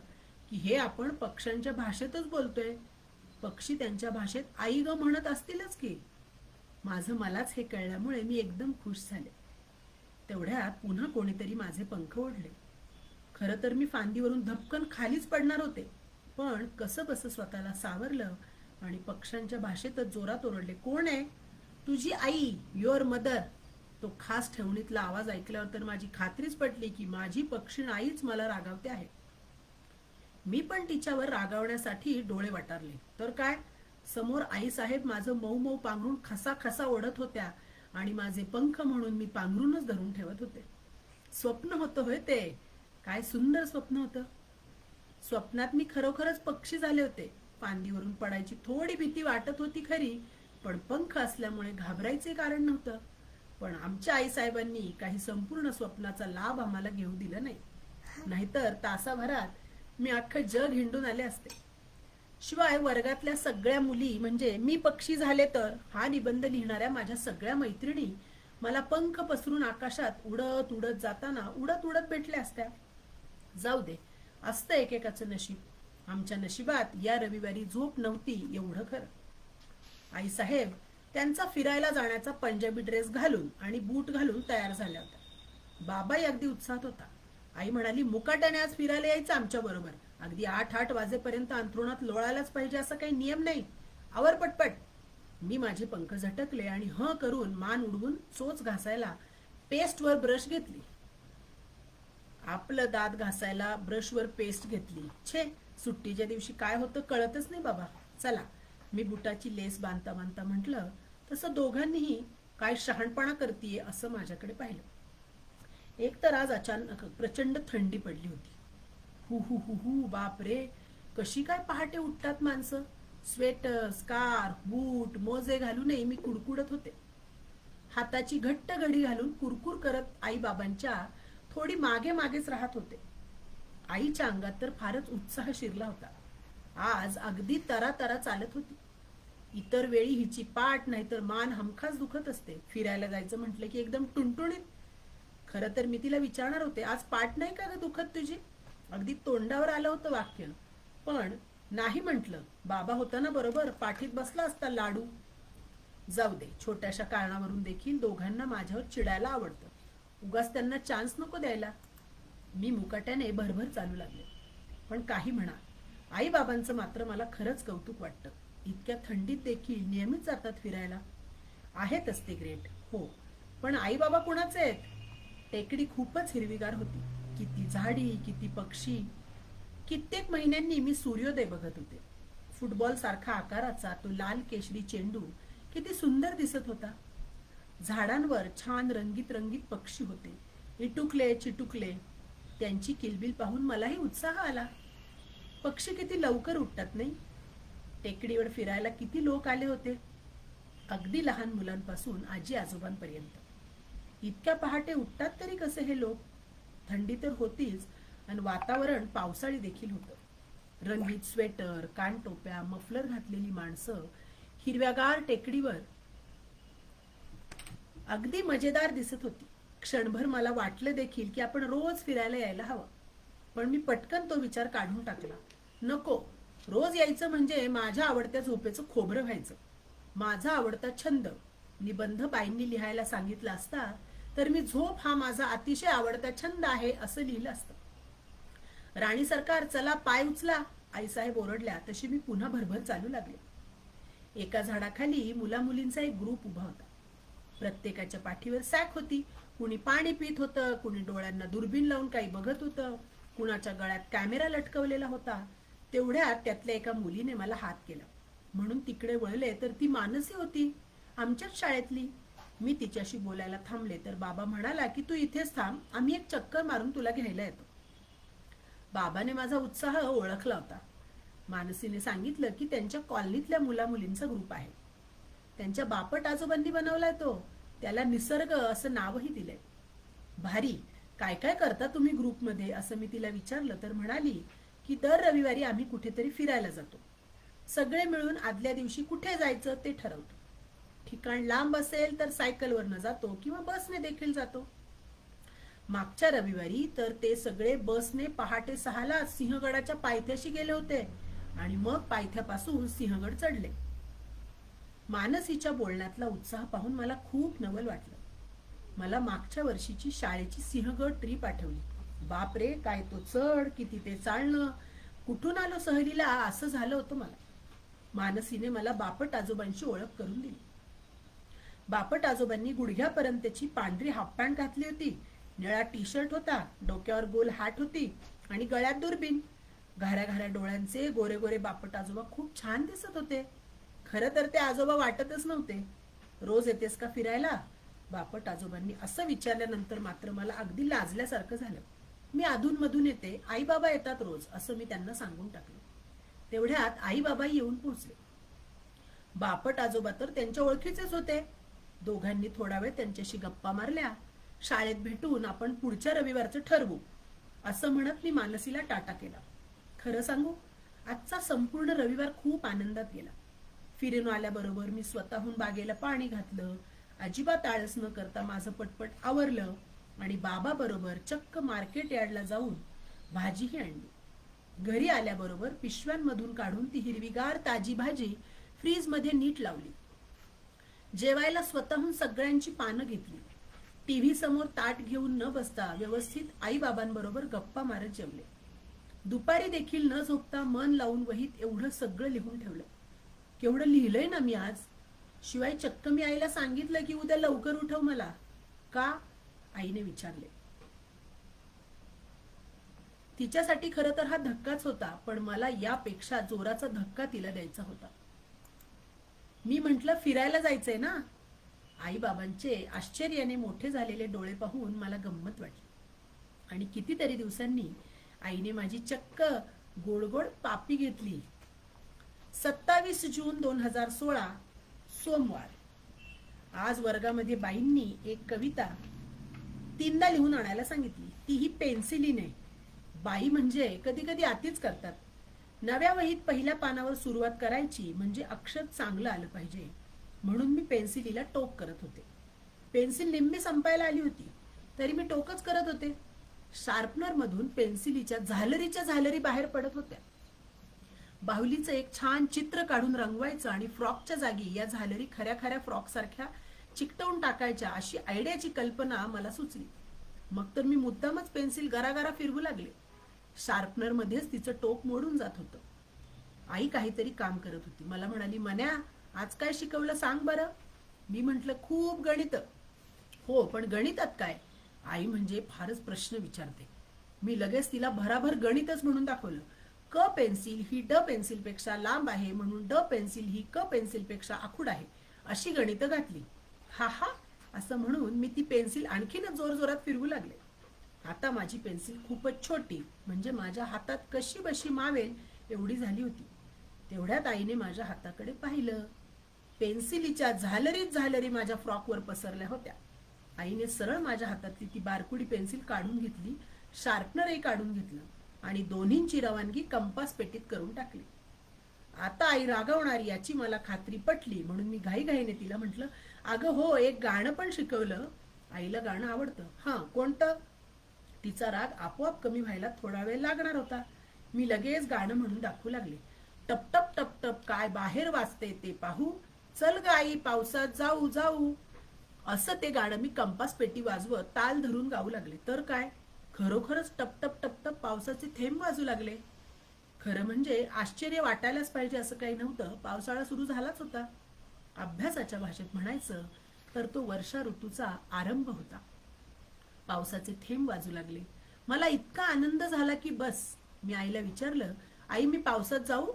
की हे आपण पक्ष्यांच्या भाषेतच बोलतोय. पक्षी त्यांच्या भाषेत आई ग म्हणत असतीलच की. माझं मलाच हे कळल्यामुळे मी एकदम खुश झाले. तेवढ्यात पुन्हा कोणीतरी माझे पंख ओढले. खरं तर मी फांदीवरून धपकन खालीच पडणार होते, पण कसं बसं स्वतःला सावरलं आणि पक्ष्यांच्या भाषेतच जोरात ओरडले, कोण आहे? तुझी आई, युअर मदर. तो खास ठेवणीतला आवाज ऐकल्यावर तर माझी खात्रीच पटली की माझी पक्षी आईच मला रागावते आहे. मी पण तिच्यावर रागावण्यासाठी डोळे वाटारले तर काय, समोर आई साहेब माझं मऊ मऊ पांघरून खसा खसा ओढत होत्या आणि माझे पंख म्हणून मी पांघरूनच धरून ठेवत होते. स्वप्न होतं होय ते. काय सुंदर स्वप्न होतं. स्वप्नात मी खरोखरच पक्षी झाले होते. फांदीवरून पडायची थोडी भीती वाटत होती खरी, पण पंख असल्यामुळे घाबरायचे कारण नव्हतं. पण आमच्या आई साहेबांनी काही संपूर्ण स्वप्नाचा लाभ आम्हाला घेऊ दिला नाही, नाहीतर तासाभरात मी अख्खं जग हिंडून आले असते. शिवाय वर्गातल्या सगळ्या मुली म्हणजे मी पक्षी झाले तर हा निबंध लिहिणाऱ्या माझ्या सगळ्या मैत्रिणी मला पंख पसरून आकाशात उडत उडत जाताना उडत उडत भेटल्या असत्या. जाऊ दे, असतं एकेकाचं नशीब. आमच्या नशिबात या रविवारी झोप नव्हती एवढं खरं. आई साहेब त्यांचा फिरायला जाण्याचा पंजाबी ड्रेस घालून आणि बूट घालून तयार झाल्या होत्या. बाबाही अगदी उत्साहात होता. आई म्हणाली, मुकाट्याने आज फिरायला यायचं आमच्या बरोबर. अगदी 8 वाजेपर्यंत अंथरुणात लोळायलाच पाहिजे असं काही नियम नाही. आवर पटपट. मी माझे पंख झटकले आणि करून मान उडवून चोच घासायला पेस्टवर ब्रश घेतली. आपलं दात घासायला ब्रशवर पेस्ट घेतली. छे, सुट्टीच्या दिवशी काय होतं कळतच नाही बाबा. चला, मी बुटाची लेस बांधता बांधता म्हटलं, तसं दोघांनीही काय शहाणपणा करतीये असं माझ्याकडे पाहिलं. एक तर आज अचानक प्रचंड थंडी पडली होती. हु हु हु हु, बाप रे, कशी काय पहाटे उठतात माणसं. स्वेटर, स्कार्फ, बूट, मोजे घालूनही मी कुडकुडत होते. हाताची घट्ट घडी घालून कुरकुर करत आई बाबांच्या थोडी मागे मागेच राहत होते. आईच्या अंगात तर फारच उत्साह शिरला होता. आज अगदी तरातरा चालत होती. इतर वेळी हिची पाठ नाहीतर मान हमखास दुखत असते. फिरायला जायचं म्हटलं की एकदम टुणटुणीत. खरं तर मी तिला विचारणार होते, आज पाठ नाही का ग दुखत तुझी? अगदी तोंडावर आलं होतं वाक्य, पण नाही म्हटलं. बाबा होता ना बरोबर, पाठीत बसला असता लाडू. जाऊ दे, छोट्याशा कारणावरून देखील दोघांना माझ्यावर चिडायला आवडतं. उगाच त्यांना चान्स नको द्यायला. मी मुकाट्याने भरभर चालू लागले. पण काही म्हणा, आई बाबांचं मात्र मला खरंच कौतुक वाटतं. इतक्या थंडीत देखील नियमित जातात फिरायला. आहेतच ते ग्रेट, हो. पण आई बाबा कुणाचे आहेत? टेकडी खूपच हिरवीगार होती. किती झाडी, किती पक्षी. कित्येक महिन्यांनी मी सूर्योदय बघत होते. फुटबॉल सारखा आकाराचा तो लाल केशरी चेंडू किती सुंदर दिसत होता. झाडांवर छान रंगीत रंगीत पक्षी होते, इटुकले चिटुकले. त्यांची किलबिल पाहून मलाही उत्साह आला. पक्षी किती लवकर उठतात नाही. टेकडीवर फिरायला किती लोक आले होते, अगदी लहान मुलांपासून आजी आजोबांपर्यंत. इतक्या पहाटे उठतात तरी कसे हे लोक? थंडी तर होतीच आणि वातावरण पावसाळी देखील होतं. रंगीत स्वेटर, कानटोप्या, मफलर घातलेली माणसं हिरव्यागार टेकडीवर अगदी मजेदार दिसत होती. क्षणभर मला वाटलं देखील की आपण रोज फिरायला यायला हवं. पण मी पटकन तो विचार काढून टाकला. नको, रोज यायचं म्हणजे माझ्या आवडत्या झोपेचं खोबरं व्हायचं. माझा आवडता छंद निबंध बाईंनी लिहायला सांगितला असता तर मी झोप हा माझा अतिशय आवडता छंद आहे असं लिहिलं असतं. राणी सरकार, चला पाय उचला, आईसाहेब ओरडल्या तशी मी पुन्हा भरभर चालू लागले. एका झाडाखाली मुलामुलींचा एक ग्रुप उभा होता. प्रत्येकाच्या पाठीवर सॅक होती. कुणी पाणी पित होतं, कुणी डोळ्यांना दुर्बीण लावून काही बघत होतं, कुणाच्या गळ्यात कॅमेरा लटकवलेला होता. तेवढ्यात त्यातल्या एका मुलीने मला हात केला. म्हणून तिकडे वळले तर ती मानसी होती, आमच्याच शाळेतली. मी तिच्याशी बोलायला थांबले तर बाबा म्हणाला की तू इथेच थांब, आम्ही एक चक्कर मारून तुला घ्यायला येतो. बाबाने माझा उत्साह ओळखला होता. मानसीने सांगितलं की त्यांच्या कॉलनीतल्या मुलामुलींचा ग्रुप आहे. त्यांच्या बापट आजोबांनी बनवलाय तो. त्याला निसर्ग असं नावही दिलंय. भारी, काय काय करता तुम्ही ग्रुपमध्ये असं मी तिला विचारलं तर म्हणाली की दर रविवारी आम्ही कुठेतरी फिरायला जातो. सगळे मिळून आदल्या दिवशी कुठे जायचं ते ठरवतो. ठिकाण लांब असेल तर सायकलवरनं जातो किंवा बसने देखील जातो. मागच्या रविवारी तर ते सगळे बसने पहाटे 6ला सिंहगडाच्या पायथ्याशी गेले होते आणि मग पायथ्यापासून सिंहगड चढले. मानसीच्या बोलण्यातला उत्साह पाहून मला खूप नवल वाटलं. मला मागच्या वर्षीची शाळेची सिंहगड ट्रिप आठवली. बापरे, काय तो चढ, किती ते चालणं, कुठून आलो सहलीला असं झालं होतं मला. मानसीने मला बापट आजोबांची ओळख करून दिली. बापट आजोबांनी गुडघ्यापर्यंतची पांढरी हाफ पॅन्ट घातली होती, निळा टी शर्ट होता, डोक्यावर गोल हॅट होती आणि गळ्यात दुर्बीण. घाऱ्या घाऱ्या डोळ्यांचे गोरे गोरे बापट आजोबा खूप छान दिसत होते. खरं तर ते आजोबा वाटतच नव्हते. रोज येतेस का फिरायला? बापट आजोबांनी असं विचारल्यानंतर मात्र मला अगदी लाजल्यासारखं झालं. मी अधूनमधून येते, आई बाबा येतात रोज असं मी त्यांना सांगून टाकलं. तेवढ्यात आई बाबा येऊन पोहोचले. बापट आजोबा तर त्यांच्या ओळखीचेच होते. दोघांनी थोडा वेळ त्यांच्याशी गप्पा मारल्या. शाळेत भेटून आपण पुढच्या रविवारचं ठरवू असं म्हणत मी मानसीला टाटा केला. खरं सांगू, आजचा संपूर्ण रविवार खूप आनंदात गेला. फिरून आल्याबरोबर मी स्वतःहून बागेला पाणी घातलं, अजिबात आळस न करता माझं पटपट आवरलं आणि बाबा बरोबर चक्क मार्केट यार्डला जाऊन भाजीही आणली. घरी आल्याबरोबर पिशव्यांमधून काढून ती हिरवीगार ताजी भाजी फ्रीजमध्ये नीट लावली. जेवायला स्वतःहून सगळ्यांची पानं घेतली. टीव्ही समोर ताट घेऊन न बसता व्यवस्थित आई बाबांबरोबर गप्पा मारत जेवले. दुपारी देखील न झोपता मन लावून वहीत एवढं सगळं लिहून ठेवलं. केवढं लिहिलंय ना मी आज. शिवाय चक्क मी आईला सांगितलं की उद्या लवकर उठव मला. का? आईने विचारले. तिच्यासाठी खरं तर हा धक्काच होता, पण मला यापेक्षा जोराचा धक्का तिला द्यायचा होता. मी म्हंटल फिरायला जायचंय ना. आई बाबांचे आश्चर्याने मोठे झालेले डोळे पाहून मला गंमत वाटली. आणि कितीतरी दिवसांनी आईने माझी चक्क गोड गोड पापी घेतली. 27 जून 2016 सोमवार. आज वर्गामध्ये बाईंनी एक कविता 3दा लिहून आणायला सांगितली. तीही पेन्सिलीने. बाई म्हणजे कधी कधी आतीच करतात. नव्या वहीत पहिल्या पानावर सुरुवात करायची म्हणजे अक्षर चांगलं आलं पाहिजे म्हणून मी पेन्सिलीला टोक करत होते. पेन्सिल निम्मी संपायला आली होती तरी मी टोकच करत होते. शार्पनर मधून पेन्सिलीच्या झालरी बाहेर पडत होत्या. बाहुलीचं एक छान चित्र काढून रंगवायचं आणि फ्रॉकच्या जागी या झालरी खऱ्या फ्रॉक सारख्या चिकटवून टाकायच्या अशी आयडियाची कल्पना मला सुचली. मग तर मी मुद्दामच पेन्सिल गरागरा फिरवू लागले. शार्पनर मध्येच तिचं टोक मोडून जात होतं. आई काहीतरी काम करत होती. मला म्हणाली, मन्या आज काय शिकवलं सांग बरं. मी म्हंटल, खूप गणित. हो, पण गणितात काय. आई म्हणजे फारच प्रश्न विचारते. मी लगेच तिला भराभर गणितच म्हणून दाखवलं. क पेन्सिल ही ड पेन्सिल पेक्षा लांब आहे म्हणून ड पेन्सिल ही क पेन्सिल पेक्षा आखूड आहे अशी गणितं घातली. हा हा असं म्हणून मी ती पेन्सिल आणखीनच जोरजोरात फिरवू लागले. आता माझी पेन्सिल खूपच छोटी म्हणजे माझ्या हातात कशी बशी मावेल एवढी झाली होती. तेवढ्यात आईने माझ्या हाताकडे पाहिलं. पेन्सिलीच्या झालरी माझ्या फ्रॉकवर पसरल्या होत्या. आईने सरळ माझ्या हातातली ती बारकुडी पेन्सिल काढून घेतली. शार्पनरही काढून घेतलं आणि दोन्हींची रवानगी कंपास पेटीत करून टाकली. आता आई रागवणारी याची मला खात्री पटली म्हणून मी घाईघाईने तिला म्हटलं, अगं हो, एक गाणं पण शिकवलं. आईला गाणं आवडतं. हा, कोणतं. तिचा राग आपोआप कमी व्हायला थोडा वेळ लागणार होता. मी लगेच गाणं म्हणून दाखवू लागले. टप टप टप टप काय बाहेर वाजते ते पाहू, चल ग आई पावसात जाऊ जाऊ. असं ते गाणं मी कंपास पेटी वाजवत ताल धरून गाऊ लागले. तर काय, खरोखरच टप टप टप टप पावसाचे थेंब वाजू लागले. खरं म्हणजे आश्चर्य वाटायलाच पाहिजे असं काही नव्हतं. पावसाळा सुरू झालाच होता. अभ्यासाच्या भाषेत म्हणायचं तर तो वर्षा ऋतूचा आरंभ होता. पावसाचे थेंब वाजू लागले. मला इतका आनंद झाला की बस. मी आईला विचारलं, आई मी पावसात जाऊ.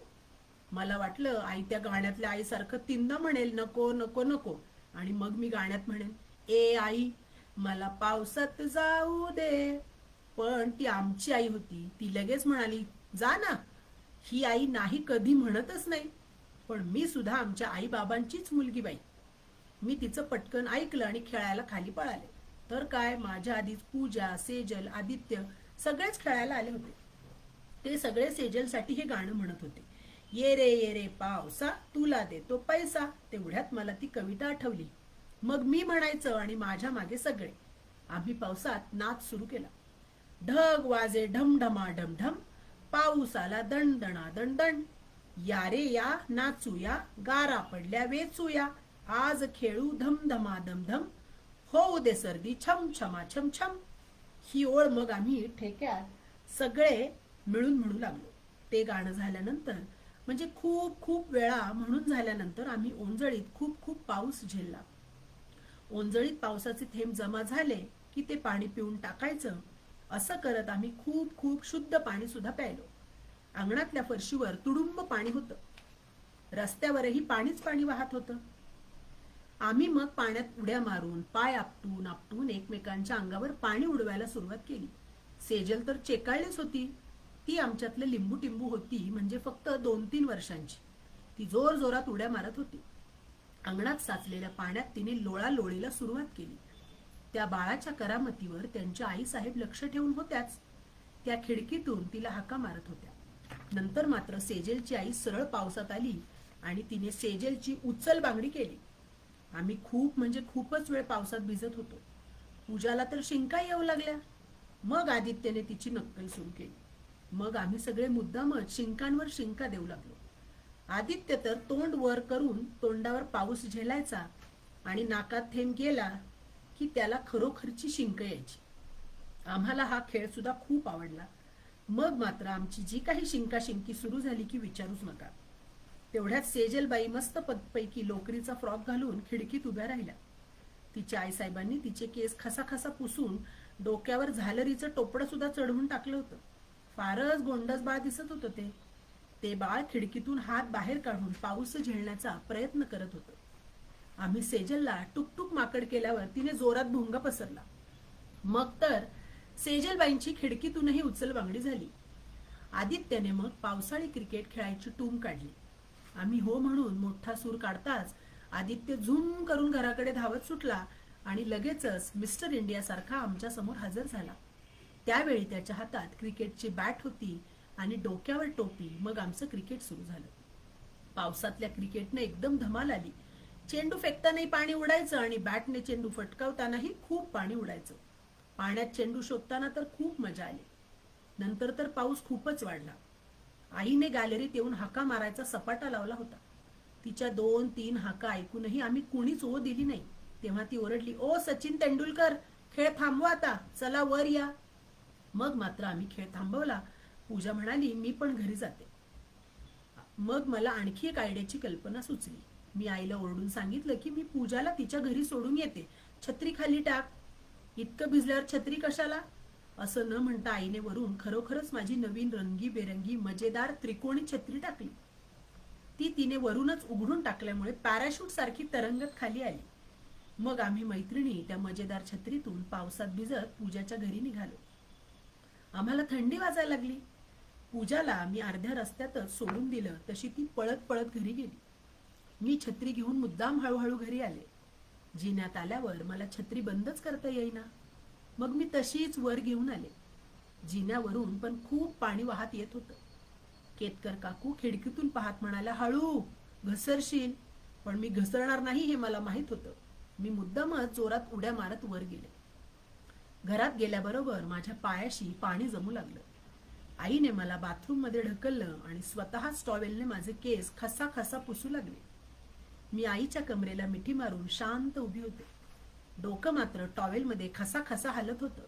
मला वाटलं आई त्या गाण्यातल्या आईसारखं 3दा म्हणेल नको नको नको आणि मग मी गाण्यात म्हणेन, ए आई मला पावसात जाऊ दे. पण ती आमची आई होती. ती लगेच म्हणाली, जा ना. ही आई नाही कधी म्हणतच नाही. पण मी सुद्धा आमच्या आई बाबांचीच मुलगी बाई. मी तिचं पटकन ऐकलं आणि खेळायला खाली पळाले. तर काय, माझ्या आधीच पूजा, सेजल, आदित्य सगळेच खेळायला आले होते. ते सगळे सेजलसाठी हे गाणं म्हणत होते. ये रे पावसा तुला देतो पैसा. तेवढ्यात मला ती कविता आठवली. मग मी म्हणायचं आणि माझ्या मागे सगळे. आम्ही पावसात नाच सुरू केला. ढग वाजे ढमढमा ढमढम, पाऊस आला दणदणा दणदण. या रे या नाचूया, गारा पडल्या वेचूया, आज खेळू धमधमा धमधम, होऊ दे सर्दी छम छमा छम छम. ही ओळ मग आम्ही ठेक्यात सगळे मिळून म्हणू लागलो. ते गाणं झाल्यानंतर म्हणजे खूप खूप वेळा म्हणून झाल्यानंतर आम्ही ओंजळीत खूप खूप पाऊस झेलला. ओंजळीत पावसाचे थेंब जमा झाले की ते पाणी पिऊन टाकायचं. असं करत आम्ही खूप खूप शुद्ध पाणी सुद्धा प्यायलो. अंगणातल्या फरशीवर तुडुंब पाणी होतं. रस्त्यावरही पाणीच पाणी वाहत होतं. आम्ही मग पाण्यात उड्या मारून पाय आपटून आपटून एकमेकांच्या अंगावर पाणी उडवायला सुरुवात केली. सेजल तर चेकाळलीच होती. ती आमच्यातलं लिंबू टिंबू होती म्हणजे फक्त 2-3 वर्षांची. ती जोर जोरात उड्या मारत होती. अंगणात साचलेल्या पाण्यात तिने लोळालोळीला सुरुवात केली. त्या बाळाच्या करामतीवर त्यांच्या आईसाहेब लक्ष ठेवून होत्याच. त्या खिडकीतून तिला हाका मारत होत्या. नंतर मात्र सेजलची आई सरळ पावसात आली आणि तिने सेजलची उचल बांगडी केली. आम्ही खूप म्हणजे खूपच वेळ पावसात भिजत होतो. पूजाला तर शिंका येऊ लागल्या. मग आदित्यने तिची नक्कल सुरू केली. मग आम्ही सगळे मुद्दामच शिंकांवर शिंका देऊ लागलो. आदित्य तर तोंड वर करून तोंडावर पाऊस झेलायचा आणि नाकात थेंब गेला की त्याला खरोखरची शिंक यायची. आम्हाला हा खेळ सुद्धा खूप आवडला. मग मात्र आमची जी काही शिंकाशिंकी सुरू झाली की विचारूच नका. तेवढ्यात सेजलबाई मस्त पैकी लोकरीचा फ्रॉक घालून खिडकीत उभ्या राहिल्या. तिच्या आईसाहेबांनी तिचे केस खसाखसा पुसून डोक्यावर झालरीचं टोपडं सुद्धा चढवून टाकलं होतं. फारच गोंडस बाळ दिसत होतं ते. ते बाळ खिडकीतून हात बाहेर काढून पाऊस झेलण्याचा प्रयत्न करत होतं. आम्ही सेजलला टुकटुक माकड केल्यावर तिने जोरात भोंगा पसरला. मग तर सेजलबाईंची खिडकीतूनही उचल बांगडी झाली. आदित्यने मग पावसाळी क्रिकेट खेळायची टूम काढली. आम्ही हो म्हणून मोठा सूर काढताच आदित्य झूम करून घराकडे धावत सुटला आणि लगेचच मिस्टर इंडिया सारखा आमच्या समोर हजर झाला. त्यावेळी त्याच्या हातात क्रिकेटची बॅट होती आणि डोक्यावर टोपी. मग आमचं क्रिकेट सुरू झालं. पावसातल्या क्रिकेटने एकदम धमाल आली. चेंडू फेकतानाही पाणी उडायचं आणि बॅटने चेंडू फटकावतानाही खूप पाणी उडायचं. पाण्यात चेंडू शोधताना तर खूप मजा आली. नंतर तर पाऊस खूपच वाढला. आईने गॅलरीत येऊन हाका मारायचा सपाटा लावला होता. तिच्या 2-3 हाका ऐकूनही आम्ही कुणीच ओ दिली नाही. तेव्हा ती ओरडली, ओ सचिन तेंडुलकर, खेळ थांबवा आता, चला वर या. मग मात्र आम्ही खेळ थांबवला. पूजा म्हणाली, मी पण घरी जाते. मग मला आणखी एक आयडियाची कल्पना सुचली. मी आईला ओरडून सांगितलं की मी पूजाला तिच्या घरी सोडून येते, छत्री खाली टाक. इतकं भिजल्यावर छत्री कशाला? असं न म्हणता आईने वरून खरोखरच माझी नवीन रंगीबेरंगी मजेदार त्रिकोणी छत्री टाकली. ती तिने वरूनच उघडून टाकल्यामुळे पॅराशूट सारखी तरंगत खाली आली. मग आम्ही मैत्रिणी त्या मजेदार छत्रीतून पावसात भिजत पूजाच्या घरी निघालो. आम्हाला थंडी वाजायला लागली. पूजाला मी अर्ध्या रस्त्यातच सोडून दिलं तशी ती पळत पळत घरी गेली. मी छत्री घेऊन मुद्दाम हळूहळू घरी आले. जिन्यात आल्यावर मला छत्री बंदच करता येईना. मग मी तशीच वर घेऊन आले. जिन्यावरून पण खूप पाणी वाहत येत होतं. केतकर काकू खिडकीतून पाहत म्हणाल्या, हळू, घसरशील. पण मी घसरणार नाही हे मला माहित होतं. मी मुद्दामच जोरात उड्या मारत वर गेले. घरात गेल्याबरोबर माझ्या पायाशी पाणी जमू लागलं. आईने मला बाथरूम मध्ये ढकललं आणि स्वतःच टॉवेलने माझे केस खसा पुसू लागले. मी आईच्या कमरेला मिठी मारून शांत उभी होते. डोकं मात्र टॉवेलमध्ये खसा हलत होतं.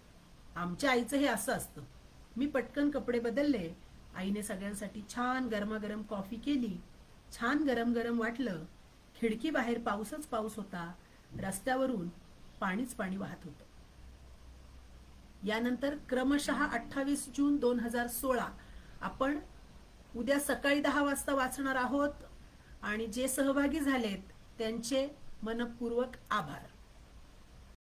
आमच्या आईचं हे असं असतं. मी पटकन कपडे बदलले. आईने सगळ्यांसाठी छान गरमागरम कॉफी केली. छान गरम गरम वाटलं. खिडकी बाहेर पाऊसच पाऊस होता. रस्त्यावरून पाणीच पाणी वाहत होतं. यानंतर क्रमशः 28 जून 2016 आपण उद्या सकाळी 10 वाजता वाचणार आहोत आणि जे सहभागी झालेत त्यांचे मनपूर्वक आभार.